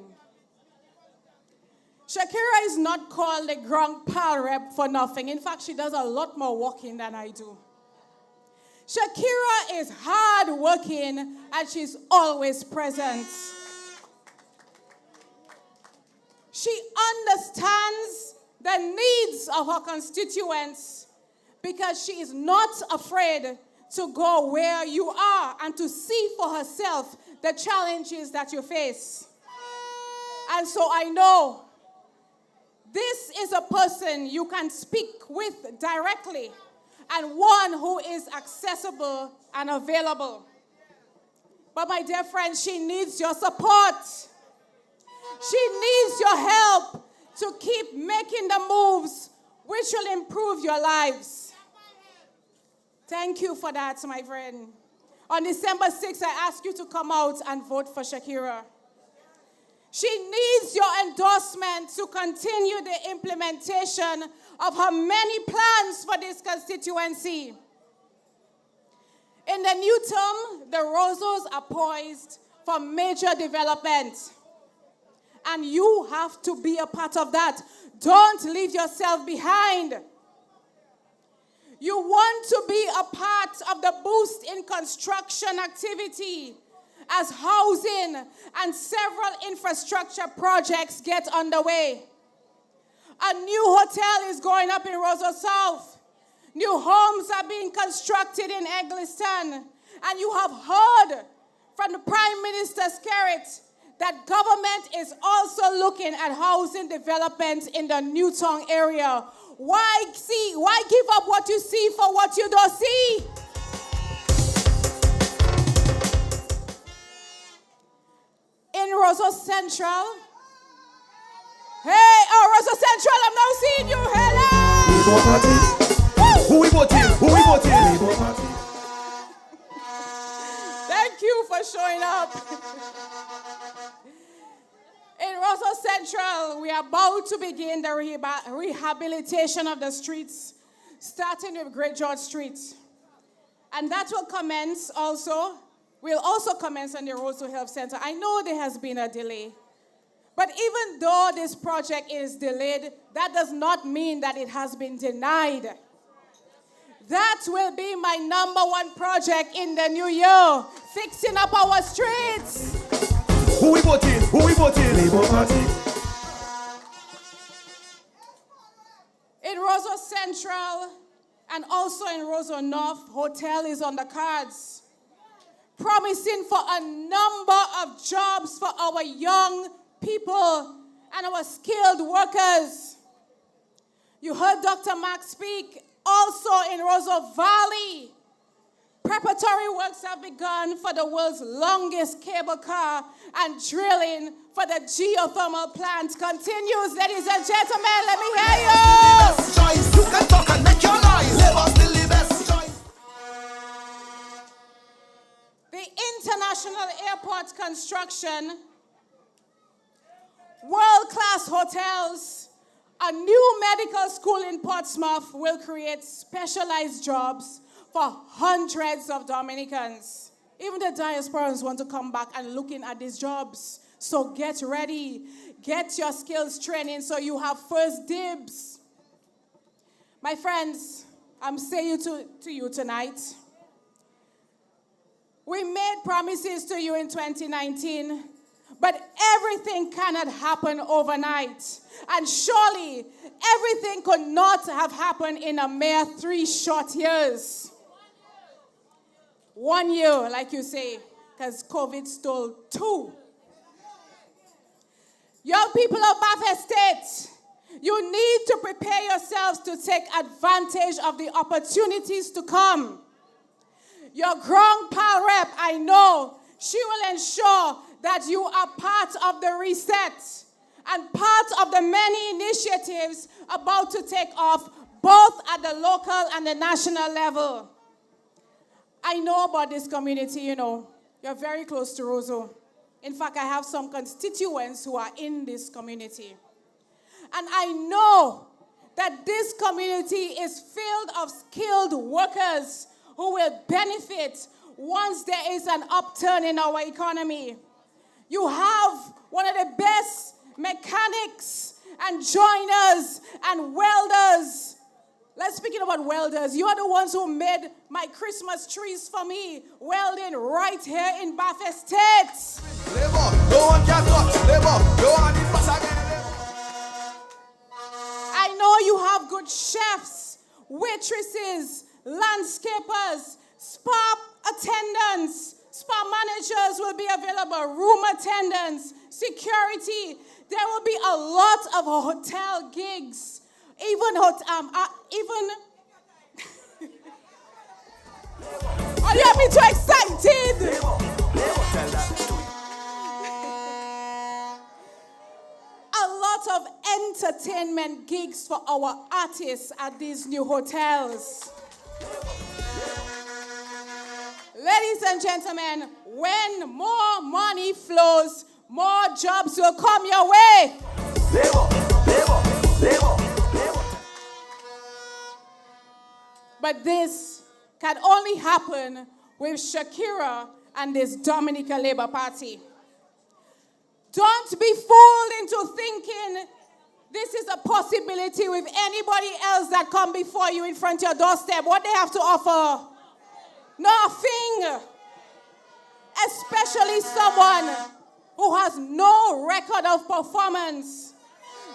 Shakira is not called the Grand Pal Rep for nothing. In fact, she does a lot more walking than I do. Shakira is hard working and she's always present. She understands the needs of her constituents because she is not afraid to go where you are and to see for herself the challenges that you face. And so I know this is a person you can speak with directly and one who is accessible and available. But my dear friends, she needs your support. She needs your help to keep making the moves which will improve your lives. Thank you for that, my friend. On December 6th, I ask you to come out and vote for Shakira. She needs your endorsement to continue the implementation of her many plans for this constituency. In the new term, the Rosos are poised for major development. And you have to be a part of that. Don't leave yourself behind. You want to be a part of the boost in construction activity as housing and several infrastructure projects get underway. A new hotel is going up in Roseau South. New homes are being constructed in Egliston. And you have heard from the Prime Minister Skerrit that government is also looking at housing development in the Newtown area. Why give up what you see for what you don't see? In Roseau Central. Hey, Roseau Central, I'm now seeing you. Hello! Who we voting? Who we voting? Thank you for showing up. In Roseau Central, we are about to begin the rehabilitation of the streets, starting with Great George Street. And that will commence also, will also commence on the Roseau Health Center. I know there has been a delay. But even though this project is delayed, that does not mean that it has been denied. That will be my #1 project in the new year, fixing up our streets. Who we voting? Who we voting? Labour Party. In Roseau Central and also in Roseau North, hotel is on the cards, promising for a number of jobs for our young people and our skilled workers. You heard Dr. Mack speak. Also in Roseau Valley, preparatory works have begun for the world's longest cable car, and drilling for the geothermal plant continues. Ladies and gentlemen, let me hear you. You can talk and make your noise. Labour still the best choice. The International Airport construction, world-class hotels, a new medical school in Portsmouth will create specialized jobs for hundreds of Dominicans. Even the diasporans want to come back and looking at these jobs. So get ready. Get your skills training so you have first dibs. My friends, I'm saying to you tonight, we made promises to you in 2019, but everything cannot happen overnight. And surely, everything could not have happened in a mere 3 short years. 1 year, like you say, because COVID stole 2. Young people of Bath Estate, you need to prepare yourselves to take advantage of the opportunities to come. Your Grand Pal Rep, I know, she will ensure that you are part of the reset and part of the many initiatives about to take off, both at the local and the national level. I know about this community, you know. You're very close to Roseau. In fact, I have some constituents who are in this community. And I know that this community is filled of skilled workers who will benefit once there is an upturn in our economy. You have one of the best mechanics and joiners and welders. Let's speaking about welders. You are the ones who made my Christmas trees for me, welding right here in Bath Estate. I know you have good chefs, waitresses, landscapers, spa attendants, spa managers will be available, room attendants, security. There will be a lot of hotel gigs. Are you having too excited? A lot of entertainment gigs for our artists at these new hotels. Ladies and gentlemen, when more money flows, more jobs will come your way. But this can only happen with Shakira and this Dominica Labour Party. Don't be fooled into thinking this is a possibility with anybody else that come before you in front of your doorstep. What they have to offer? Nothing. Especially someone who has no record of performance,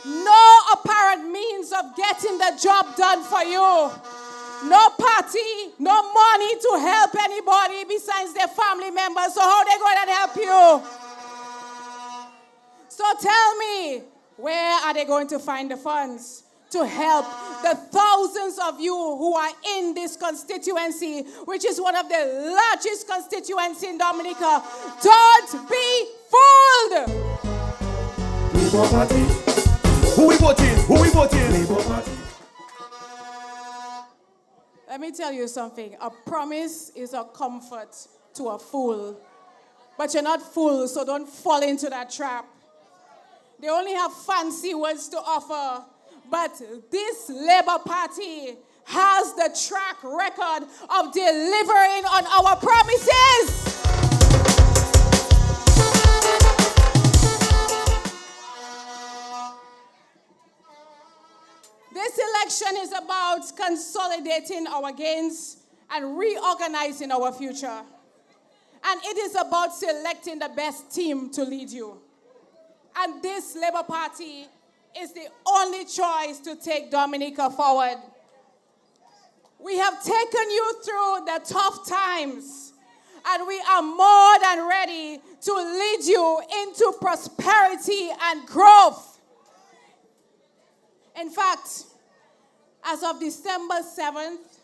no apparent means of getting the job done for you. No party, no money to help anybody besides their family members. So how they going to help you? So tell me, where are they going to find the funds to help the thousands of you who are in this constituency, which is one of the largest constituencies in Dominica? Don't be fooled. Labour Party. Who we voting? Who we voting? Labour Party. Let me tell you something. A promise is a comfort to a fool. But you're not fools, so don't fall into that trap. They only have fancy words to offer. But this Labour Party has the track record of delivering on our promises. This election is about consolidating our gains and reorganizing our future. And it is about selecting the best team to lead you. And this Labour Party is the only choice to take Dominica forward. We have taken you through the tough times, and we are more than ready to lead you into prosperity and growth. In fact, as of December 7th,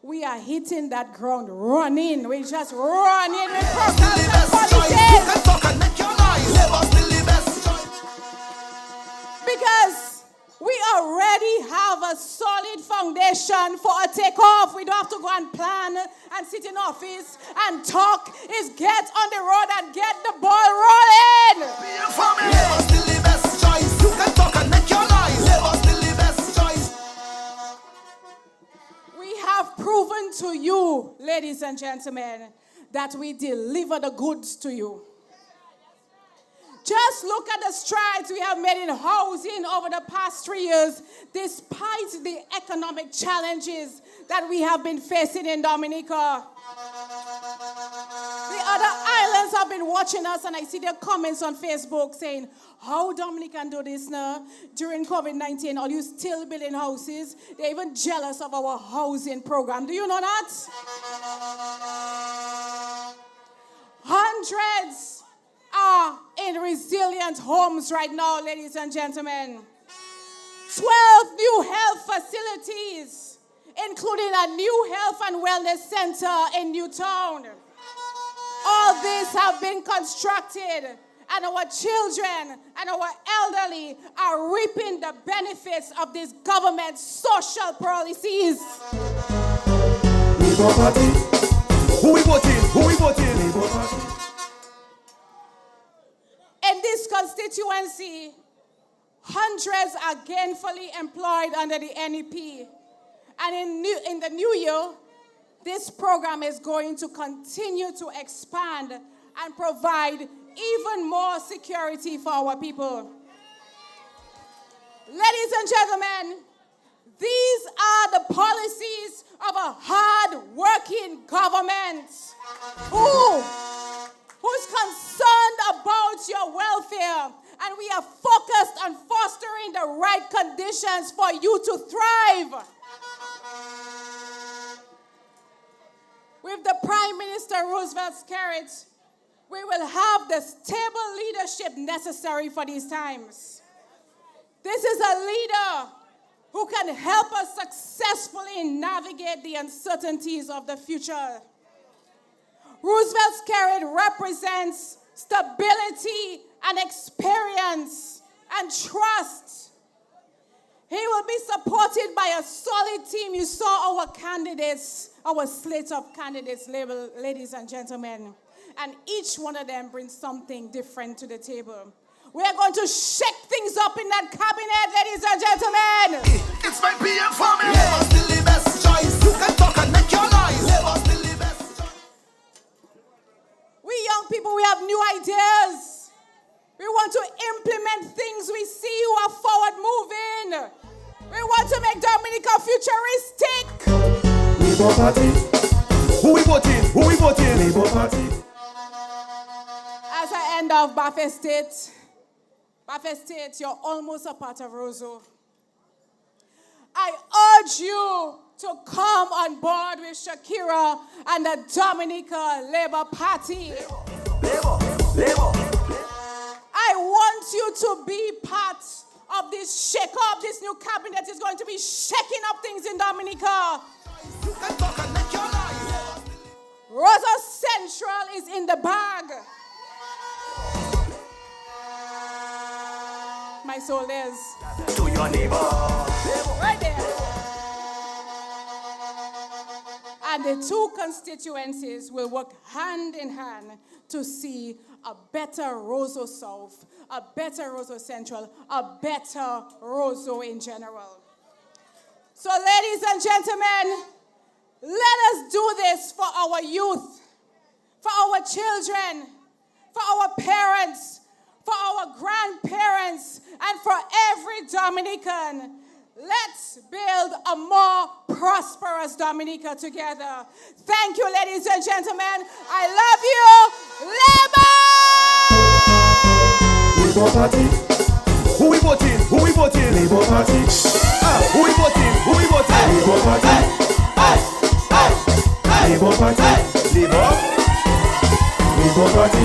we are hitting that ground running. We're just running with programs and policies. Because we already have a solid foundation for a takeoff. We don't have to go and plan and sit in office and talk. It's get on the road and get the ball rolling. We have proven to you, ladies and gentlemen, that we deliver the goods to you. Just look at the strides we have made in housing over the past 3 years, despite the economic challenges that we have been facing in Dominica. The other islands have been watching us, and I see their comments on Facebook saying, how Dominica can do this now? During COVID-19, are you still building houses? They're even jealous of our housing program. Do you know that? Hundreds are in resilient homes right now, ladies and gentlemen. 12 new health facilities, including a new health and wellness center in Newtown. All these have been constructed, and our children and our elderly are reaping the benefits of this government's social policies. Labour Party. Who we voting? Who we voting? Labour Party. In this constituency, hundreds are gainfully employed under the NEP. And in the new year, this program is going to continue to expand and provide even more security for our people. Ladies and gentlemen, these are the policies of a hard-working government who's concerned about your welfare, and we are focused on fostering the right conditions for you to thrive. With the Prime Minister Roosevelt's carrot, we will have the stable leadership necessary for these times. This is a leader who can help us successfully navigate the uncertainties of the future. Roosevelt's carrot represents stability and experience and trust. He will be supported by a solid team. You saw our candidates, our slate of candidates, ladies and gentlemen. And each one of them brings something different to the table. We are going to shake things up in that cabinet, ladies and gentlemen. It's my PM family. Labour still the best choice. You can talk and make your noise. Labour still the best choice. We young people, we have new ideas. We want to implement things we see who are forward moving. We want to make Dominica futuristic. Labour Party. Who we voting? Who we voting? Labour Party. As I end off Buffet State, you're almost a part of Roseau. I urge you to come on board with Shakira and the Dominica Labour Party. Labour. I want you to be part of this shake-up. This new cabinet is going to be shaking up things in Dominica. You can talk and make your noise. Rosa Central is in the bag. My soul is. To your neighbor. Right there. And the two constituencies will work hand in hand to see a better Roseau South, a better Roseau Central, a better Roseau in general. So ladies and gentlemen, let us do this for our youth, for our children, for our parents, for our grandparents, and for every Dominican. Let's build a more prosperous Dominica together. Thank you, ladies and gentlemen. I love you. Labour! Labour Party. Who we voting? Who we voting? Labour Party. Who we voting? Who we voting? Labour Party. Labour Party. Labour. Labour Party.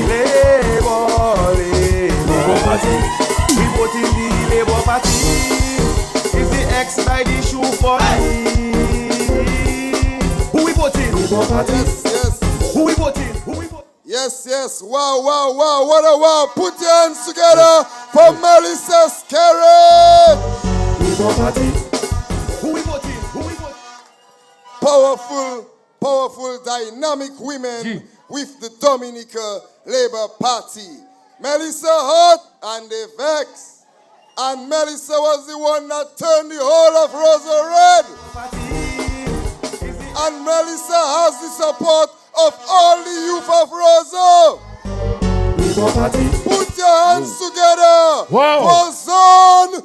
Labour Party. We voting the Labour Party. Is the X by the shoe for me? Who we voting? Labour Party. Yes. Who we voting? Who we voting? Yes. Wow. What a wow. Put your hands together for Melissa Scarrett. Labour Party. Who we voting? Who we voting? Powerful, dynamic women with the Dominica Labour Party. Melissa hot and they vex. And Melissa was the one that turned the whole of Roseau red. And Melissa has the support of all the youth of Roseau. Put your hands together for Zone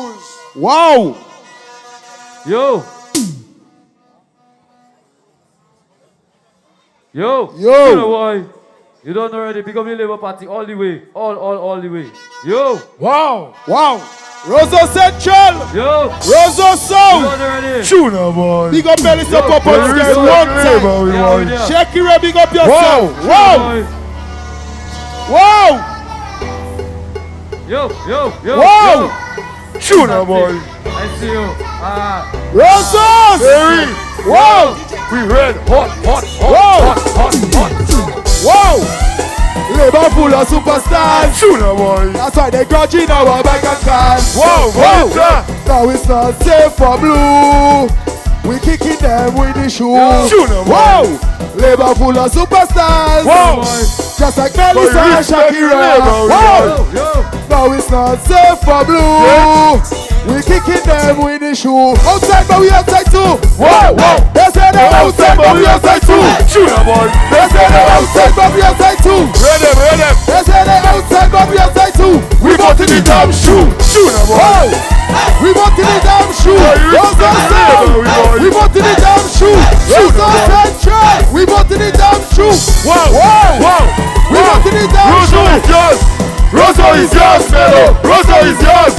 Rouge. Wow. Yo. You know why? You don't know already. Big up the Labour Party all the way. All the way. Yo. Wow. Roseau Central. Yo. Roseau South. Tuna boy. Big up Melissa Pop on stage one time. Shakira, big up yourself. Wow. Yo. Wow. Tuna boy. I see you. Roseau. Wow. We red hot. Wow. Labour full of superstars. Tuna boy. That's why they grudging our bank account. Wow. Now it's not safe for blue. We kicking them with the shoe. Wow. Labour full of superstars. Wow. Just like Melissa and Shakira. Wow. Now it's not safe for blue. We kicking them with the shoe. Outside but we outside too. Wow. They say they're outside but we outside too. Tuna boy. They say they're outside but we outside too. Ready. They say they're outside but we outside too. We voting the dumb shoe. Wow, Wow. wow, We wow. wanted it down Rosso shoe. is yours. Rosso is yours, fellow. Rosso is yours.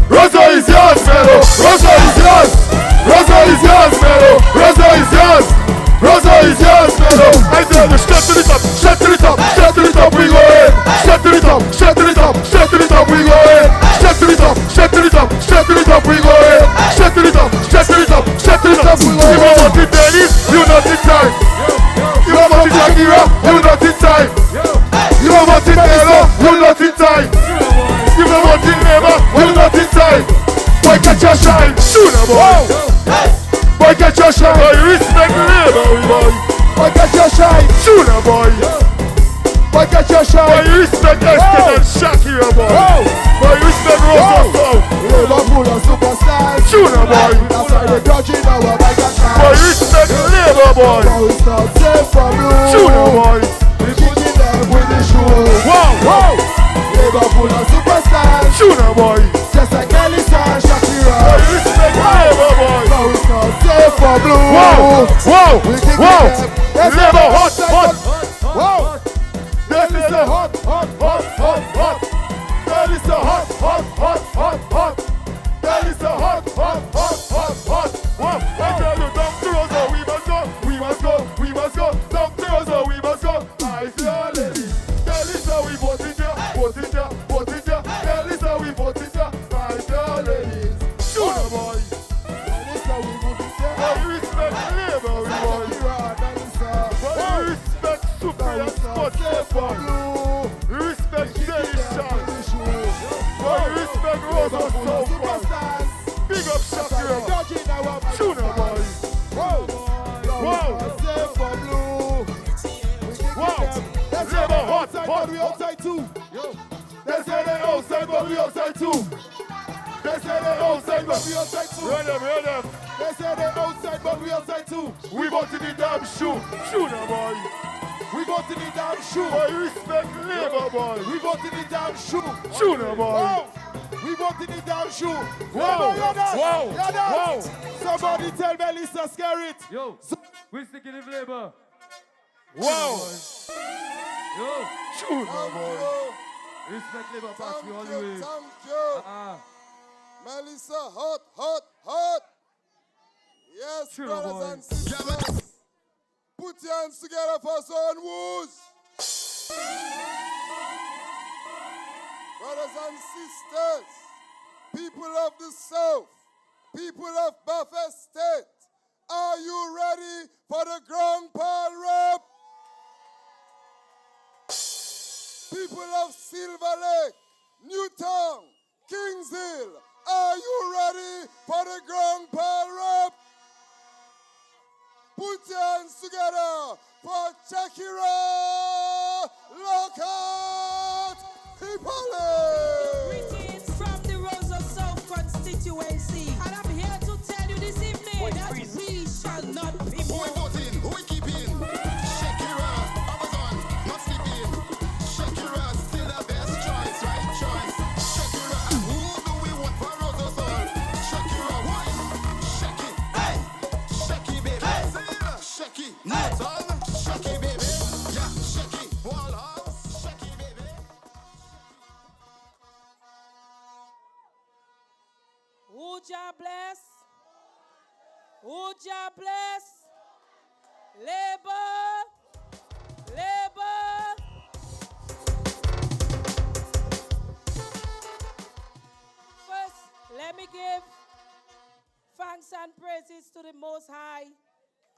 Rosso is yours, fellow. Rosso is yours. Rosso is yours, fellow. Rosso is yours. Rosso is yours, fellow. I tell you, step to the top, step to the top, step to the top, we go in. Step to the top, step to the top, step to the top, we go in. Step to the top, step to the top, step to the top, we go in. Step to the top, step to the top, step to the top, we go in. You know what it is? You not in time. You know what it is, Shakira? You not in time. You know what it is, you not in time. You know what it never, you not in time. Boy, catch your shine, sooner, boy. Boy, catch your shine. Boy, respect the labor, boy. Boy, catch your shine. Sooner, boy. Boy, catch your shine. Boy, respect Esket and Shakira, boy. Boy, respect Rosa Soul. Liverpool are superstars. Sooner, boy. That's why they're dodging our bike and car. Boy, respect the labor, boy. Now it's not safe from you. Sooner, boy. We kicking them with the shoe. Wow. Liverpool are superstars. Sooner, boy. Just like Elisa and Shakira. Boy, respect the labor, boy. Now it's not safe for blue. Wow. We kicking Wow. them. Labor hot, hot. Wow. Elisa hot, hot, hot, hot, hot. Elisa hot, hot, hot, hot, hot. Elisa hot, hot, hot, hot, hot. Wow. I tell you, down to Rosa, we must go, we must go, we must go. Down to Rosa, we must go. I feel lady. Elisa, we vote in there, vote in there, vote in there. Elisa, we vote in there. I feel ladies. Sooner, boy. Elisa, we vote in there. Boy, respect labor, boy. Boy, respect Superior Sports, boy. Respect Jelly Boy, respect Rosa Soul, boy. Big up Shakira. Tuna, boy. Wow. Labor hot, hot. We outside too. They say they outside, but we outside too. They say they outside, but we outside too. Hear them. They say they outside, but we outside too. We got to the damn shoe. Tuna, boy. We go to the damn shoe. Boy, respect labor, boy. We go to the damn shoe. Tuna, boy. We go to the damn shoe. Wow. You're that. Wow. Somebody tell Melissa scare it. Yo, we sticking in flavor. Wow. Yo, Tuna, boy. respect labor party all the way. Thank you. Melissa, hot. Yes, Sure, brothers boy. and sisters. Put your hands together for Son Woos. Brothers and sisters, people of the South, people of Buffet State, are you ready for the Grand Pal Rap? People of Silver Lake, Newtown, Kings Hill, are you ready for the Grand Pal Rap? Put your hands together for Shakira Lockhart Hippolyte. Greetings from the Rosa South constituency. And I'm here to tell you this evening that we shall not be moved. Who we keeping? Shakira, Amazon, not sleeping. Shakira, still the best choice, right choice. Shakira, and who do we want for Rosa Soul? Shakira, why? Shake it, hey, shake it, baby. Shake it, no tongue, shake it, baby. Yeah, shake it, wall house, shake it, baby. Who Jah bless? Who Jah bless? Labor. First, let me give thanks and praises to the Most High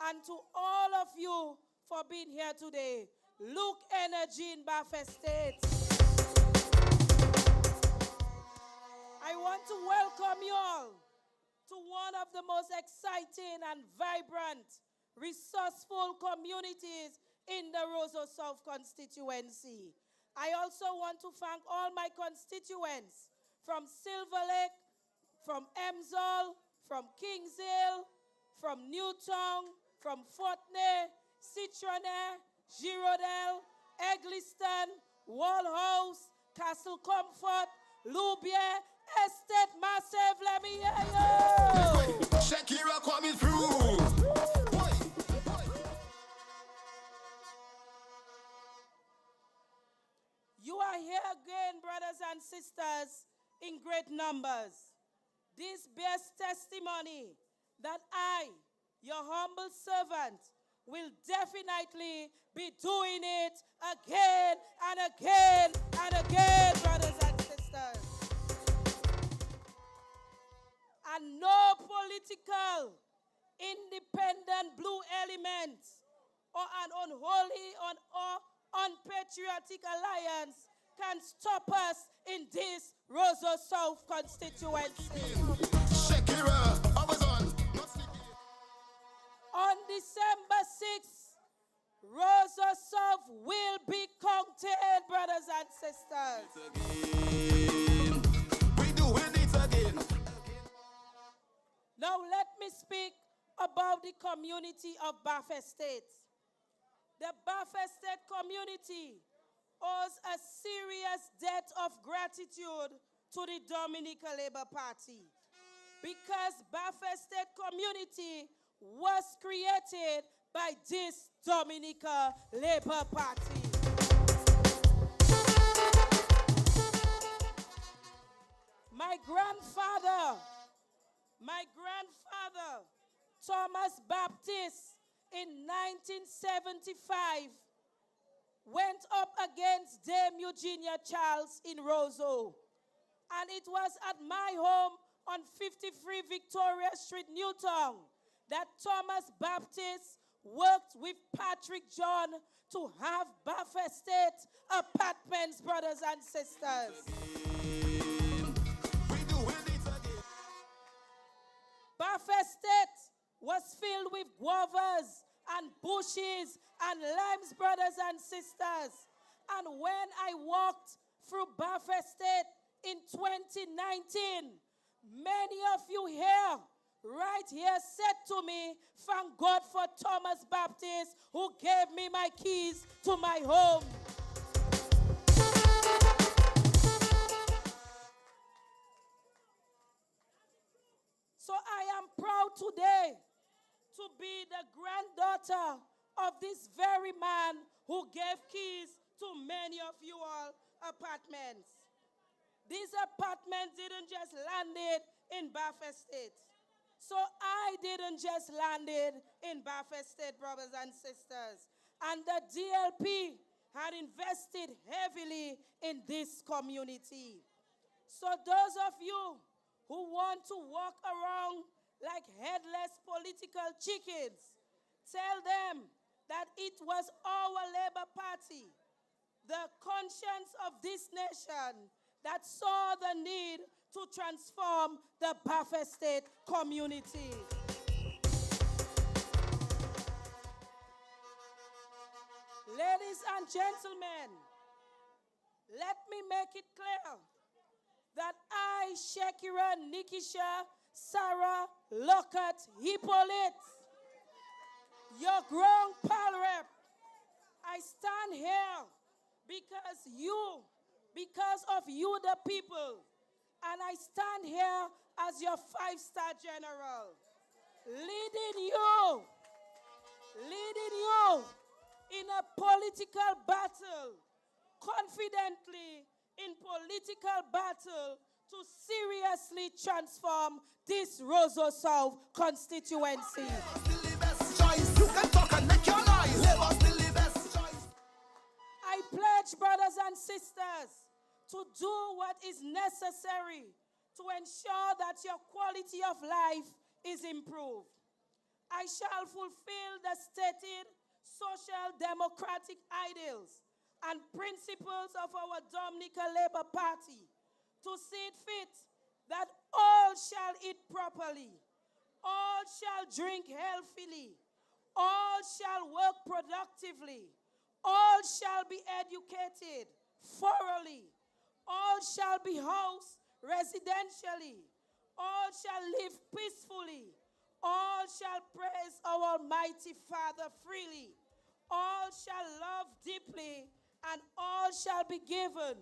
and to all of you for being here today. Look Energy in Buffet State. I want to welcome you all to one of the most exciting and vibrant, resourceful communities in the Rosa South constituency. I also want to thank all my constituents from Silver Lake, from Emsall, from Kings Hill, from Newtown, from Fortney, Citronet, Girondel, Egliston, Wallhouse, Castle Comfort, Loubier, Estate Massive, let me hear you. Shakira coming through. You are here again, brothers and sisters, in great numbers. This bears testimony that I, your humble servant, will definitely be doing it again and again and again, brothers and sisters. And no political, independent blue element or an unholy or unpatriotic alliance can stop us in this Roseau South constituency. On December 6th, Roseau South will be counted, brothers and sisters. We doing it again. Now let me speak about the community of Bath Estate. The Bath Estate community owes a serious debt of gratitude to the Dominica Labour Party because Bath Estate community was created by this Dominica Labour Party. My grandfather, Thomas Baptist, in 1975, went up against Dame Eugenia Charles in Roseau. And it was at my home on 53 Victoria Street, Newtown, that Thomas Baptist worked with Patrick John to have Bath Estate apartments, brothers and sisters. Bath Estate was filled with guavas and bushes and limes, brothers and sisters. And when I walked through Bath Estate in 2019, many of you here, right here, said to me, thank God for Thomas Baptist who gave me my keys to my home. So I am proud today to be the granddaughter of this very man who gave keys to many of you all apartments. These apartments didn't just land it in Bath Estate. So I didn't just land it in Bath Estate, brothers and sisters. And the DLP had invested heavily in this community. So those of you who want to walk around like headless political chickens, tell them that it was our Labour Party, the conscience of this nation, that saw the need to transform the Bath Estate community. Ladies and gentlemen, let me make it clear that I, Shakira Nikisha Sarah Lockhart Hippolyte, your grown pal rep, I stand here because of you the people, and I stand here as your 5-star general, leading you in a political battle, confidently in political battle to seriously transform this Roseau South constituency. I pledge, brothers and sisters, to do what is necessary to ensure that your quality of life is improved. I shall fulfill the stated social democratic ideals and principles of our Dominica Labour Party to see it fit that all shall eat properly, all shall drink healthily, all shall work productively, all shall be educated thoroughly, all shall be housed residentially, all shall live peacefully, all shall praise our Almighty Father freely, all shall love deeply, and all shall be given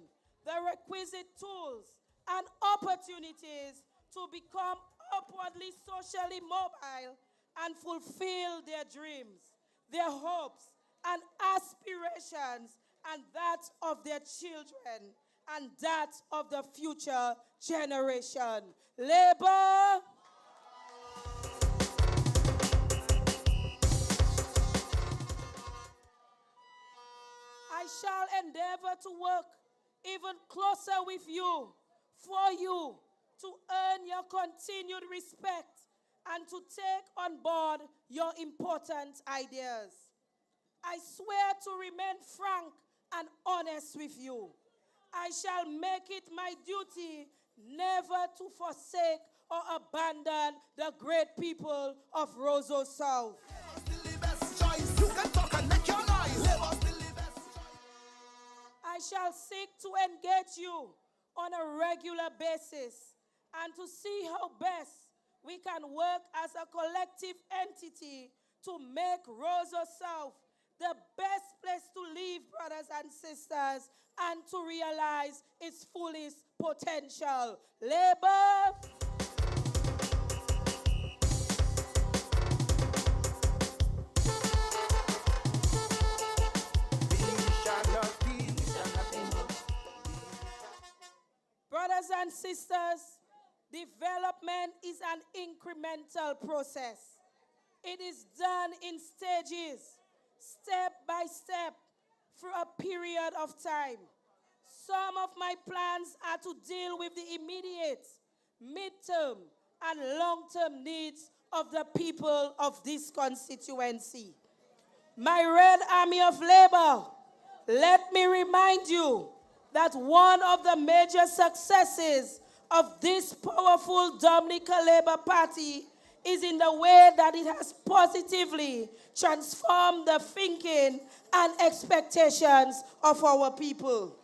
the requisite tools and opportunities to become upwardly socially mobile and fulfill their dreams, their hopes, and aspirations and that of their children, and that of the future generation. Labor. I shall endeavor to work even closer with you, for you, to earn your continued respect and to take on board your important ideas. I swear to remain frank and honest with you. I shall make it my duty never to forsake or abandon the great people of Roseau South. I shall seek to engage you on a regular basis and to see how best we can work as a collective entity to make Roseau South the best place to live, brothers and sisters, and to realize its fullest potential. Labor. Brothers and sisters, development is an incremental process. It is done in stages, step by step, through a period of time. Some of my plans are to deal with the immediate, midterm, and long-term needs of the people of this constituency. My Red Army of Labor, let me remind you that one of the major successes of this powerful Dominica Labour Party is in the way that it has positively transformed the thinking and expectations of our people.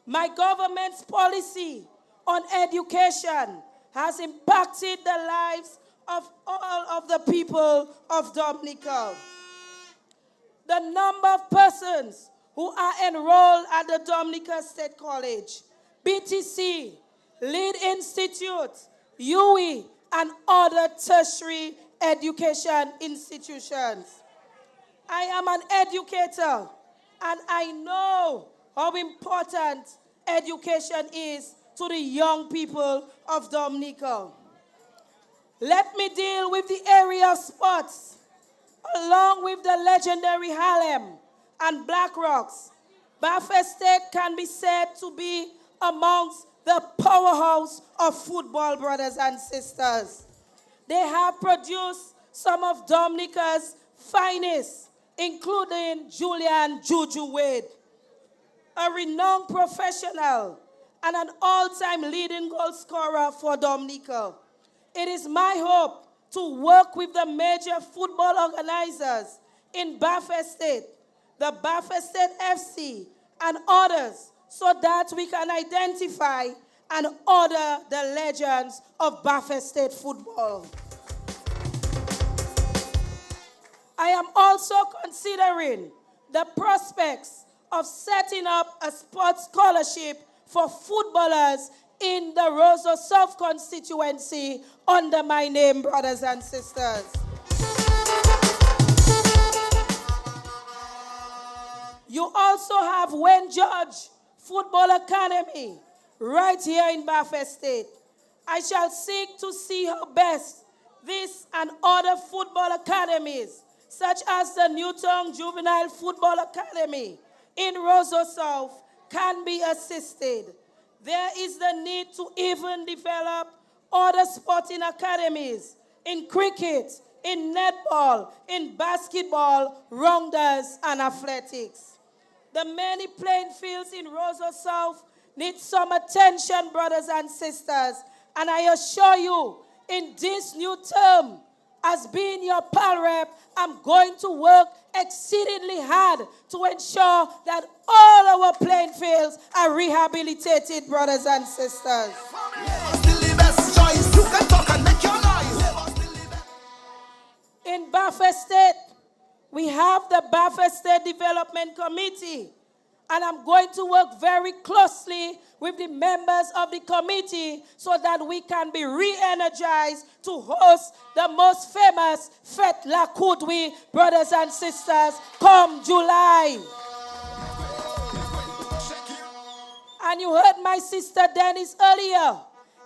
My government's policy on education has impacted the lives of all of the people of Dominica. The number of persons who are enrolled at the Dominica State College, BTC, Lead Institute, UWI, and other tertiary education institutions. I am an educator, and I know how important education is to the young people of Dominica. Let me deal with the area of sports. Along with the legendary Harlem and Black Rocks, Baffert State can be said to be amongst the powerhouse of football, brothers and sisters. They have produced some of Dominica's finest, including Julian Juju Wade, a renowned professional and an all-time leading goal scorer for Dominica. It is my hope to work with the major football organizers in Baffert State, the Baffert State FC, and others, so that we can identify and honor the legends of Baffert State football. I am also considering the prospects of setting up a sports scholarship for footballers in the Roseau South constituency under my name, brothers and sisters. You also have Wayne George Football Academy right here in Baffert State. I shall seek to see how best this and other football academies, such as the Newtown Juvenile Football Academy in Roseau South, can be assisted. There is the need to even develop other sporting academies in cricket, in netball, in basketball, rounders, and athletics. The many playing fields in Roseau South need some attention, brothers and sisters. And I assure you, in this new term, as being your PAL rep, I'm going to work exceedingly hard to ensure that all our playing fields are rehabilitated, brothers and sisters. In Baffert State, we have the Baffert State Development Committee, and I'm going to work very closely with the members of the committee so that we can be re-energized to host the most famous Fête La Coudouille, brothers and sisters, come July. And you heard my sister Dennis earlier.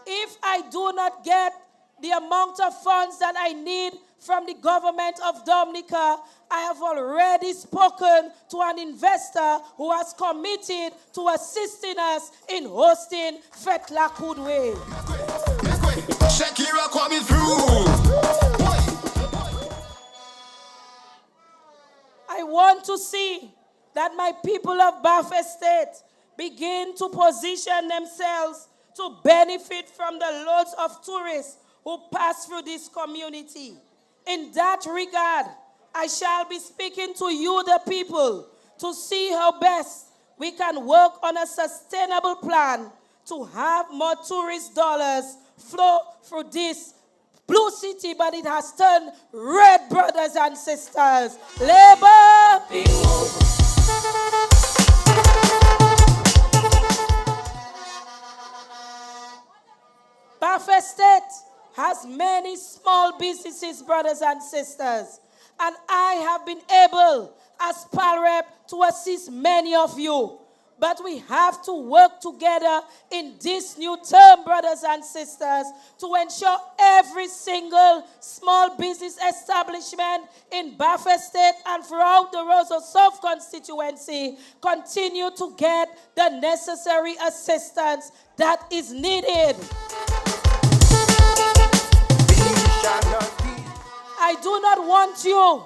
If I do not get the amount of funds that I need from the government of Dominica, I have already spoken to an investor who has committed to assisting us in hosting Fetla Kudwe. Shakira coming through. I want to see that my people of Bath Estate begin to position themselves to benefit from the loads of tourists who pass through this community. In that regard, I shall be speaking to you, the people, to see how best we can work on a sustainable plan to have more tourist dollars flow through this blue city, but it has turned red, brothers and sisters. Labor! Bath Estate has many small businesses, brothers and sisters. And I have been able, as PALREP, to assist many of you. But we have to work together in this new term, brothers and sisters, to ensure every single small business establishment in Bath Estate and throughout the Roseau South constituency continue to get the necessary assistance that is needed. I do not want you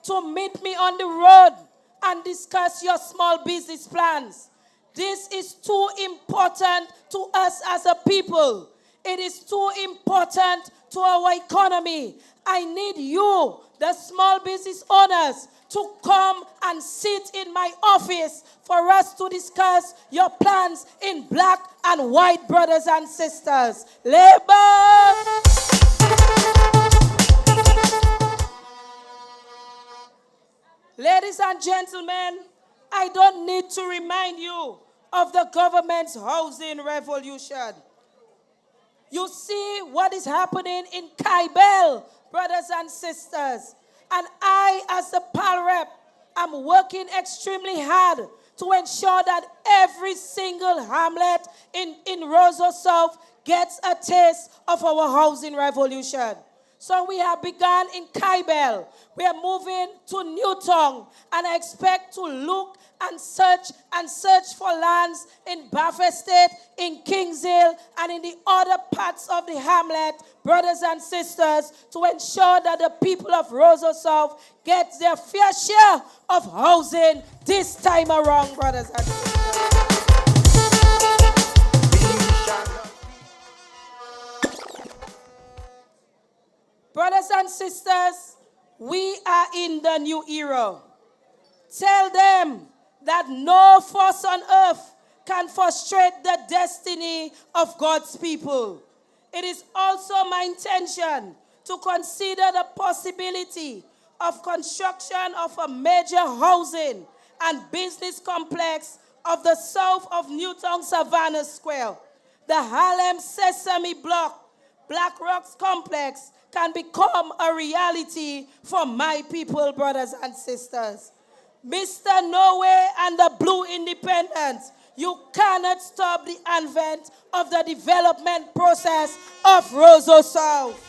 to meet me on the road and discuss your small business plans. This is too important to us as a people. It is too important to our economy. I need you, the small business owners, to come and sit in my office for us to discuss your plans in black and white, brothers and sisters. Labor! Ladies and gentlemen, I don't need to remind you of the government's housing revolution. You see what is happening in Kaibel, brothers and sisters. And I, as a PALREP, am working extremely hard to ensure that every single hamlet in Roseau South gets a taste of our housing revolution. So we have begun in Kaibel. We are moving to Newtown, and I expect to look and search for lands in Bath Estate, in Kings Hill, and in the other parts of the hamlet, brothers and sisters, to ensure that the people of Roseau South get their fair share of housing this time around, brothers and sisters. Brothers and sisters, we are in the new era. Tell them that no force on earth can frustrate the destiny of God's people. It is also my intention to consider the possibility of construction of a major housing and business complex of the south of Newtown Savannah Square. The Harlem Sesame Block, Black Rocks Complex, can become a reality for my people, brothers and sisters. Mr. Norway and the Blue Independence, you cannot stop the advent of the development process of Roseau South.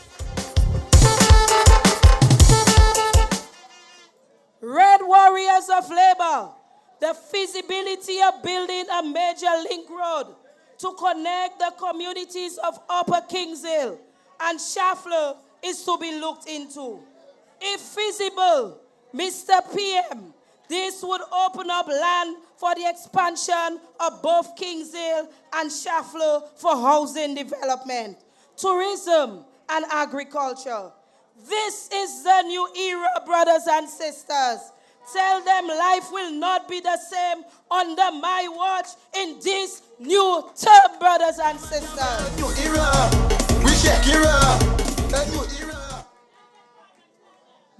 Red Warriors of Labor, the feasibility of building a major link road to connect the communities of Upper Kings Hill and Shafler is to be looked into. If feasible, Mr. PM, this would open up land for the expansion of both Kings Hill and Shafler for housing development, tourism, and agriculture. This is the new era, brothers and sisters. Tell them life will not be the same under my watch in this new term, brothers and sisters. New era, we Shakira. New era.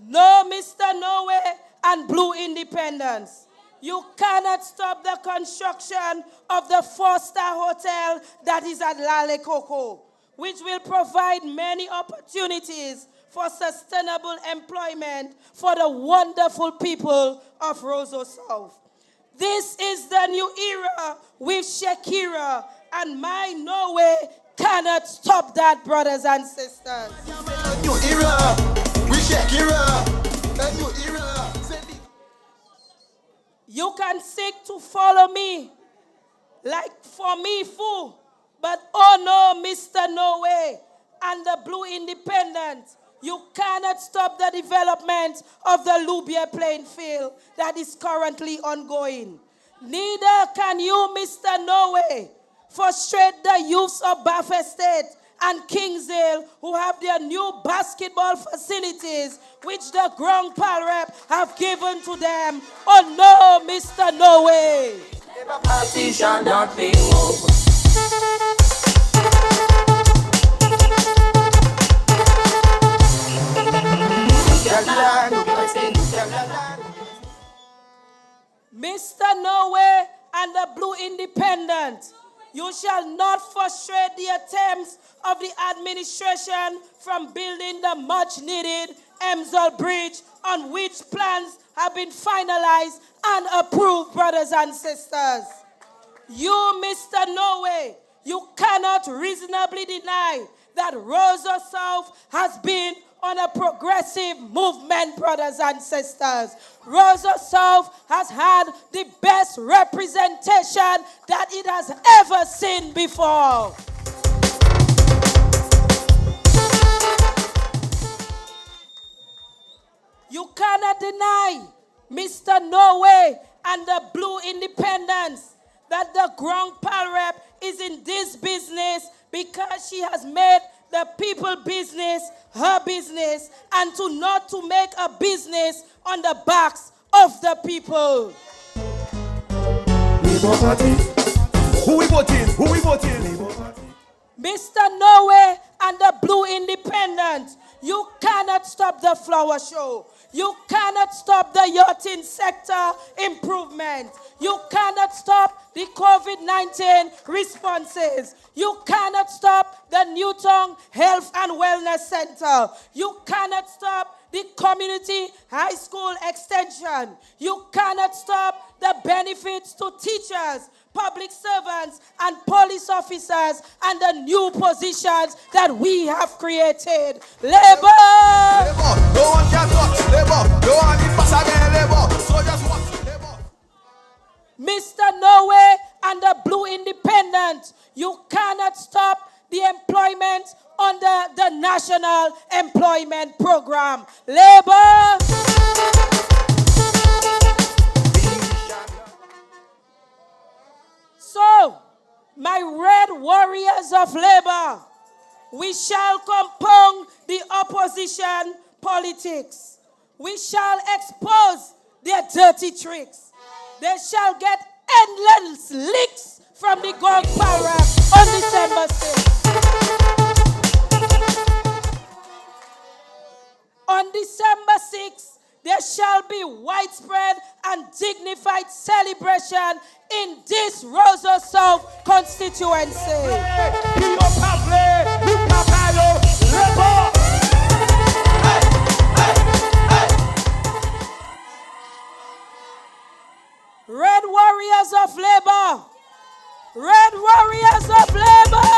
No, Mr. Norway and Blue Independence. You cannot stop the construction of the 4-star hotel that is at Lale Coco, which will provide many opportunities for sustainable employment for the wonderful people of Roseau South. This is the new era with Shakira, and my no way cannot stop that, brothers and sisters. New era, we Shakira. A new era. You can seek to follow me, like for me, fool. But oh no, Mr. No Way and the Blue Independent, you cannot stop the development of the Lubia playing field that is currently ongoing. Neither can you, Mr. No Way, frustrate the youths of Bath Estate and Kingsdale who have their new basketball facilities which the Grand Pal Rep have given to them. Oh no, Mr. No Way. The party shall not be over. Mr. No Way and the Blue Independent, you shall not frustrate the attempts of the administration from building the much needed Emsall Bridge, on which plans have been finalized and approved, brothers and sisters. You, Mr. No Way, you cannot reasonably deny that Rosa South has been on a progressive movement, brothers and sisters. Rosa South has had the best representation that it has ever seen before. You cannot deny, Mr. No Way and the Blue Independence, that the Grand Pal Rep is in this business because she has made the people business her business, and not to make a business on the backs of the people. Labour Party. Who we voting? Who we voting? Labour Party. Mr. No Way and the Blue Independent, you cannot stop the flower show. You cannot stop the yachting sector improvement. You cannot stop the COVID-19 responses. You cannot stop the Newtown Health and Wellness Center. You cannot stop the community high school extension. You cannot stop the benefits to teachers, public servants, and police officers, and the new positions that we have created. Labor! No one can touch labor. No one in pass again labor. So just what? Mr. No Way and the Blue Independent, you cannot stop the employment under the National Employment Program. Labor! So, my red warriors of labor, we shall compound the opposition politics. We shall expose their dirty tricks. They shall get endless licks from the Grand Pal Rep on December 6th. On December 6th, there shall be widespread and dignified celebration in this Rosa South constituency. Red warriors of labor! Red warriors of labor!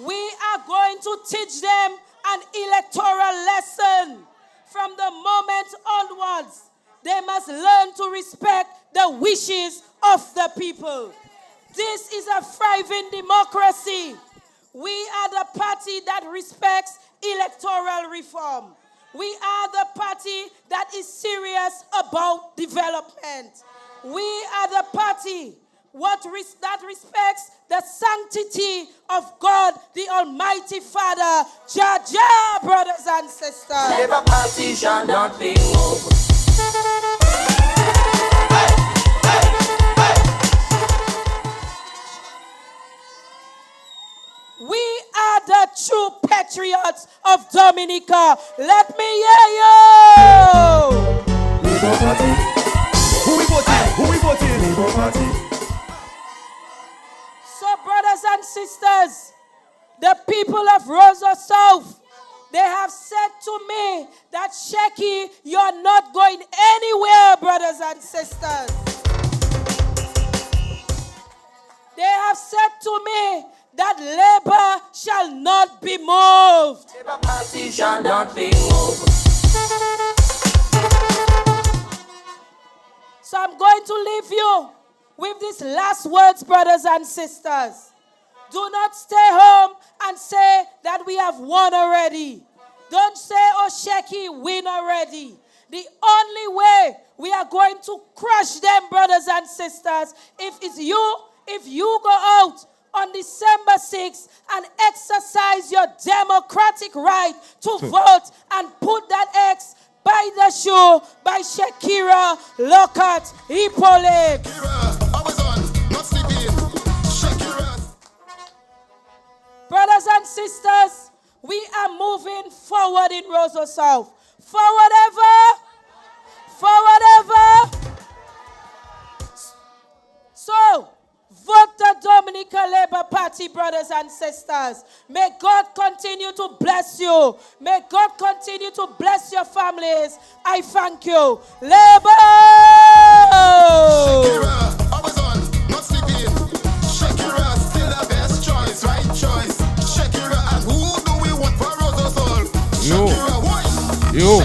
We are going to teach them an electoral lesson. From the moment onwards, they must learn to respect the wishes of the people. This is a thriving democracy. We are the party that respects electoral reform. We are the party that is serious about development. We are the party that respects the sanctity of God, the Almighty Father. Jah Jah, brothers and sisters. Labour Party shall not be over. We are the true patriots of Dominica. Let me hear you. Labour Party. Who we voting? Who we voting? Labour Party. So, brothers and sisters, the people of Rosa South, they have that Shecky, you're not going anywhere, brothers and sisters. They have said to me that labor shall not be moved. Labour Party shall not be moved. So I'm going to leave you with these last words, brothers and sisters. Do not stay home and say that we have won already. Don't say, oh, Shecky, win already. The only way we are going to crush them, brothers and sisters, if you go out on December 6th and exercise your democratic right to vote and put that X by the shoe by Shakira Lockhart Hippolyte. Brothers and sisters, we are moving forward in Roseau South. Forward ever. Forward ever. So, vote the Dominican Labour Party, brothers and sisters. May God continue to bless you. May God continue to bless your families. I thank you. Labour! Shakira, I was on, not sleeping. Shakira, still the best choice, right choice. Shakira, and who do we want for Roseau Soul? Shakira, why? You.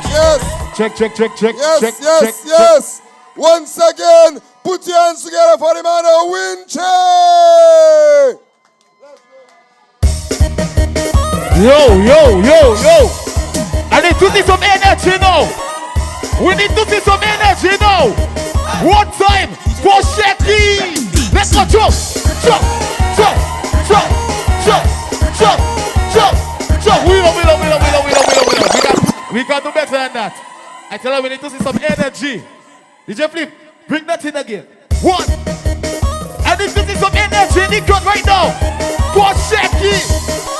Yes. Check. Yes. Once again, put your hands together for the man of Winche. Yo. I need to see some energy now. We need to see some energy now. One time for Shecky. Let's go jump. We can do better than that. I tell you, we need to see some energy. DJ Flip, bring that in again. One. I need to see some energy in the crowd right now. For Shecky.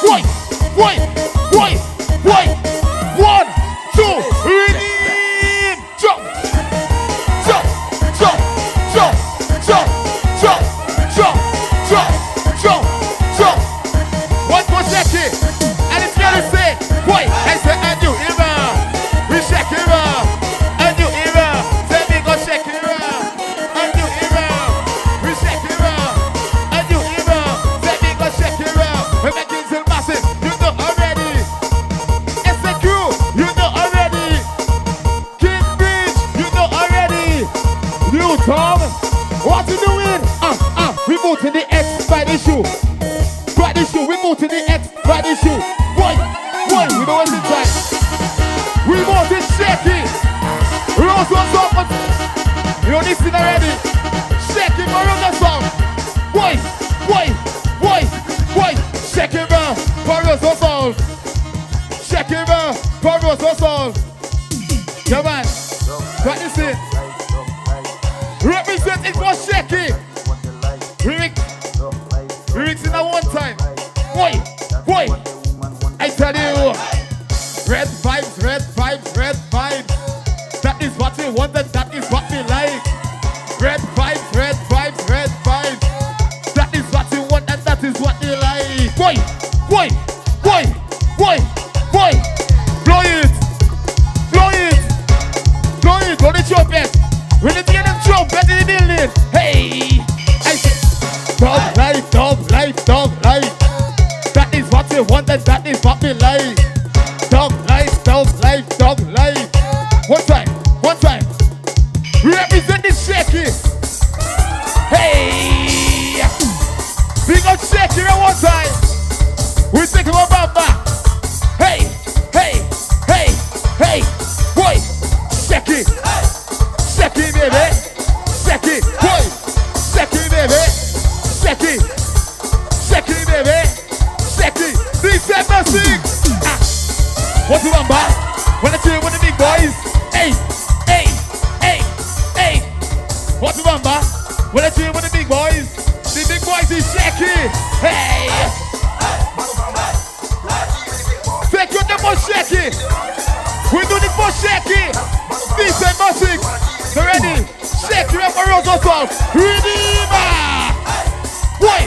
Wait. 1, 2, redeem. Jump. One for Shecky. And it's gonna say, boy, I say a new era. We Shakira. A new era. Say me go Shakira. A new era. We Shakira. A new era. Say me go Shakira. We make things massive. You know already. SQ, you know already. Kingsbridge, you know already. New Tom, what you doing? We move to the X by the shoe. We move to the X by the shoe. Boy, we don't waste the time. We move to Shecky. Roseau Sound. You listen already. Shecky for Roseau Sound. Boy. Shecky for Roseau Sound. Shecky for Roseau Sound. Come on. Practice it. Represent it for Shecky. Lyrics in a one time. Boy. I tell you. Red vibes. That is what we want and that is what we like. Red vibes. That is what we want and that is what we like. Boy. Blow it. Blow the trumpet. We need to get them trumpet in the building. Hey. I say, dog life. That is what we want and that is what we like. Dog life. One time. Represent the Shecky. Hey. Big up Shecky one time. We take him about back. Hey. Boy. Shecky, baby. Shecky, boy. Shecky, baby. December 6th. What you want, back? When I chill with the big boys. Hey. What you want, back? When I chill with the big boys. The big boys is Shecky. Hey. Take you the for Shecky. We do it for Shecky. December 6th. So ready? Shecky for Roseau Sound. Redeemer. Boy.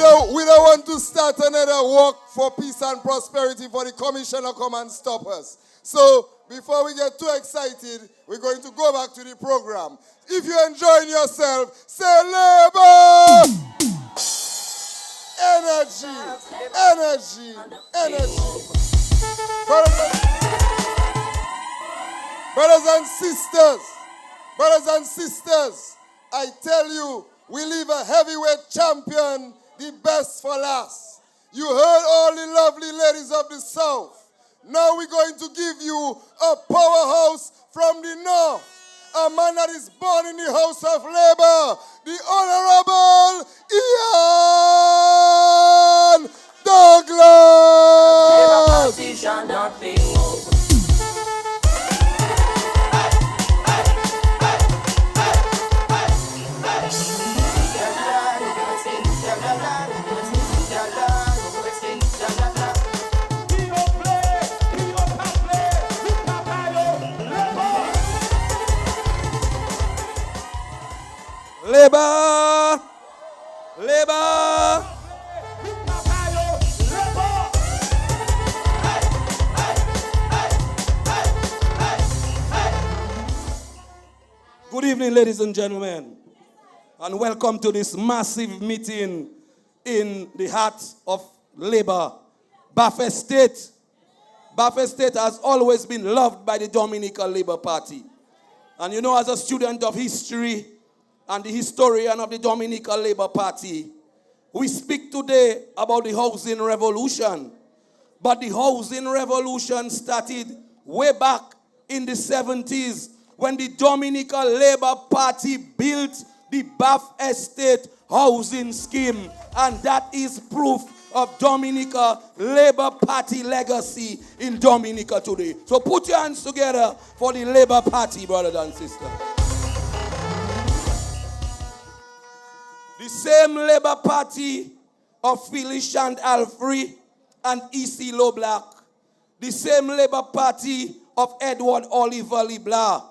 don't want to start another walk for peace and prosperity for the commissioner come and stop us. So before we get too excited, we're going to go back to the program. If you're enjoying yourself, say labor! Energy, energy, energy. Brothers and sisters, I tell you, we leave a heavyweight champion, the best for last. You heard all the lovely ladies of the South. Now we're going to give you a powerhouse from the North. A man that is born in the House of Labor, the Honorable Ian Douglas. Labor! Labor! Good evening, ladies and gentlemen, and welcome to this massive meeting in the heart of Labor. Baffin State. Baffin State has always been loved by the Dominican Labour Party. And you know, as a student of history and the historian of the Dominican Labour Party, we speak today about the housing revolution. But the housing revolution started way back in the 70s when the Dominican Labour Party built the Bath Estate housing scheme. And that is proof of Dominica Labour Party legacy in Dominica today. So put your hands together for the Labour Party, brothers and sisters. The same Labour Party of Phyllis Shand Alfrey and E.C. Loblack. The same Labour Party of Edward Oliver LeBlanc.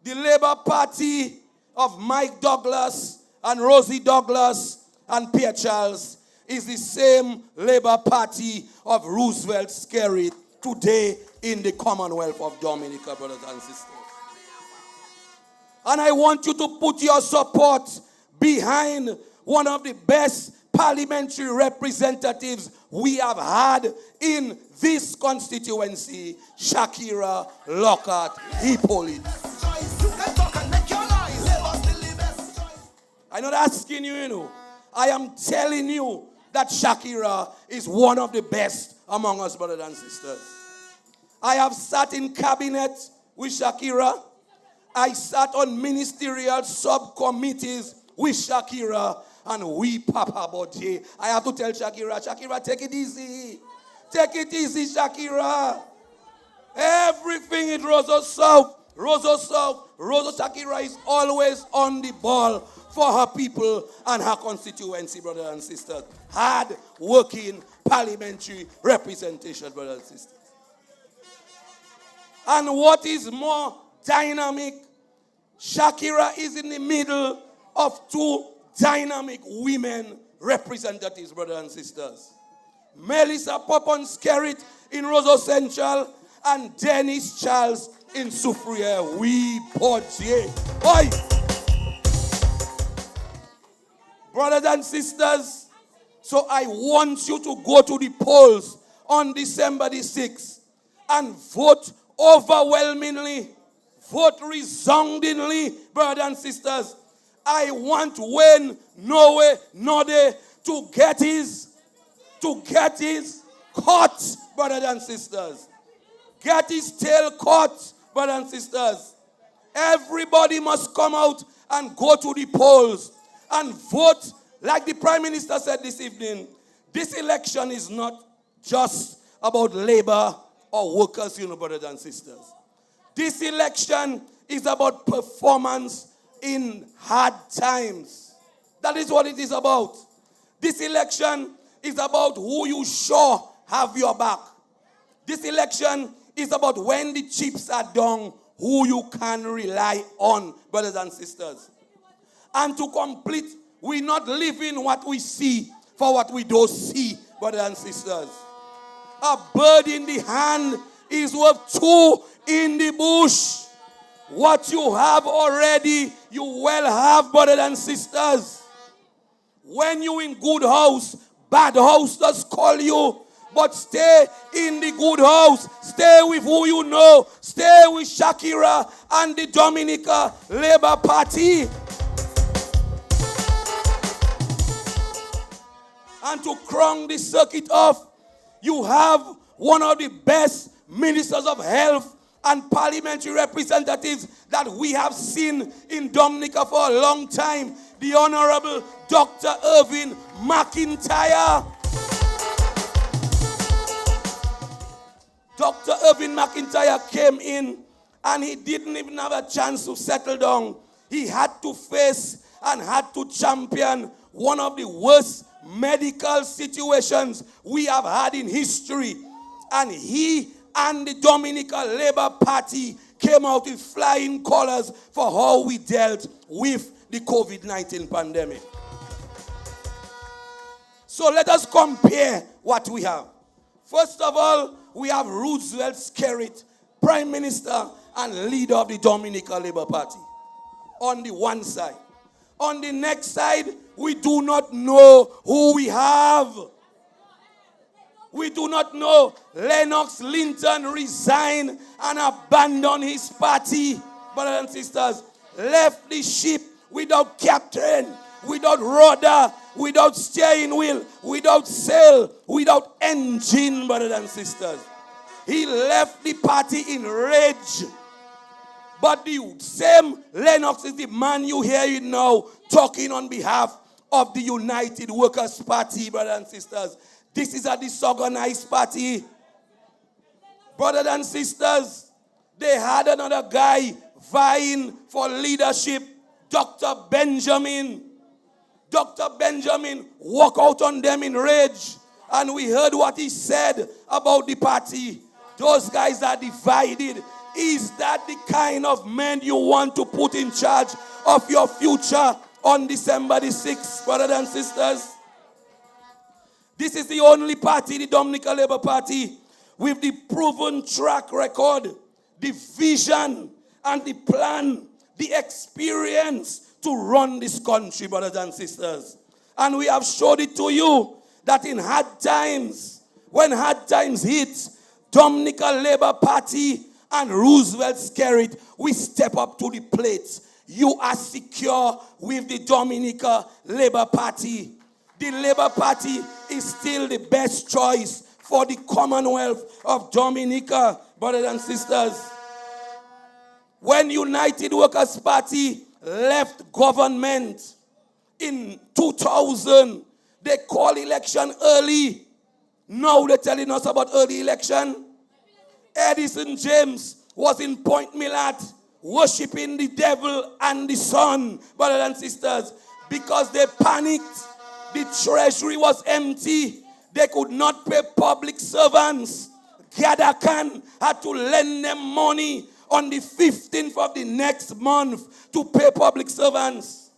The Labour Party of Mike Douglas and Rosie Douglas and Pierre Charles is the same Labour Party of Roosevelt Skerrit today in the Commonwealth of Dominica, brothers and sisters. And I want you to put your support behind one of the best parliamentary representatives we have had in this constituency, Shakira Lockhart Hippolyte. I'm not asking you, you know. I am telling you that Shakira is one of the best among us, brothers and sisters. I have sat in cabinet with Shakira. I sat on ministerial subcommittees with Shakira, and we Papa Boje. I have to tell Shakira, Shakira, take it easy. Take it easy, Shakira. Everything in Roseau South, Shakira is always on the ball for her people and her constituency, brothers and sisters. Hard working parliamentary representation, brothers and sisters. And what is more dynamic, Shakira is in the middle of two dynamic women representatives, brothers and sisters. Melissa Popon-Skerrit in Roseau Central and Dennis Charles in Soufriere. We Portier. Oi! Brothers and sisters, so I want you to go to the polls on December the 6th and vote overwhelmingly, vote resoundingly, brothers and sisters. I want Wayne Node to get his cut, brothers and sisters. Get his tail cut, brothers and sisters. Everybody must come out and go to the polls and vote. Like the Prime Minister said this evening, this election is not just about labor or workers, you know, brothers and sisters. This election is about performance in hard times. That is what it is about. This election is about who you sure have your back. This election is about when the chips are down, who you can rely on, brothers and sisters. And to complete, we're not living what we see for what we don't see, brothers and sisters. A bird in the hand is worth two in the bush. What you have already, you well have, brothers and sisters. When you in good house, bad house does call you. But stay in the good house. Stay with who you know. Stay with Shakira and the Dominica Labour Party. And to crown the circuit off, you have one of the best ministers of health and parliamentary representatives that we have seen in Dominica for a long time, the Honorable Dr. Irving McIntyre. Dr. Irving McIntyre came in and he didn't even have a chance to settle down. He had to face and had to champion one of the worst medical situations we have had in history. And he and the Dominica Labour Party came out with flying colors for how we dealt with the COVID-19 pandemic. So let us compare what we have. First of all, we have Roosevelt Skerrit, Prime Minister and leader of the Dominica Labour Party, on the one side. On the next side, we do not know who we have. We do not know. Lennox Linton resigned and abandoned his party, brothers and sisters. Left the ship without captain, without rudder, without steering wheel, without sail, without engine, brothers and sisters. He left the party in rage. But the same Lennox is the man you hear it now talking on behalf of the United Workers' Party, brothers and sisters. This is a disorganized party. Brothers and sisters, they had another guy vying for leadership, Dr. Benjamin. Dr. Benjamin walked out on them in rage. And we heard what he said about the party. Those guys are divided. Is that the kind of men you want to put in charge of your future on December the 6th, brothers and sisters? This is the only party, the Dominica Labour Party, with the proven track record, the vision and the plan, the experience to run this country, brothers and sisters. And we have showed it to you that in hard times, when hard times hit, Dominica Labour Party and Roosevelt Skerrit, we step up to the plate. You are secure with the Dominica Labour Party. The Labour Party is still the best choice for the Commonwealth of Dominica, brothers and sisters. When United Workers' Party left government in 2000, they called election early. Now they're telling us about early election. Edison James was in Point Millard worshiping the devil and the sun, brothers and sisters, because they panicked. The treasury was empty. They could not pay public servants. Gadakan had to lend them money on the 15th of the next month to pay public servants.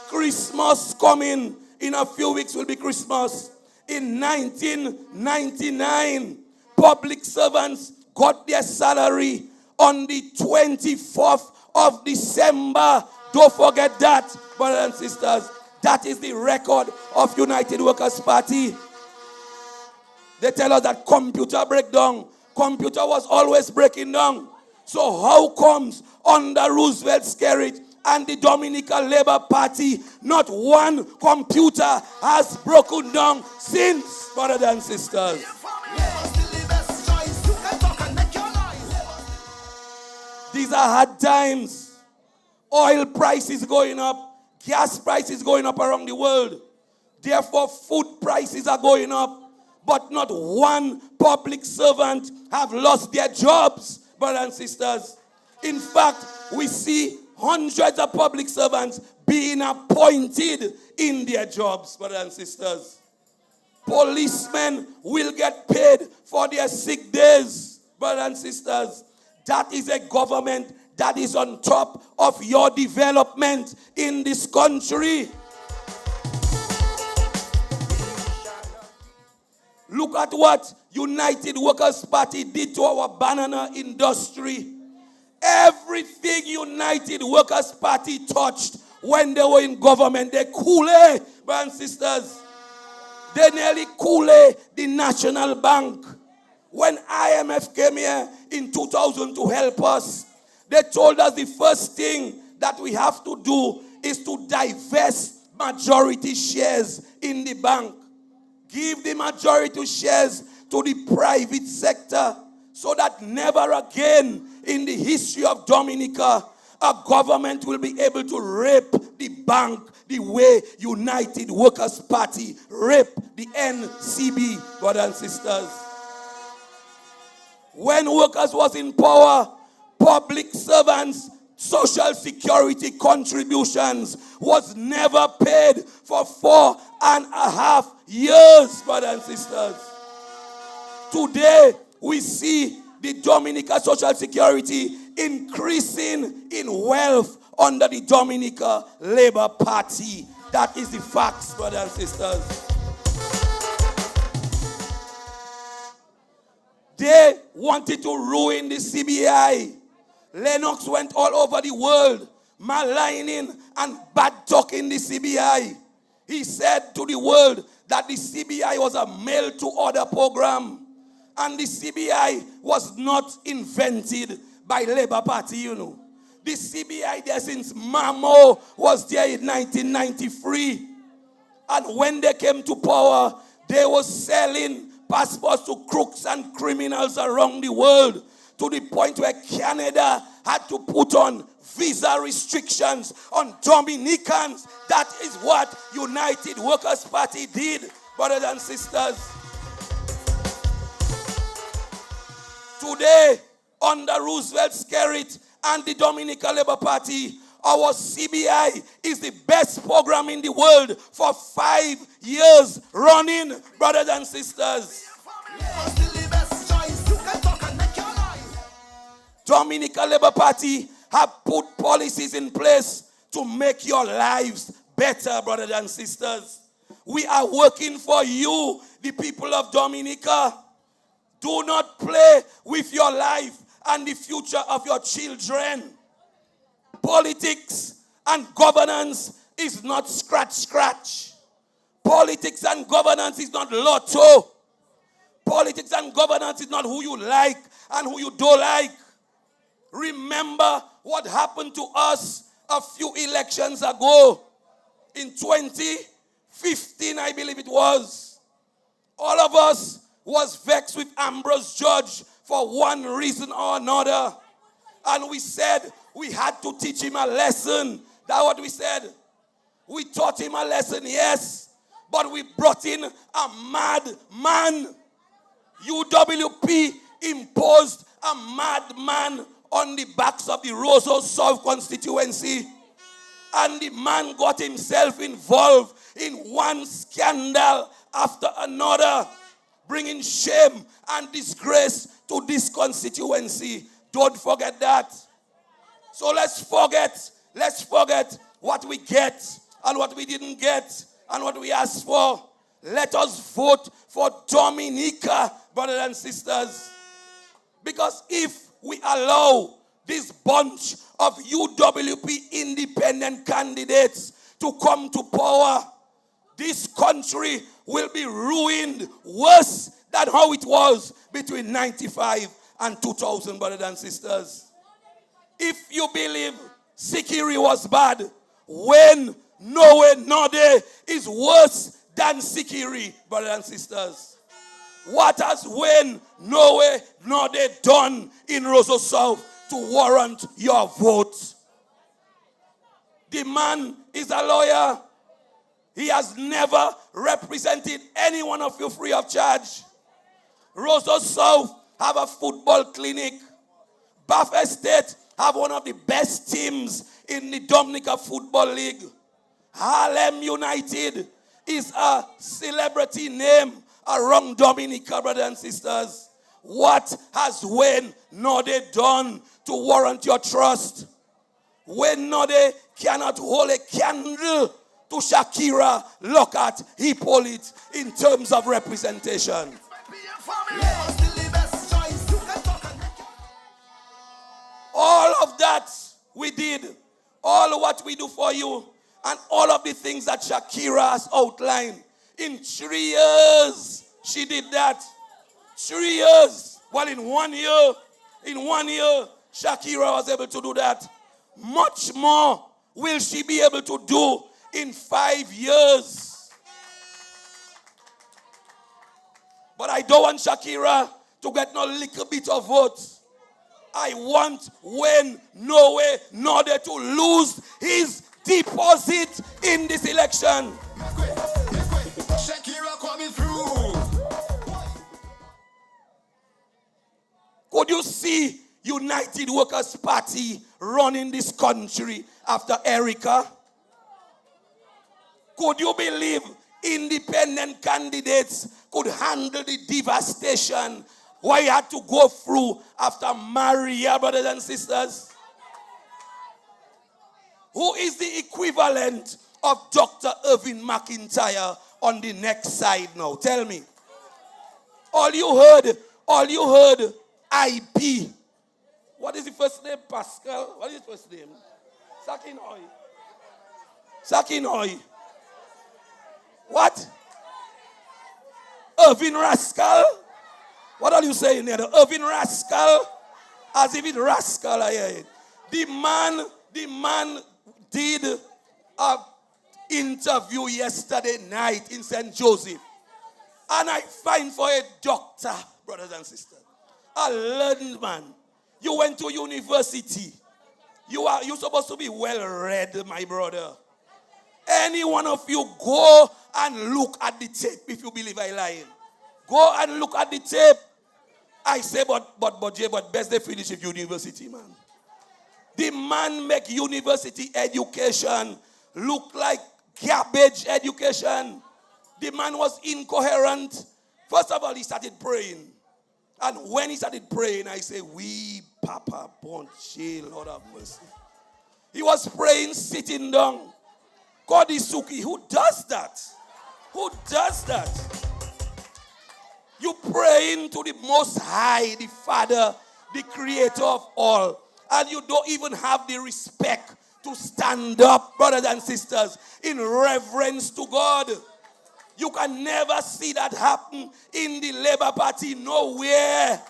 Christmas coming. In a few weeks will be Christmas. In 1999, public servants got their salary on the 24th of December. Don't forget that, brothers and sisters. That is the record of United Workers' Party. They tell us that computer breakdown. Computer was always breaking down. So how comes under Roosevelt Skerrit and the Dominica Labour Party, not one computer has broken down since, brothers and sisters? These are hard times. Oil prices going up. Gas prices going up around the world. Therefore, food prices are going up. But not one public servant have lost their jobs, brothers and sisters. In fact, we see hundreds of public servants being appointed in their jobs, brothers and sisters. Policemen will get paid for their sick days, brothers and sisters. That is a government that is on top of your development in this country. Look at what United Workers' Party did to our banana industry. Everything United Workers' Party touched when they were in government, they brothers and sisters. They nearly the National Bank. When IMF came here in 2000 to help us, they told us the first thing that we have to do is to divest majority shares in the bank. Give the majority shares to the private sector so that never again in the history of Dominica a government will be able to rape the bank the way United Workers' Party raped the NCB, brothers and sisters. When workers was in power, public servants' social security contributions was never paid for 4.5 years, brothers and sisters. Today, we see the Dominica Social Security increasing in wealth under the Dominica Labour Party. That is the facts, brothers and sisters. They wanted to ruin the CBI. Lennox went all over the world maligning and bad-talking the CBI. He said to the world that the CBI was a mail-to-order program. And the CBI was not invented by Labour Party, you know. The CBI there since Mamo was there in 1993. And when they came to power, they were selling passports to crooks and criminals around the world, to the point where Canada had to put on visa restrictions on Dominicans. That is what United Workers' Party did, brothers and sisters. Today, under Roosevelt Skerrit and the Dominica Labour Party, our CBI is the best program in the world for 5 years running, brothers and sisters. Dominica Labour Party have put policies in place to make your lives better, brothers and sisters. We are working for you, the people of Dominica. Do not play with your life and the future of your children. Politics and governance is not scratch. Politics and governance is not lotto. Politics and governance is not who you like and who you don't like. Remember what happened to us a few elections ago. In 2015, I believe it was. All of us was vexed with Ambrose Judge for one reason or another. And we said we had to teach him a lesson. That's what we said. We taught him a lesson, yes. But we brought in a mad man. UWP imposed a madman on the backs of the Roseau South constituency. And the man got himself involved in one scandal after another, bringing shame and disgrace to this constituency. Don't forget that. So let's forget what we get and what we didn't get and what we asked for. Let us vote for Dominica, brothers and sisters. Because if we allow this bunch of UWP independent candidates to come to power, this country will be ruined worse than how it was between 95 and 2000, brothers and sisters. If you believe Sikiri was bad, when Noe Node is worse than Sikiri, brothers and sisters. What has Wayne Noe Node done in Roseau South to warrant your vote? The man is a lawyer. He has never represented any one of you free of charge. Roseau South have a football clinic. Bath Estate have one of the best teams in the Dominica Football League. Harlem United is a celebrity name around Dominica, brothers and sisters. What has Wayne Node done to warrant your trust? Wayne Node cannot hold a candle to Shakira Lockhart Hippolyte in terms of representation. All of that we did, all what we do for you, and all of the things that Shakira has outlined. In 3 years, she did that. 3 years. Well, in 1 year, Shakira was able to do that. Much more will she be able to do in 5 years. But I don't want Shakira to get no little bit of vote. I want Wayne Node to lose his deposit in this election. Shakira coming through. Could you see United Workers' Party running this country after Erica? Could you believe independent candidates could handle the devastation why you had to go through after Maria, brothers and sisters? Who is the equivalent of Dr. Irving McIntyre on the next side now? Tell me. All you heard, IP. What is the first name? Pascal? What is his first name? Sakinoy. What? Irving Rascal? What are you saying there? The Irving Rascal? As if it's rascal, I hear it. The man did an interview yesterday night in St. Joseph. And I find for a doctor, brothers and sisters, a learned man. You went to university. You're supposed to be well read, my brother. Any one of you go and look at the tape if you believe I'm lying. Go and look at the tape. I say, but best they finish with university, man. The man make university education look like garbage education. The man was incoherent. First of all, he started praying. And when he started praying, I say, we Papa Ponche, Lord of mercy. He was praying sitting down. God is Suki. Who does that? Who does that? You praying to the Most High, the Father, the Creator of all. And you don't even have the respect to stand up, brothers and sisters, in reverence to God. You can never see that happen in the Labour Party. Nowhere.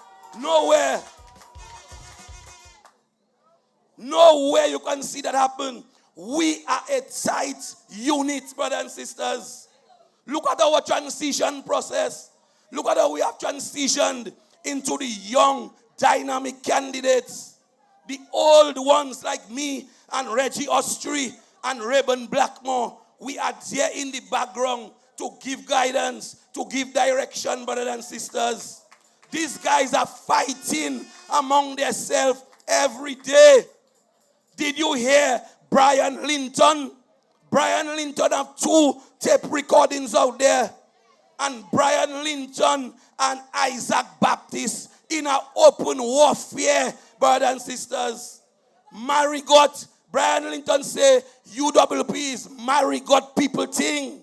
Nowhere you can see that happen. We are a tight unit, brothers and sisters. Look at our transition process. Look at how we have transitioned into the young, dynamic candidates. The old ones like me and Reggie Ostry and Rayburn Blackmore. We are there in the background to give guidance, to give direction, brothers and sisters. These guys are fighting among themselves every day. Did you hear Brian Linton? Brian Linton have 2 tape recordings out there. And Brian Linton and Isaac Baptist in an open warfare, brothers and sisters. Marigot, Brian Linton say, UWP is Marigot people thing.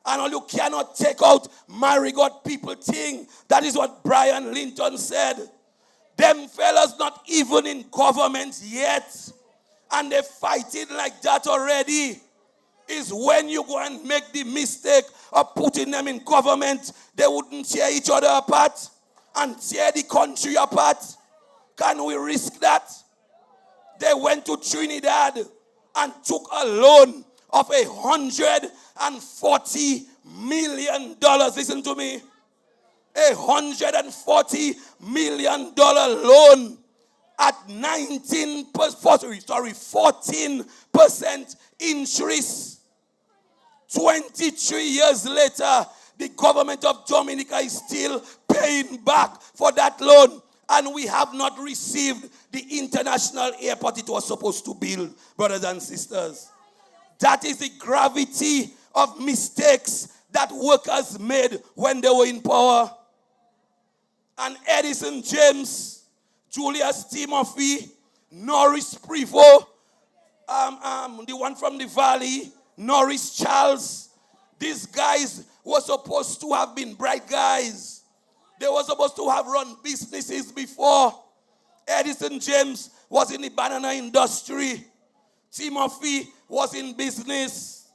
And all you cannot take out Marigot people thing. That is what Brian Linton said. Them fellas not even in government yet. And they fighting like that already. Is when you go and make the mistake of putting them in government, they wouldn't tear each other apart and tear the country apart. Can we risk that? They went to Trinidad and took a loan of $140 million. Listen to me. $140 million loan at 14% interest. 23 years later, the government of Dominica is still paying back for that loan. And we have not received the international airport it was supposed to build, brothers and sisters. That is the gravity of mistakes that workers made when they were in power. And Edison James, Julius Timothy, Norris Prevost, the one from the Valley, Norris Charles. These guys were supposed to have been bright guys. They were supposed to have run businesses before. Edison James was in the banana industry. Timothy was in business.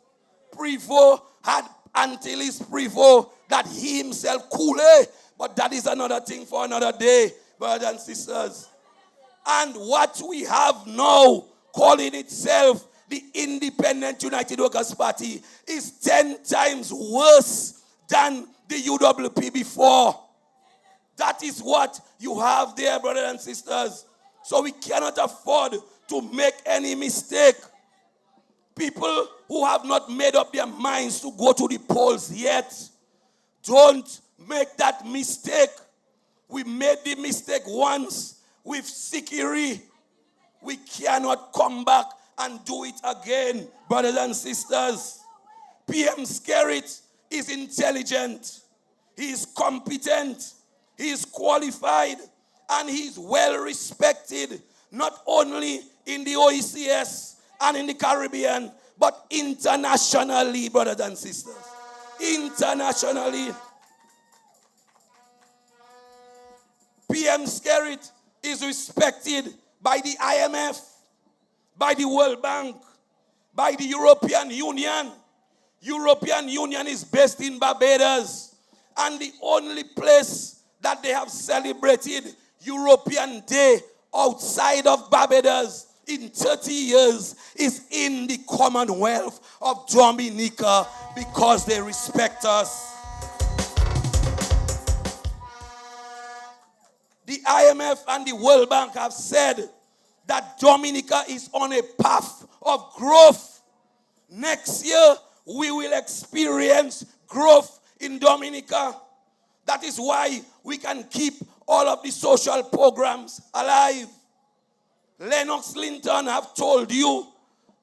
Prevost had Antilles Prevost that he himself cooled. But that is another thing for another day, brothers and sisters. And what we have now, calling itself the Independent United Workers' Party, is 10 times worse than the UWP before. That is what you have there, brothers and sisters. So we cannot afford to make any mistake. People who have not made up their minds to go to the polls yet, don't make that mistake. We made the mistake once with Sikiri. We cannot come back and do it again, brothers and sisters. PM Skerrit is intelligent. He is competent. He is qualified. And he is well respected, not only in the OECS and in the Caribbean, but internationally, brothers and sisters. Internationally. PM Skerrit is respected by the IMF, by the World Bank, by the European Union. European Union is based in Barbados. And the only place that they have celebrated European Day outside of Barbados in 30 years is in the Commonwealth of Dominica, because they respect us. The IMF and the World Bank have said that Dominica is on a path of growth. Next year, we will experience growth in Dominica. That is why we can keep all of the social programs alive. Lennox Linton have told you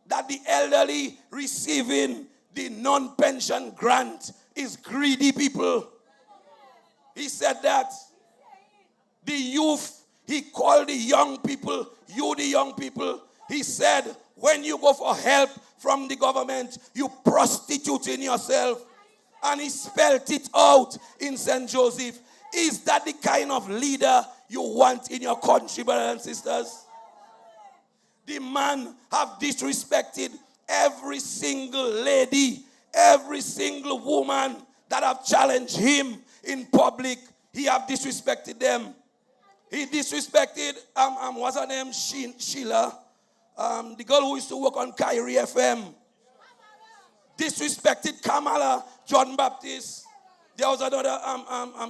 that the elderly receiving the non-pension grant is greedy people. He said that. The youth, he called the young people, you the young people. He said, when you go for help from the government, you prostituting yourself. And he spelled it out in St. Joseph. Is that the kind of leader you want in your country, brothers and sisters? The man have disrespected every single lady, every single woman that have challenged him in public. He have disrespected them. He disrespected, what's her name? Sheila. The girl who used to work on Kyrie FM. Disrespected Kamala, John Baptist. There was another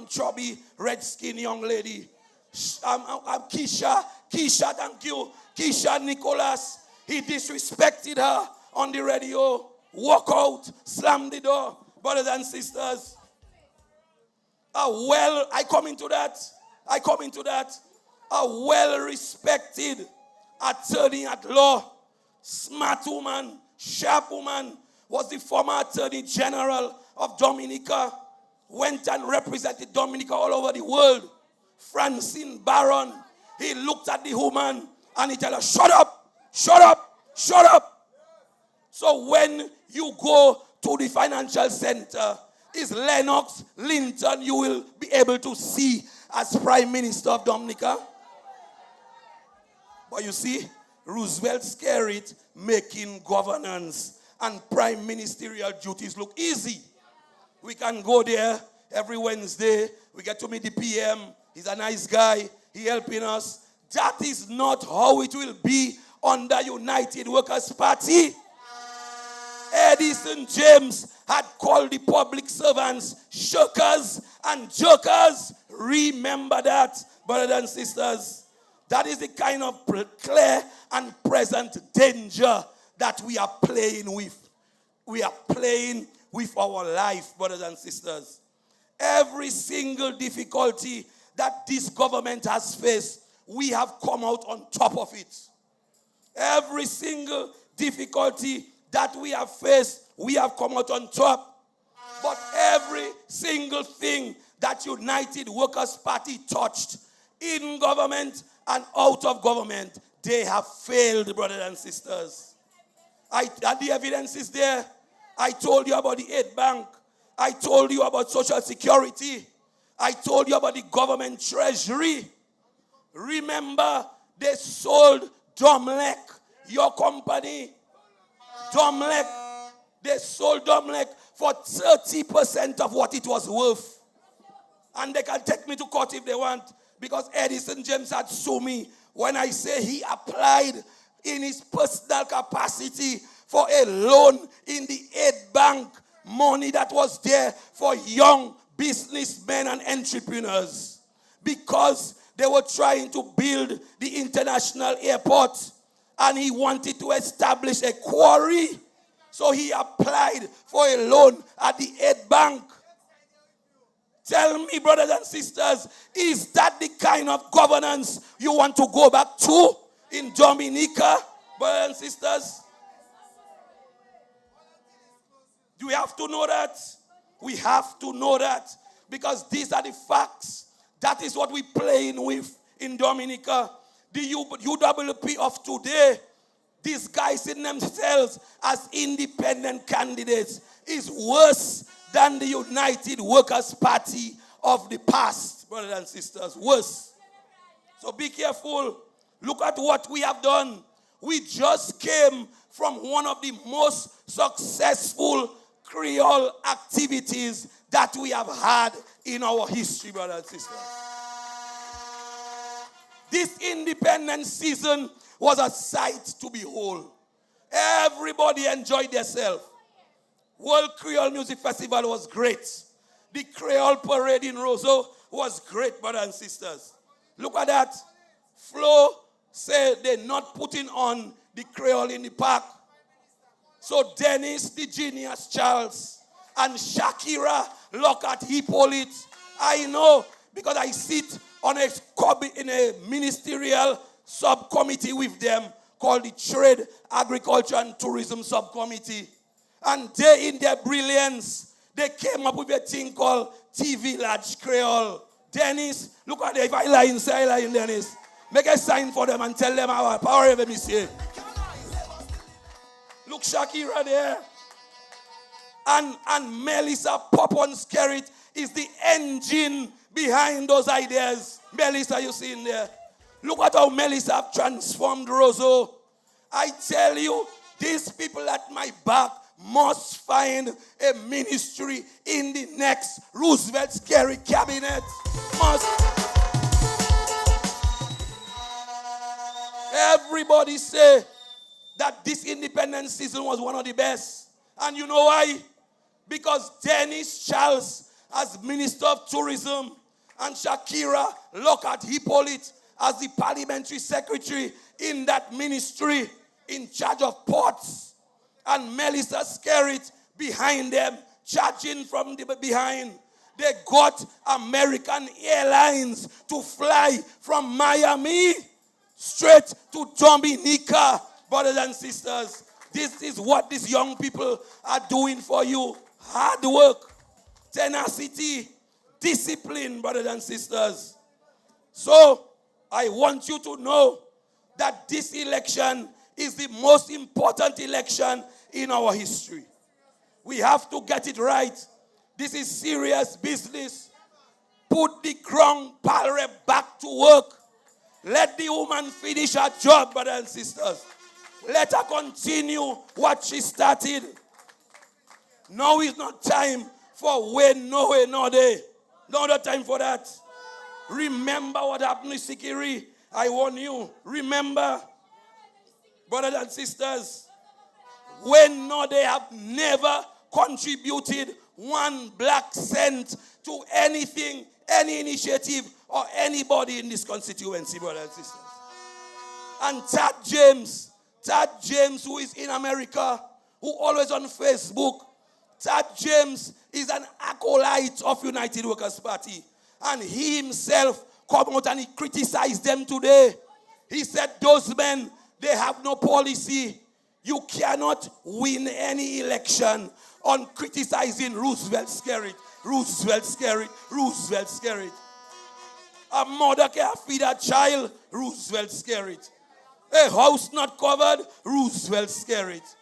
chubby, red-skinned young lady. Keisha, thank you. Keisha Nicholas. He disrespected her on the radio. Walk out, slam the door. Brothers and sisters. I come into that. A well-respected attorney at law, smart woman, sharp woman, was the former Attorney General of Dominica, went and represented Dominica all over the world. Francine Barron, he looked at the woman and he told her, shut up, shut up, shut up. So when you go to the financial center, is Lennox Linton you will be able to see as Prime Minister of Dominica. But you see, Roosevelt Skerrit making governance and prime ministerial duties look easy. We can go there every Wednesday. We get to meet the PM. He's a nice guy. He helping us. That is not how it will be under United Workers' Party. Edison James had called the public servants shirkers and jokers. Remember that, brothers and sisters. That is the kind of clear and present danger that we are playing with. We are playing with our life, brothers and sisters. Every single difficulty that this government has faced, we have come out on top of it. Every single difficulty that we have faced, we have come out on top. But every single thing that United Workers' Party touched in government and out of government, they have failed, brothers and sisters. The evidence is there. I told you about the aid bank. I told you about Social Security. I told you about the government treasury. Remember, they sold Domlec, your company. Domlec, they sold Domlec for 30% of what it was worth. And they can take me to court if they want, because Edison James had sued me when I say he applied in his personal capacity for a loan in the aid bank, money that was there for young businessmen and entrepreneurs, because they were trying to build the international airport and he wanted to establish a quarry. So he applied for a loan at the aid bank. Tell me, brothers and sisters, is that the kind of governance you want to go back to in Dominica, brothers and sisters? Do we have to know that? We have to know that, because these are the facts. That is what we're playing with in Dominica. The UWP of today, these guys in themselves as independent candidates, is worse than the United Workers' Party of the past, brothers and sisters. Worse. So be careful. Look at what we have done. We just came from one of the most successful Creole activities that we have had in our history, brothers and sisters. This independence season was a sight to behold. Everybody enjoyed themselves. World Creole Music Festival was great. The Creole Parade in Roseau was great, brothers and sisters. Look at that. Flo said they're not putting on the Creole in the park. So Dennis, the genius Charles, and Shakira Lockhart Hippolyte, I know because I sit on in a ministerial subcommittee with them called the Trade, Agriculture, and Tourism Subcommittee. And they, in their brilliance, they came up with a thing called TV Village Creole. Dennis, look at it. If I lie inside, I lie in Dennis. Make a sign for them and tell them our power of me say. Look, Shakira there. And Melissa Popon-Skerrit is the engine behind those ideas. Melissa, you see in there. Look at how Melissa have transformed Roseau. I tell you, these people at my back must find a ministry in the next Roosevelt Skerrit cabinet. Must. Everybody say that this independence season was one of the best. And you know why? Because Dennis Charles as Minister of Tourism and Shakira Lockhart Hippolyte as the Parliamentary Secretary in that ministry in charge of ports, and Melissa Skerrit behind them, charging from the behind. They got American Airlines to fly from Miami straight to Dominica, brothers and sisters. This is what these young people are doing for you. Hard work, tenacity, discipline, brothers and sisters. So, I want you to know that this election is the most important election in our history. We have to get it right. This is serious business. Put the Crown Palre back to work. Let the woman finish her job, brothers and sisters. Let her continue what she started. Now is not time for when, no way, no day. No other time for that. Remember what happened to Sikiri. I warn you. Remember, brothers and sisters, when no, they have never contributed one black cent to anything, any initiative, or anybody in this constituency, brothers and sisters. And Tad James, who is in America, who always on Facebook, Tad James is an acolyte of United Workers' Party. And he himself come out and he criticized them today. He said, those men, they have no policy. You cannot win any election on criticizing Roosevelt Skerrit. Roosevelt Skerrit. Roosevelt Skerrit. A mother can feed a child. Roosevelt Skerrit. A house not covered. Roosevelt Skerrit.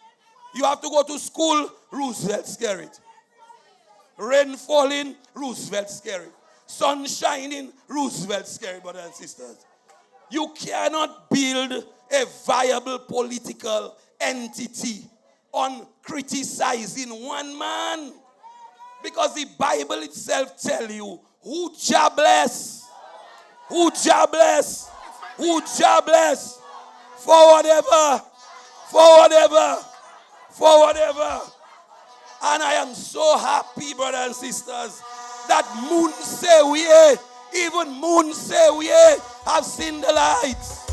You have to go to school, Roosevelt scare it. Rain falling, Roosevelt scare it. Sun shining, Roosevelt scare it, brothers and sisters. You cannot build a viable political entity on criticizing one man. Because the Bible itself tells you, who jobless, who jobless, who jobless, for whatever, for whatever, for whatever. And I am so happy, brothers and sisters, that moon say we, even moon say we have seen the lights.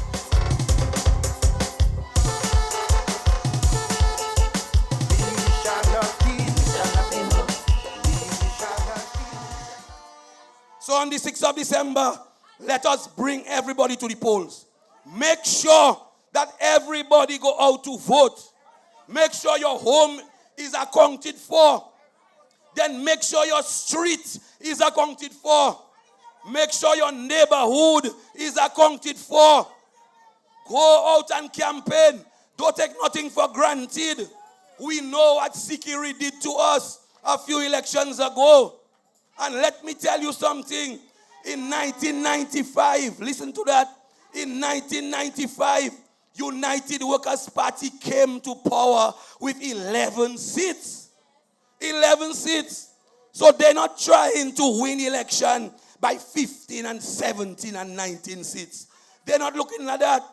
So on the 6th of December, let us bring everybody to the polls. Make sure that everybody go out to vote. Make sure your home is accounted for. Then make sure your street is accounted for. Make sure your neighborhood is accounted for. Go out and campaign. Don't take nothing for granted. We know what Sikiri did to us a few elections ago. And let me tell you something. In 1995, listen to that. In 1995, United Workers' Party came to power with 11 seats. 11 seats. So they're not trying to win election by 15 and 17 and 19 seats. They're not looking at that.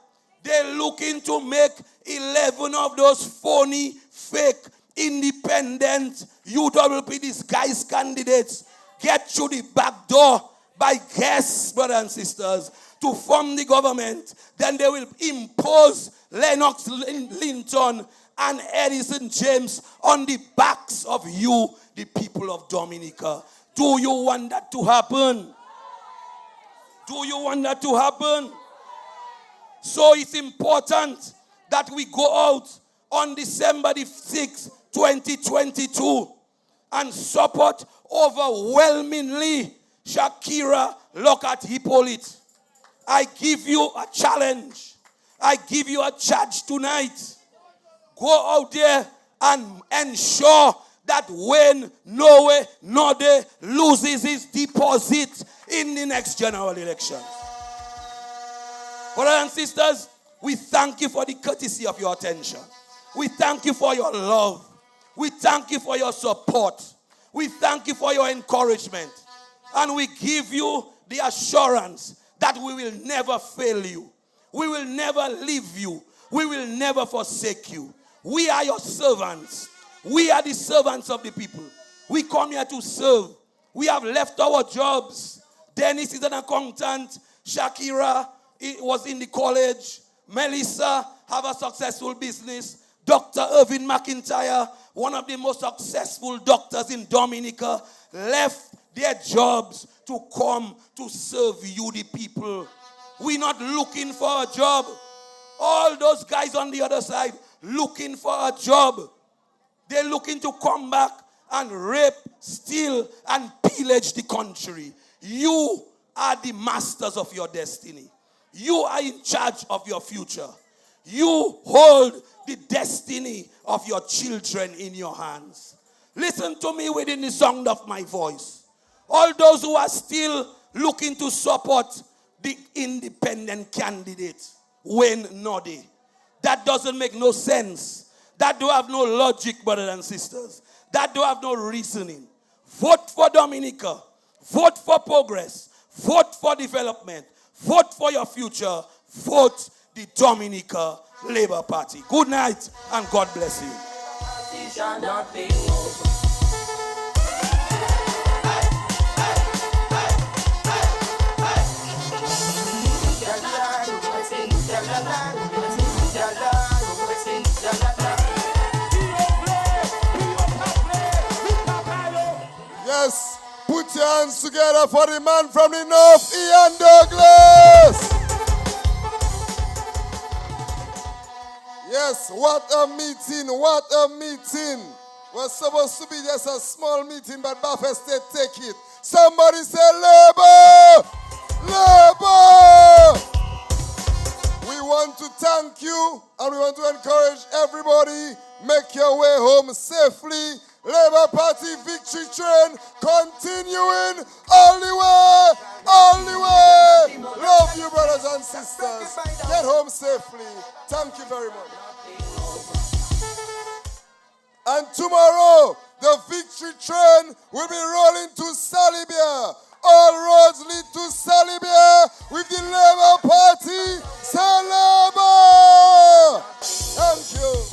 They're looking to make 11 of those phony, fake, independent UWP disguised candidates get through the back door by guests, brothers and sisters, to form the government. Then they will impose Lennox Linton and Edison James on the backs of you, the people of Dominica. Do you want that to happen? Do you want that to happen? So it's important that we go out on December the 6th, 2022 and support overwhelmingly Shakira Lockhart Hippolyte. I give you a challenge. I give you a charge tonight. Go out there and ensure that when Norway Node loses his deposit in the next general election. Brothers and sisters, we thank you for the courtesy of your attention. We thank you for your love. We thank you for your support. We thank you for your encouragement. And we give you the assurance that we will never fail you. We will never leave you. We will never forsake you. We are your servants. We are the servants of the people. We come here to serve. We have left our jobs. Dennis is an accountant. Shakira was in the college. Melissa have a successful business. Dr. Irvin McIntyre, one of the most successful doctors in Dominica, left their jobs to come to serve you, the people. We're not looking for a job. All those guys on the other side looking for a job. They're looking to come back and rape, steal, and pillage the country. You are the masters of your destiny. You are in charge of your future. You hold the destiny of your children in your hands. Listen to me within the sound of my voice. All those who are still looking to support the independent candidate, Wayne Noddy, that doesn't make no sense. That do have no logic, brothers and sisters. That do have no reasoning. Vote for Dominica. Vote for progress. Vote for development. Vote for your future. Vote the Dominica Labour Party. Good night and God bless you. Yes, put your hands together for the man from the north, Ian Douglas. Yes, what a meeting, what a meeting. Was supposed to be just a small meeting, but Baffin State take it. Somebody say Labour! Labour! We want to thank you and we want to encourage everybody, make your way home safely. Labour Party victory train continuing all the way, all the way. Love you, brothers and sisters. Get home safely. Thank you very much. And tomorrow, the victory train will be rolling to Salibia. All roads lead to Salibia with the Labour Party. Say Labour! Thank you.